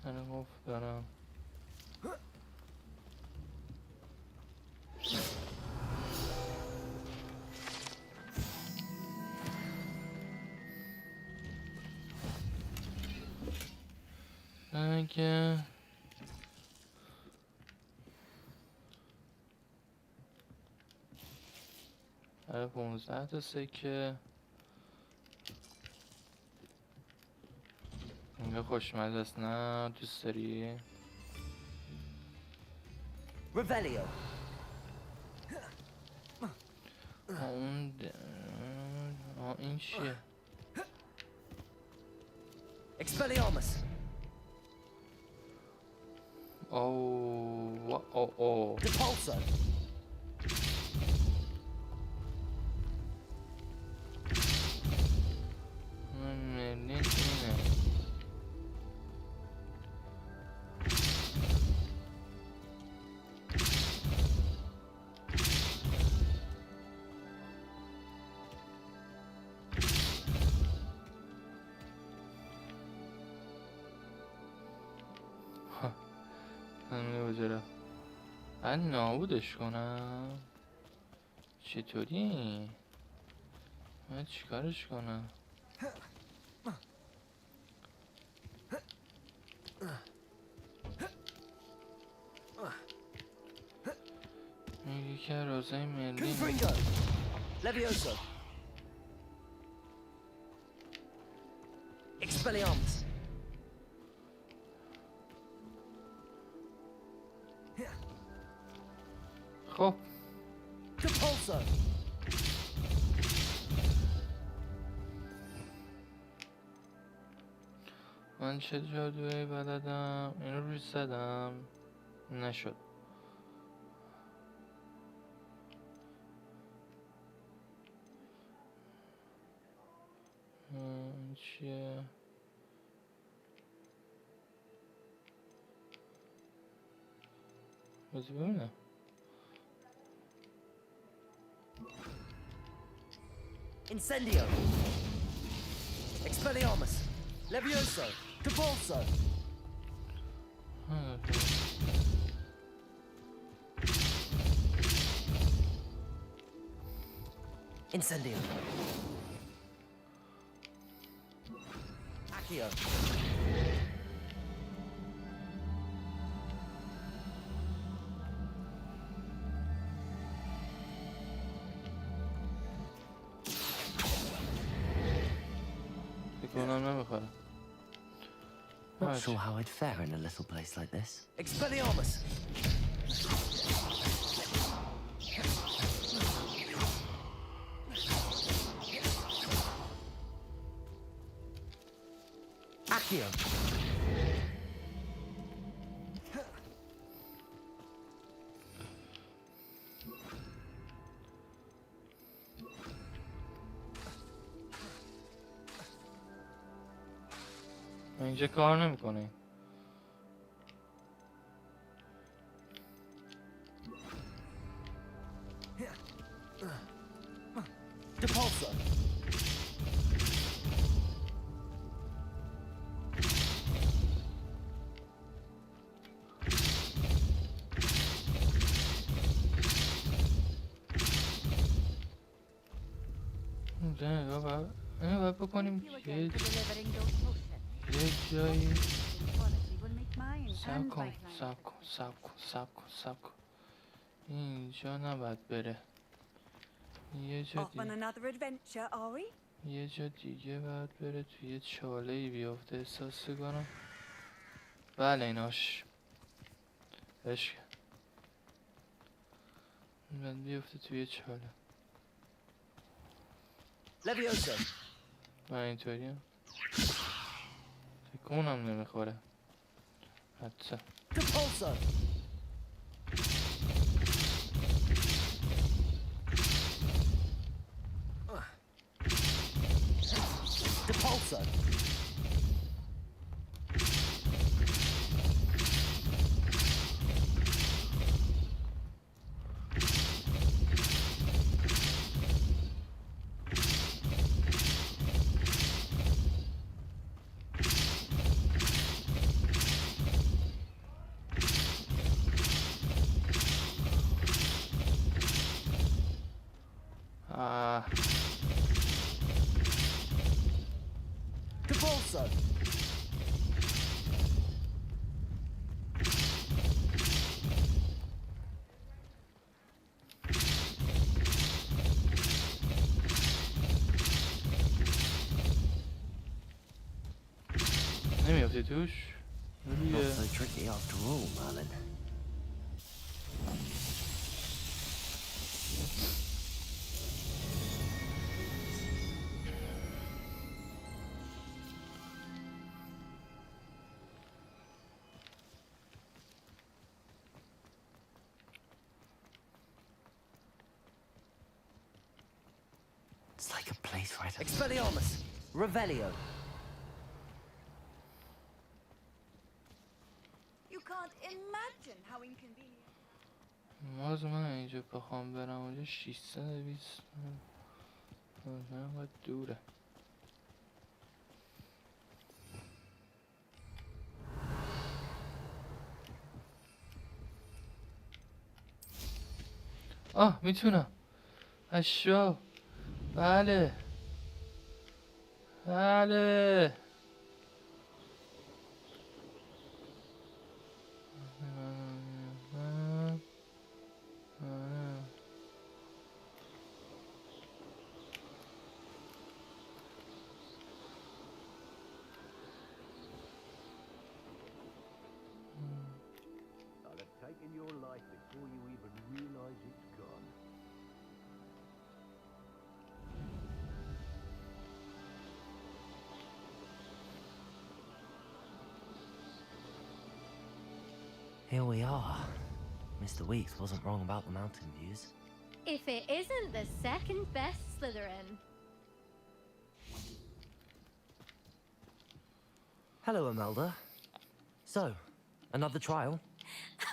من گفت دارم اگه برای 15 تا سکه اینگه خوشمزه است نه دوست داری؟ Revelio. این چیه؟ Expelliarmus. Oh. Repulsor. همه بذارم من نابودش کنم. چطوری؟ من چیکارش کنم؟ یکی از رازهای ملی Levioso. Expelliarmus. خب Depulso. من چه جادویی بلدم؟ اینو روش زدم نشد. چیه؟ بذار ببینم. Incendio. Expelliarmus. Levioso. Depulso. Incendio. Accio. فکر نمیخوره. Not sure how I'd fare in a little place like this. Expelliarmus. Accio. اینجا کار نمیکنه. Depulso. باید بکنیم یه جایی. سب کن اینجا نباید بره. یه جا دیگه باید بره. توی یه چاله‌ای بیافته احساس کنم. بله ایناش عشق باید بیافته توی یه چاله. Levioso. من اینطوریم تکونم نمیخوره حتی. Depulso. Depulso. Depulso. نمیافتی توش؟ Not so tricky after all, Merlin. It's like a place right. Expelliarmus. Revelio. You can't imagine how inconvenient. باز من اینجا بخوام برم اونجا 620 باید دوره. میتونم. اشا. بله. بله. I'll have taken your life before you even realize it's gone. Here we are. Mr. Weeks wasn't wrong about the mountain views. If it isn't the second best Slytherin. Hello, Imelda. So, another trial?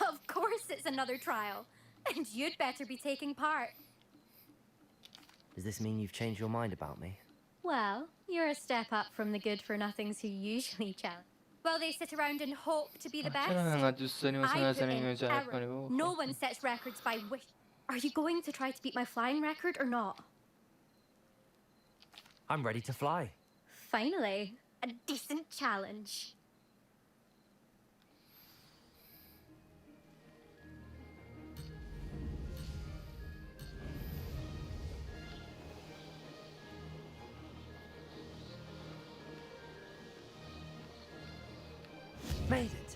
Of course it's another trial. And you'd better be taking part. Does this mean you've changed your mind about me? Well, you're a step up from the good-for-nothings who usually challenge. Well, they sit around and hope to be the best. چرا دوست داری مثلا I از put این in جلب کنی error. بابا؟ No one sets records by wish. Are you going to try to beat my flying record or not? I'm ready to fly. Finally, a decent challenge. Made it.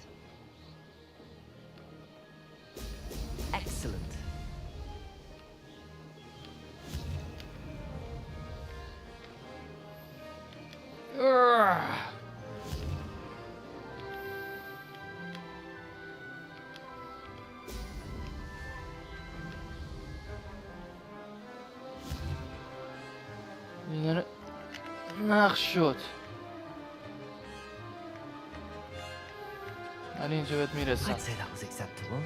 Excellent. این نقش شد. ولی اینجا بهت میرسم. I'd say that was acceptable.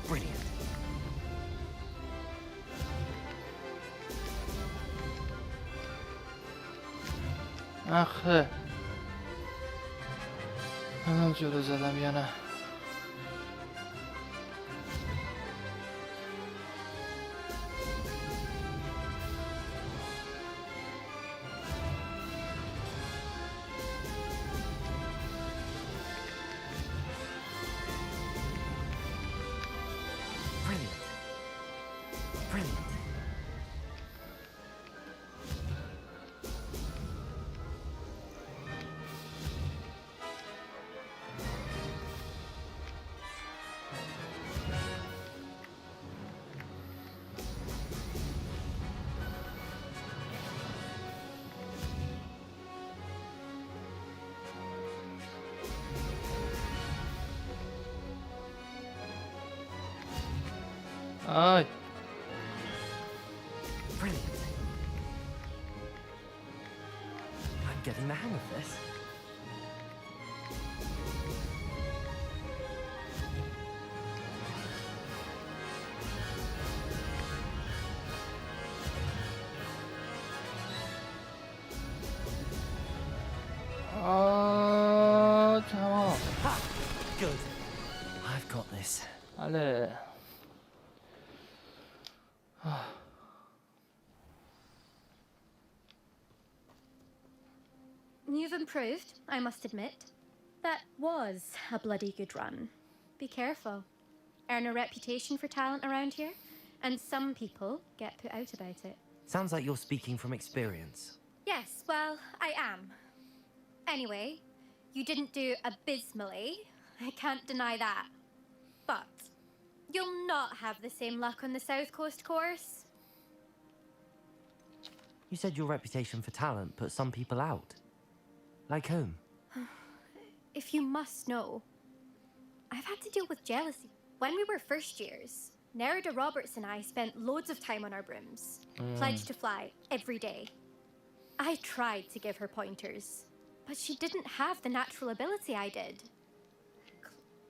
Brilliant. آخه من جلو زدم یا نه؟ Brilliant. Brilliant. آی Brilliant. I'm getting the hang of this. تمام. Ha! Good. I've got this. بله. You've improved, I must admit. That was a bloody good run. Be careful. Earn a reputation for talent around here, and some people get put out about it. Sounds like you're speaking from experience. Yes, well, I am. Anyway, you didn't do abysmally. I can't deny that. But you'll not have the same luck on the South Coast course. You said your reputation for talent put some people out. Like whom? If you must know, I've had to deal with jealousy. When we were first years, Nerida Roberts and I spent loads of time on our brooms, pledged to fly every day. I tried to give her pointers, but she didn't have the natural ability I did.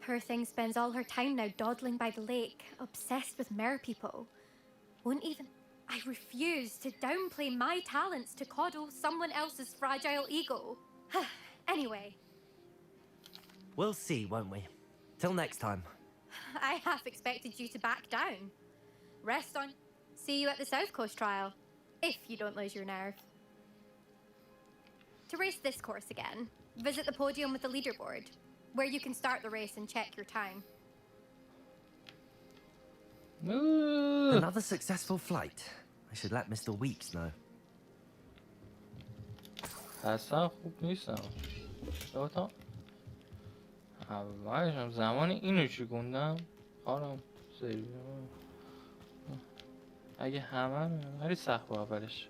Poor thing spends all her time now dawdling by the lake, obsessed with merpeople. Won't even... I refuse to downplay my talents to coddle someone else's fragile ego. Anyway. We'll see, won't we? Till next time. I half expected you to back down. Rest on. See you at the South Coast trial, if you don't lose your nerve. To race this course again, visit the podium with the leaderboard, where you can start the race and check your time. Another successful flight. I should let Mr. Weeks know. اصلا خوب نیستم. تا اولشم زمان اینو شکوندم خانم سری. اگه همه خیلی سخت با اولش.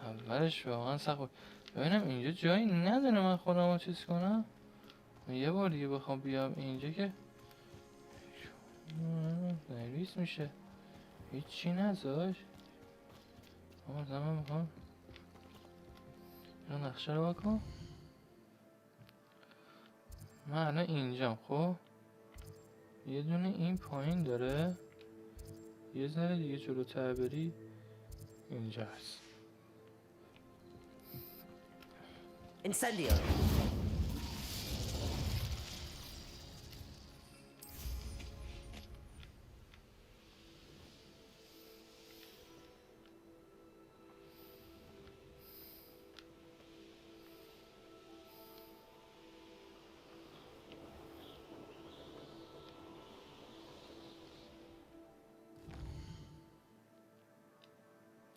اولش واقعا سخت بود. ببینم اینجا جایی نداره من خودم رو چیز کنم. یه بار دیگه بخوام بیام اینجا که نویس میشه. هیچی نذاش. من میخوام این نقشه رو بکن. من الان اینجام. خب یه دونه این پایین داره، یه ذره دیگه جلوتر بری اینجا هست. Incendio.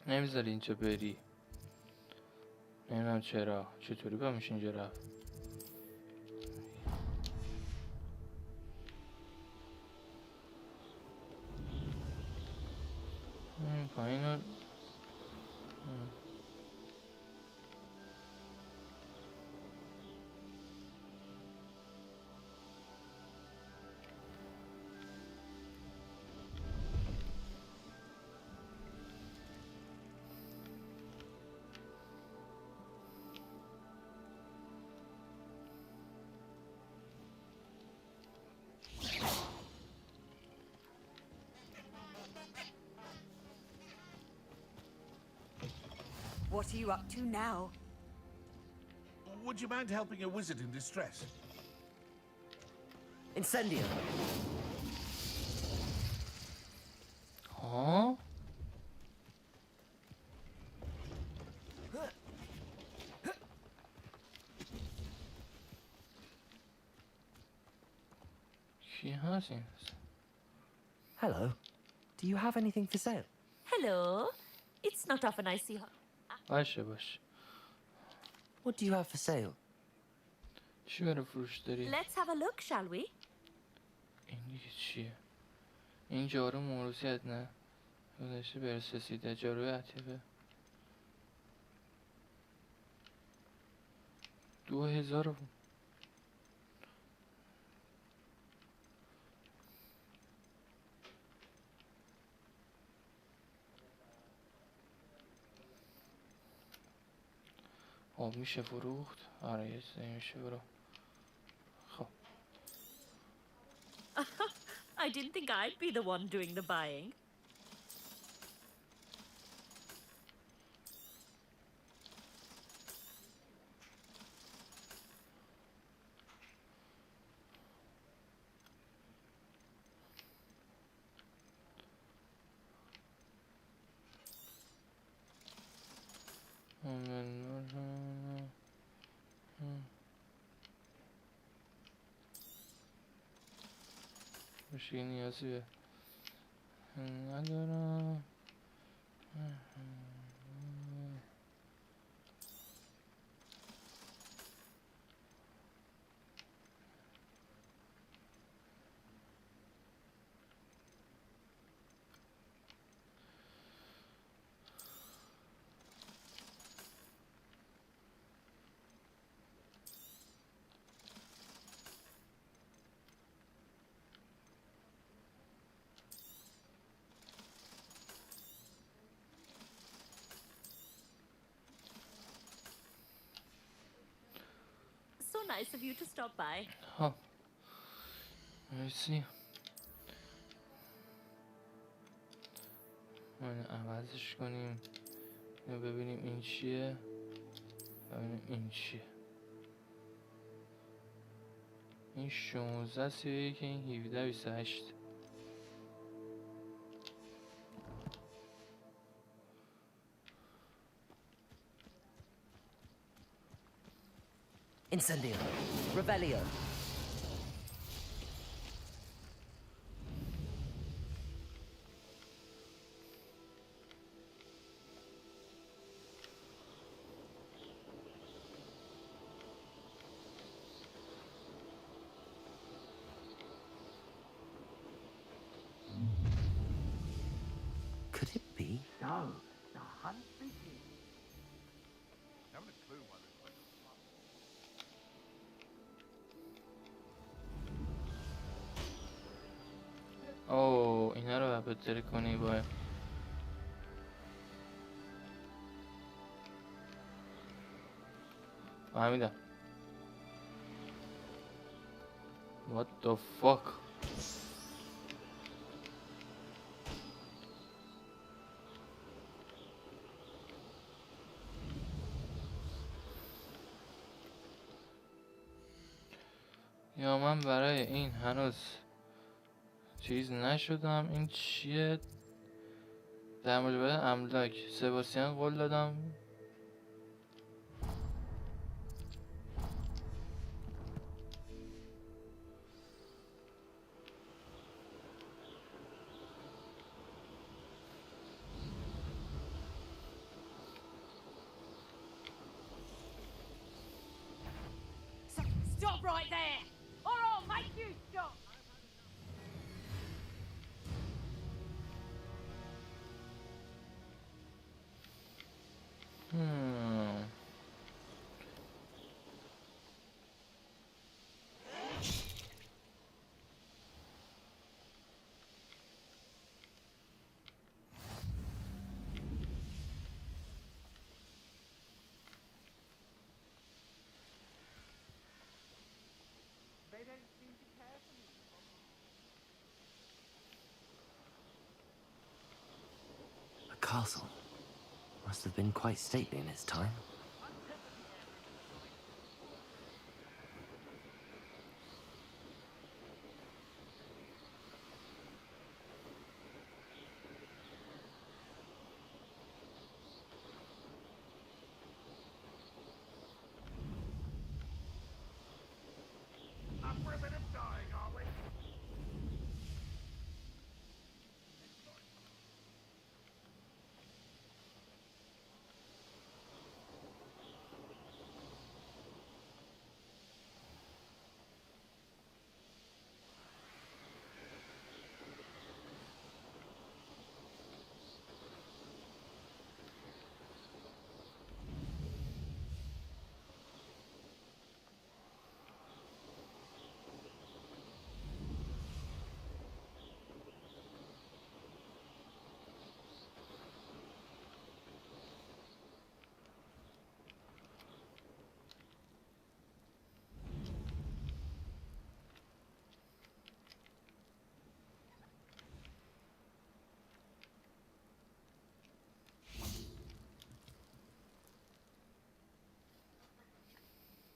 نمیذاری اینجا بری. نمیدونم چرا. چطوری با میشه اینجا رفت. پایین رو What are you up to now? Would you mind helping a wizard in distress? Incendio. ها کی هست این؟ Hello. Do you have anything for sale? Hello. It's not often I see her. باشه باشه. What do you have for sale? چی برای فروش داری؟ Let's have a look, shall we? این دیگه چیه؟ این جارو موروثیت نه؟ گذشته برسسیده جاروی عتیقه 2000. آب میشه فروخت؟ آره یه چیزی میشه برو. خب I didn't think I'd be the one doing the buying. بشه نیازی به ندارم. So nice of you to stop by. خب مرسی. من عوضش کنیم یا ببینیم این چیه، ببینیم این چیه. این 16 31 این 17 28. Incendio. Revelio. Could it be? No, the hunt begins. Haven't a clue why this place is fun. اوه اینا رو باید بطری کنی باید. فهمیدم. What the fuck. یا من برای این هنوز چیز نشدم. این چیه؟ در مورد املاک سباستیان قول دادم. Stop right there, or I'll make you stop. They don't seem to care for me. A castle. Must have been quite stately in its time. Up for a bit of dying, are we?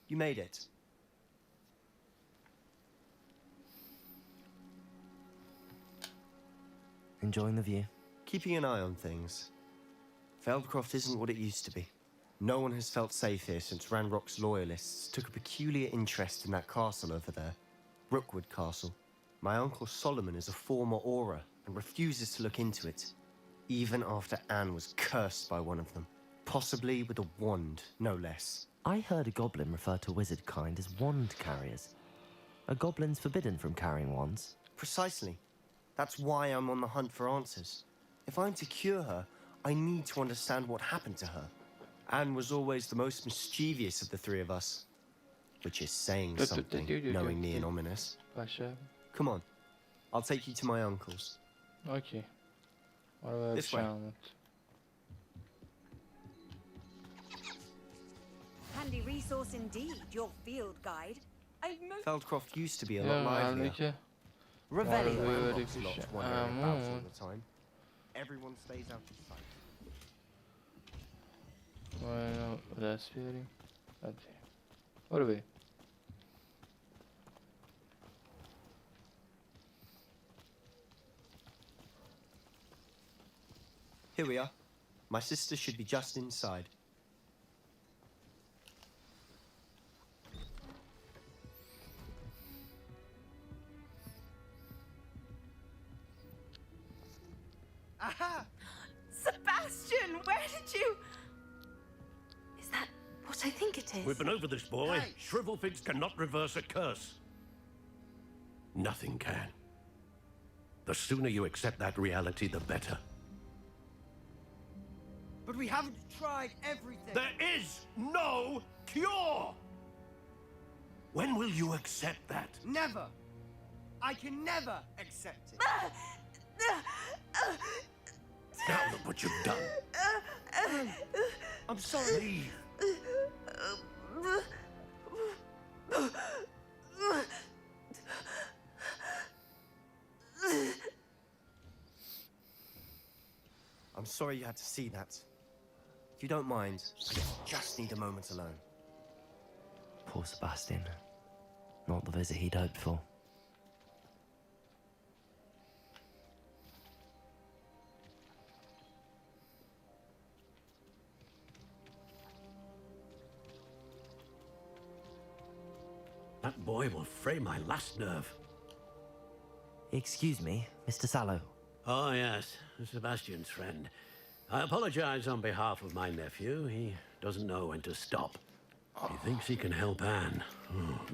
You made it. Enjoying the view? Keeping an eye on things. Feldcroft isn't what it used to be. No one has felt safe here since Ranrock's loyalists took a peculiar interest in that castle over there. Rookwood Castle. My uncle Solomon is a former Auror and refuses to look into it, even after Anne was cursed by one of them. Possibly with a wand, no less. I heard a goblin refer to wizard kind as wand carriers. Are goblins forbidden from carrying wands? Precisely. That's why I'm on the hunt for answers. If I'm to cure her, I need to understand what happened to her. Anne was always the most mischievous of the three of us. Which is saying something, knowingly and ominous. Come on. I'll take you to my uncle's. Okay. What about This way. Charlotte? Handy resource indeed, your field guide. Feldcroft used to be a lot livelier. Revelio. Ranrock's lot wandering about all the time. Everyone stays out of sight. Bueno, دست بیاریم. بعد بریم. برو بریم. Here we are. My sister should be just inside. Aha! Sebastian, where did you... Is that what I think it is? We've been over this, boy. Shrivelfigs cannot reverse a curse. Nothing can. The sooner you accept that reality, the better. But we haven't tried everything. There is no cure! When will you accept that? Never. I can never accept it. Now look what you've done. I'm sorry. Leave. I'm sorry you had to see that. If you don't mind, I just need a moment alone. Poor Sebastian. Not the visit he'd hoped for. That boy will fray my last nerve. Excuse me, Mr. Sallow. Oh, yes, Sebastian's friend. I apologize on behalf of my nephew. He doesn't know when to stop. He thinks he can help Anne,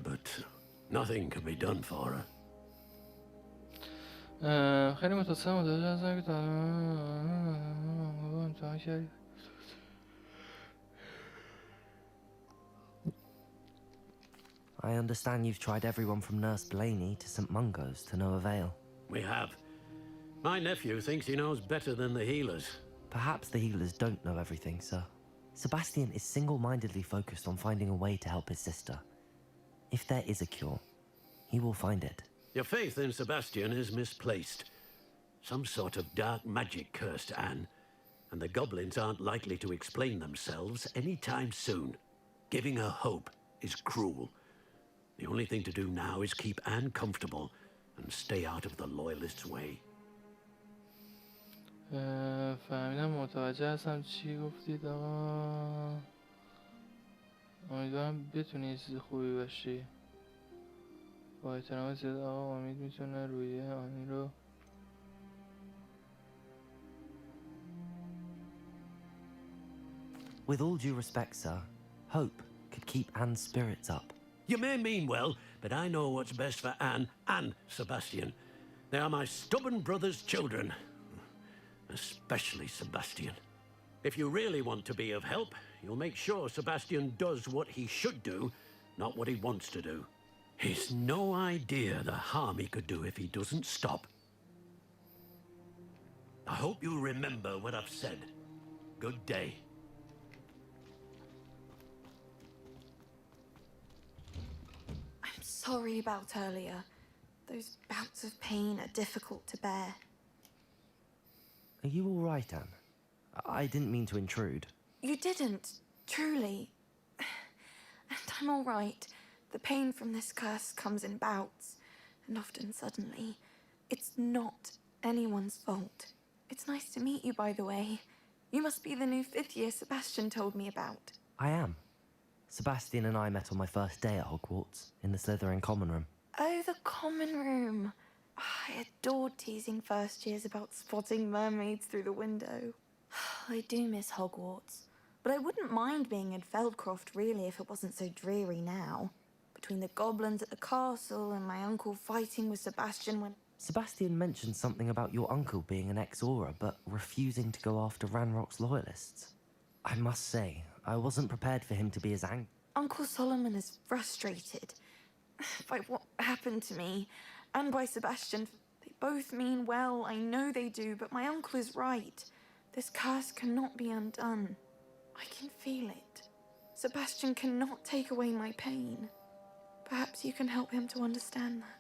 but nothing can be done for her. خیلی متاسفم متوجه هستم که I understand you've tried everyone from Nurse Blaney to St. Mungo's to no avail. We have. My nephew thinks he knows better than the healers. Perhaps the healers don't know everything, sir. Sebastian is single-mindedly focused on finding a way to help his sister. If there is a cure, he will find it. Your faith in Sebastian is misplaced. Some sort of dark magic cursed Anne, and the goblins aren't likely to explain themselves anytime soon. Giving her hope is cruel. The only thing to do now is keep Anne comfortable and stay out of the Loyalists' way. فهمیدم متوجه هستم چی گفتید آقا امیدوارم بتونی یه چیز خوبی باشی با احترام زیاد آقا امید میتونه روی آنی رو With all due respect, sir, hope could keep Anne's spirits up. You may mean well, but I know what's best for Anne and Sebastian. They are my stubborn brother's children. Especially Sebastian. If you really want to be of help, you'll make sure Sebastian does what he should do, not what he wants to do. He's no idea the harm he could do if he doesn't stop. I hope you remember what I've said. Good day. I'm sorry about earlier. Those bouts of pain are difficult to bear. Are you all right, Anne? I didn't mean to intrude. You didn't, truly. And I'm all right. The pain from this curse comes in bouts, and often suddenly. It's not anyone's fault. It's nice to meet you, by the way. You must be the new 5th year Sebastian told me about. I am. Sebastian and I met on my first day at Hogwarts, in the Slytherin common room. Oh, the common room. I adored teasing first years about spotting mermaids through the window. I do miss Hogwarts, but I wouldn't mind being in Feldcroft really if it wasn't so dreary now. Between the goblins at the castle and my uncle fighting with Sebastian when... Sebastian mentioned something about your uncle being an ex-Auror, but refusing to go after Ranrock's loyalists. I must say, I wasn't prepared for him to be as angry. Uncle Solomon is frustrated by what happened to me, and by Sebastian. They both mean well, I know they do, but my uncle is right. This curse cannot be undone. I can feel it. Sebastian cannot take away my pain. Perhaps you can help him to understand that.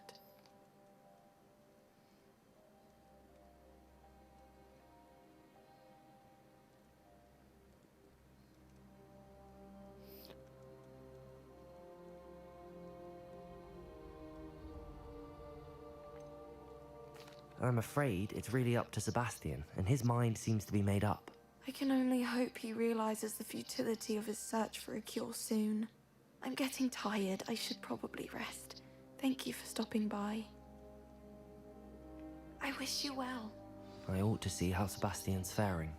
I'm afraid it's really up to Sebastian, and his mind seems to be made up. I can only hope he realizes the futility of his search for a cure soon. I'm getting tired. I should probably rest. Thank you for stopping by. I wish you well. I ought to see how Sebastian's faring.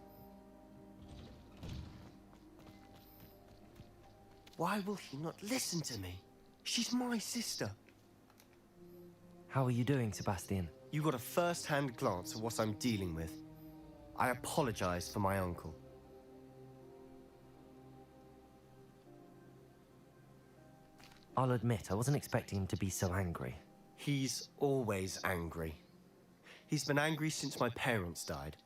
Why will he not listen to me? She's my sister. How are you doing, Sebastian? You got a first-hand glance at what I'm dealing with. I apologize for my uncle. I'll admit, I wasn't expecting him to be so angry. He's always angry. He's been angry since my parents died.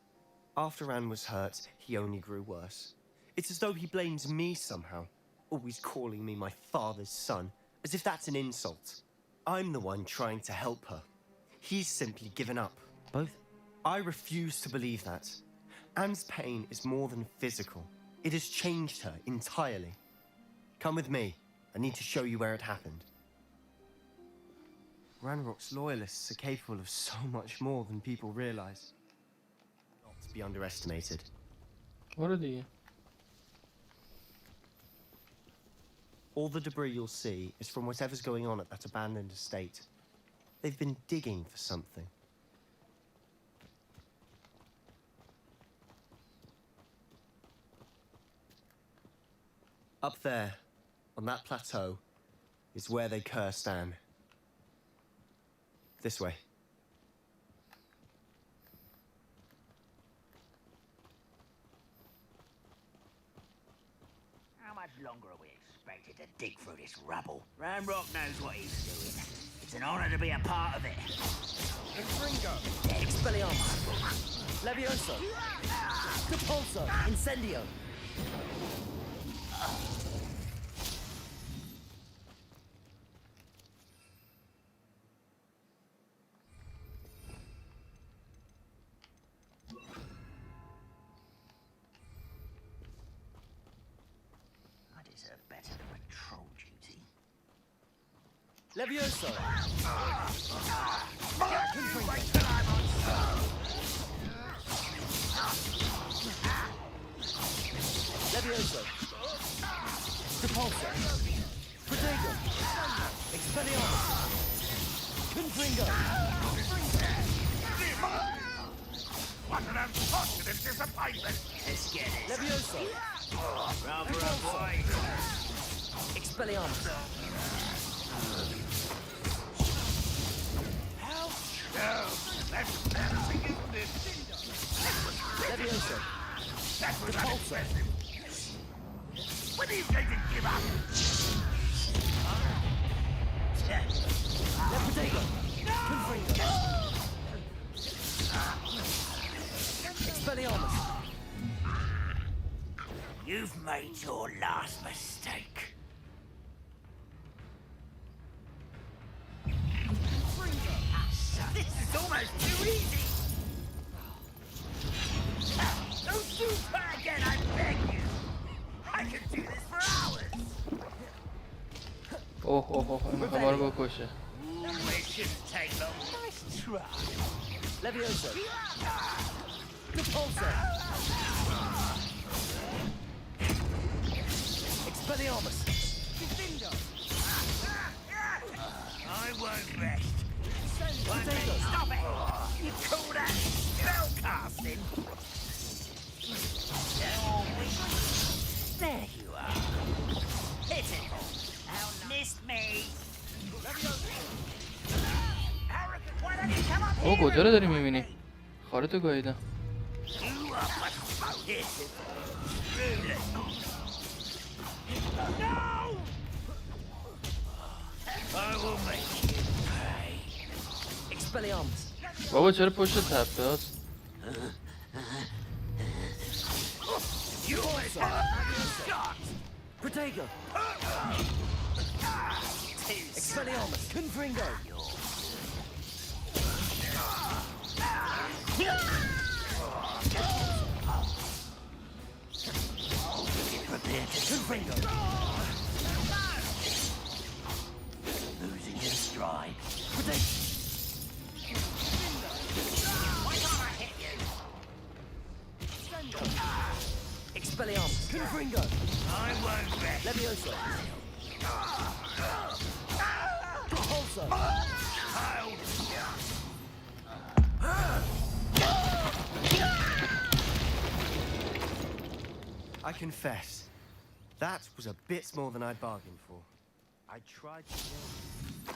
After Anne was hurt, he only grew worse. It's as though he blames me somehow, always calling me my father's son, as if that's an insult. I'm the one trying to help her. He's simply given up. Both? I refuse to believe that. Anne's pain is more than physical. It has changed her entirely. Come with me. I need to show you where it happened. Ranrock's loyalists are capable of so much more than people realize. Not to be underestimated. What are they? All the debris you'll see is from whatever's going on at that abandoned estate. They've been digging for something. Up there, on that plateau, is where they cursed Anne. This way. How much longer are we expected to dig through this rubble? Ranrock knows what he's doing. It's an honor to be a part of it. Expelliarmus! Levioso! Repulso! Incendio! I deserve better than patrol duty. Levioso! Levioso! Repulso! Protego! Expelliarmus! Confringo! What an unfortunate disappointment! Let's get it. Levioso! Rather a boy. Expelliarmus! Help! No! That's embarrassing, isn't it? Levioso! That was Repulso! unimpressive. When are you going to give up? Protego! Confringo! Expelliarmus! You've made your last mistake. This is almost too easy. Don't do that again, I beg you. I could do this for hours. این همه رو بکشه. It shouldn't take long. Nice try. Levioso! Repulso! Expelliarmus! I won't rest. One minute, stop it! You call that spell casting? There you are. Hit it. Missed me. Why don't you come up او here? کجا رو داری میبینی؟ خارتو گاهیدم. You are much this. Ruler. No! I will make you pay. Expelliarmus! بابا چرا پشت تپه هست؟ Protego! Expelliarmus! Confringo! Prepare to Confringo! losing your stride. Protego! Expelliarmus! Confringo! I won't rest. Levioso! Propulso! Child. I confess, that was a bit more than I'd bargained for. I tried to kill you.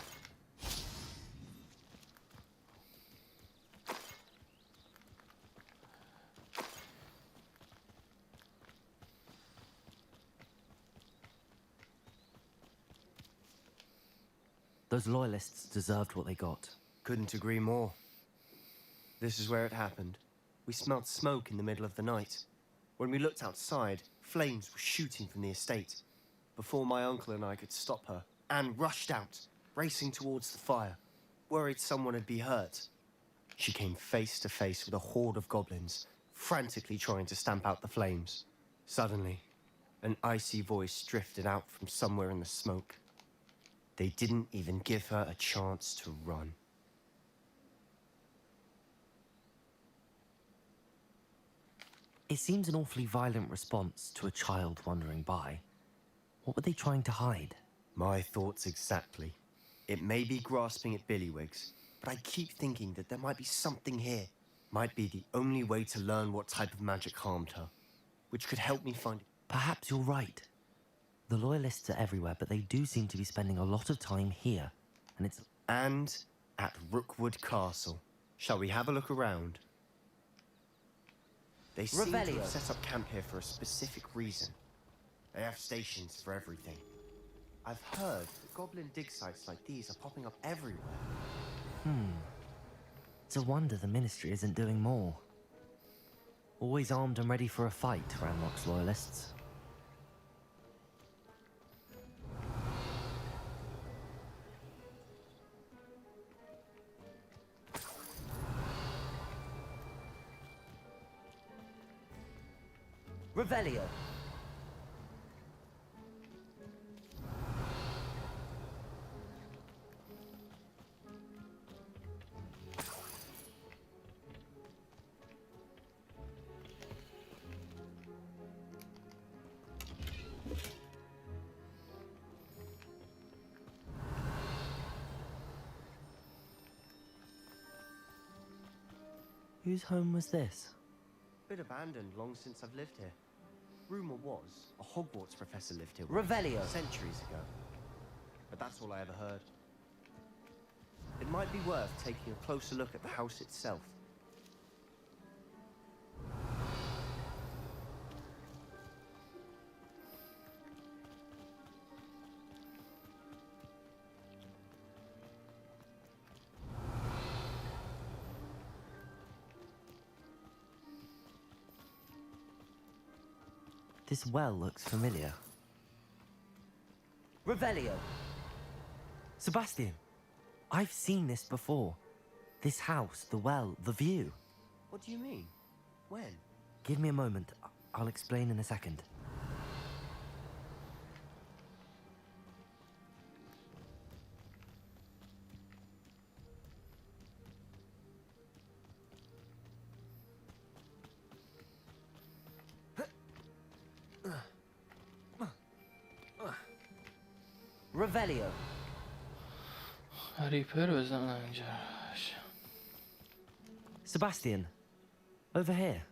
Those loyalists deserved what they got. Couldn't agree more. This is where it happened. We smelled smoke in the middle of the night. When we looked outside, flames were shooting from the estate. Before my uncle and I could stop her, Anne rushed out, racing towards the fire, worried someone would be hurt. She came face to face with a horde of goblins, frantically trying to stamp out the flames. Suddenly, an icy voice drifted out from somewhere in the smoke. They didn't even give her a chance to run. It seems an awfully violent response to a child wandering by. What were they trying to hide? My thoughts exactly. It may be grasping at Billywigs, but I keep thinking that there might be something here. Might be the only way to learn what type of magic harmed her, which could help me find... Perhaps you're right. The loyalists are everywhere, but they do seem to be spending a lot of time here. And at Rookwood Castle. Shall we have a look around? They seem to have set up camp here for a specific reason. They have stations for everything. I've heard that goblin dig sites like these are popping up everywhere. It's a wonder the Ministry isn't doing more. Always armed and ready for a fight, Ranrock's loyalists. Revelio. Whose home was this? Bit abandoned long since I've lived here. Rumor was a Hogwarts professor lived here Revelio. Centuries ago. But that's all I ever heard. It might be worth taking a closer look at the house itself. This well looks familiar. Revelio. Sebastian, I've seen this before. This house, the well, the view. What do you mean? When? Give me a moment. I'll explain in a second. Revelio. ریپر بزنم اینجاش. Sebastian, over here.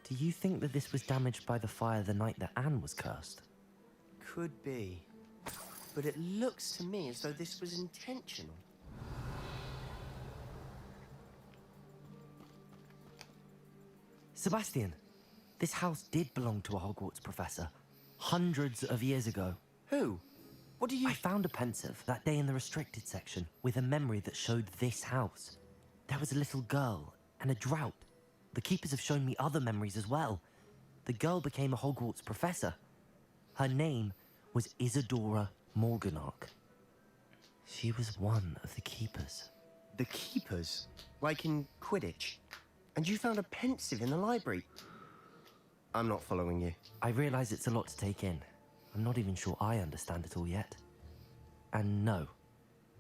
Do you think that this was damaged by the fire the night that Anne was cursed? Could be. But it looks to me as though this was intentional. Sebastian, this house did belong to a Hogwarts professor. Hundreds of years ago. Who? What do you... I found a pensive that day in the restricted section with a memory that showed this house. There was a little girl and a drought. The keepers have shown me other memories as well. The girl became a Hogwarts professor. Her name was Isadora Morganach. She was one of the keepers. The keepers? Like in Quidditch? And you found a pensive in the library? I'm not following you. I realize it's a lot to take in. I'm not even sure I understand it all yet. And no,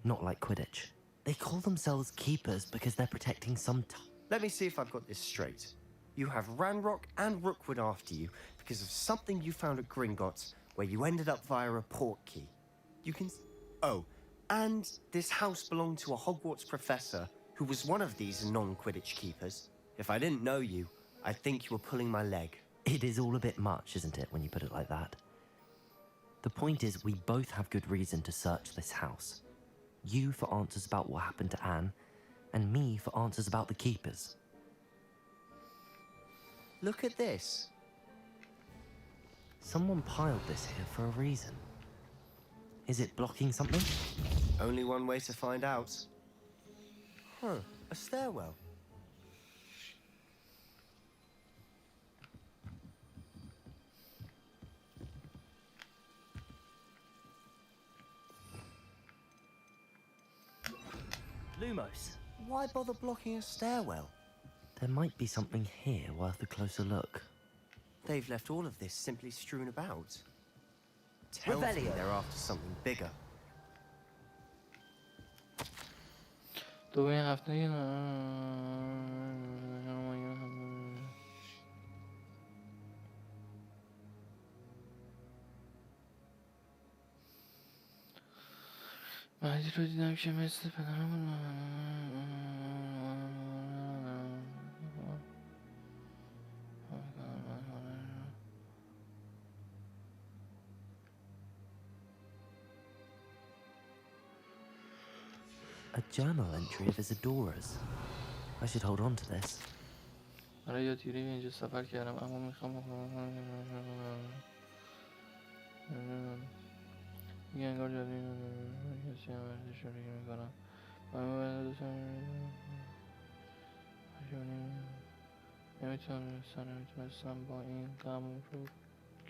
not like Quidditch. They call themselves keepers because they're protecting some... Let me see if I've got this straight. You have Ranrock and Rookwood after you because of something you found at Gringotts, where you ended up via a port key. You can... Oh, and this house belonged to a Hogwarts professor who was one of these non-Quidditch keepers. If I didn't know you, I'd think you were pulling my leg. It is all a bit much, isn't it, when you put it like that? The point is, we both have good reason to search this house. You for answers about what happened to Anne, and me for answers about the keepers. Look at this. Someone piled this here for a reason. Is it blocking something? Only one way to find out. Huh, a stairwell. Lumos. Why bother blocking a stairwell? There might be something here worth a closer look. They've left all of this simply strewn about. Tells me Revelio. they're after something bigger. تو این هفته بعدی رو دیدم که مثل پدرم A journal entry of Isadora's. I should hold on to this. برای یادگیری به اینجا سفر کردم اما میخوام میگه انگار جدید کسی هم ورزش رو بگیر میکنم نمیتونستم با این غم رو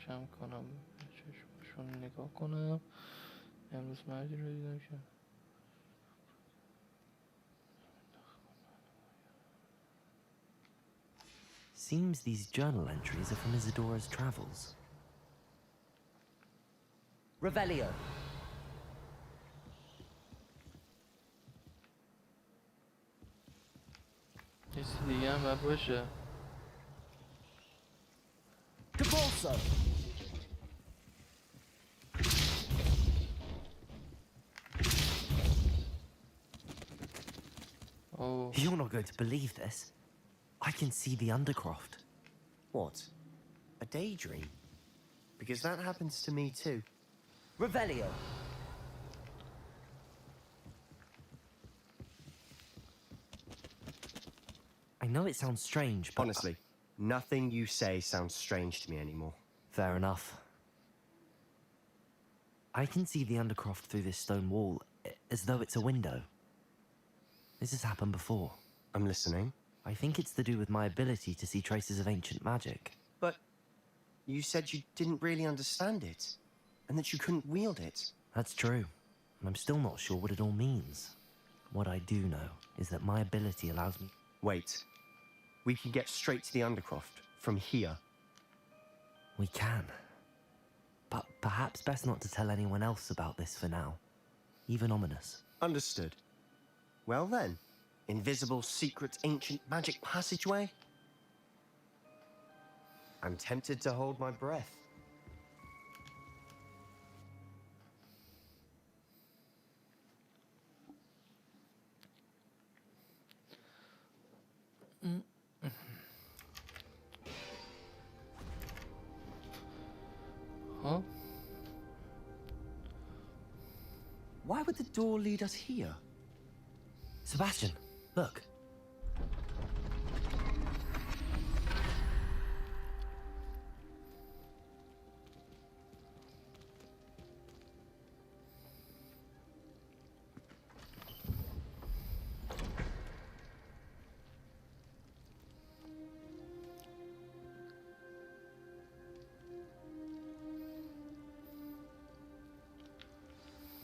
کم کنم چشمشون نگاه کنم امروز مردی رو دیدم که Seems these journal entries are from Isadora's travels. Revelio. یه چیز دیگه هم باید باشه Devolso. Oh. You're not going to believe this. I can see the Undercroft. What? A daydream? Because that happens to me too. Revelio. I know it sounds strange, but... Honestly, nothing you say sounds strange to me anymore. Fair enough. I can see the Undercroft through this stone wall, as though it's a window. This has happened before. I'm listening. I think it's to do with my ability to see traces of ancient magic. But you said you didn't really understand it, and that you couldn't wield it. That's true, and I'm still not sure what it all means. What I do know is that my ability allows me... Wait. We can get straight to the Undercroft from here. We can. But perhaps best not to tell anyone else about this for now. Even ominous. Understood. Well then, invisible, secret, ancient magic passageway? I'm tempted to hold my breath. Huh? Why would the door lead us here? Sebastian, look.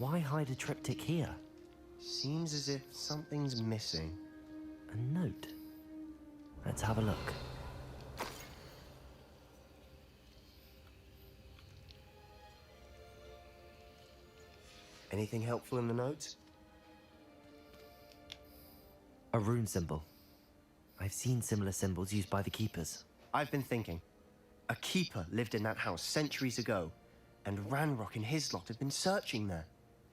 Why hide a triptych here? Seems as if something's missing. A note. Let's have a look. Anything helpful in the note? A rune symbol. I've seen similar symbols used by the keepers. I've been thinking. A keeper lived in that house centuries ago, and Ranrock and his lot have been searching there.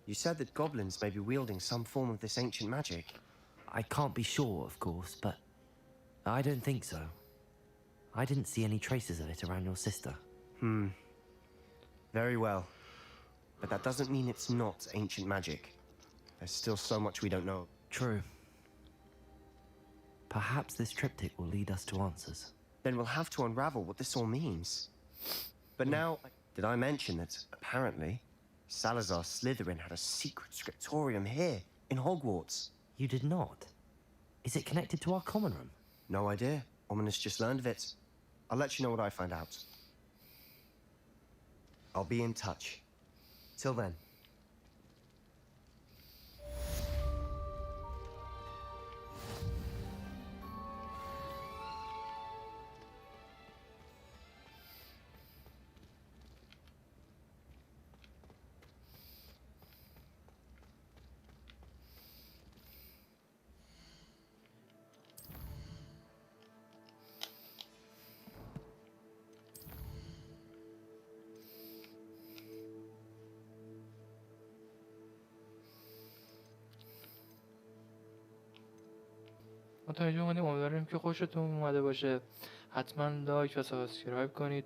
You said that goblins may be wielding some form of this ancient magic. I can't be sure, of course, but I don't think so. I didn't see any traces of it around your sister. Very well. But that doesn't mean it's not ancient magic. There's still so much we don't know. True. Perhaps this triptych will lead us to answers. Then we'll have to unravel what this all means. But now, did I mention that, apparently, Salazar Slytherin had a secret scriptorium here, in Hogwarts? You did not? Is it connected to our common room? No idea. Ominous just learned of it. I'll let you know what I find out. I'll be in touch. Till then. ما تا اینجا اومدیم، امیدواریم که خوشتون اومده باشه. حتما لایک و سابسکرایب کنید.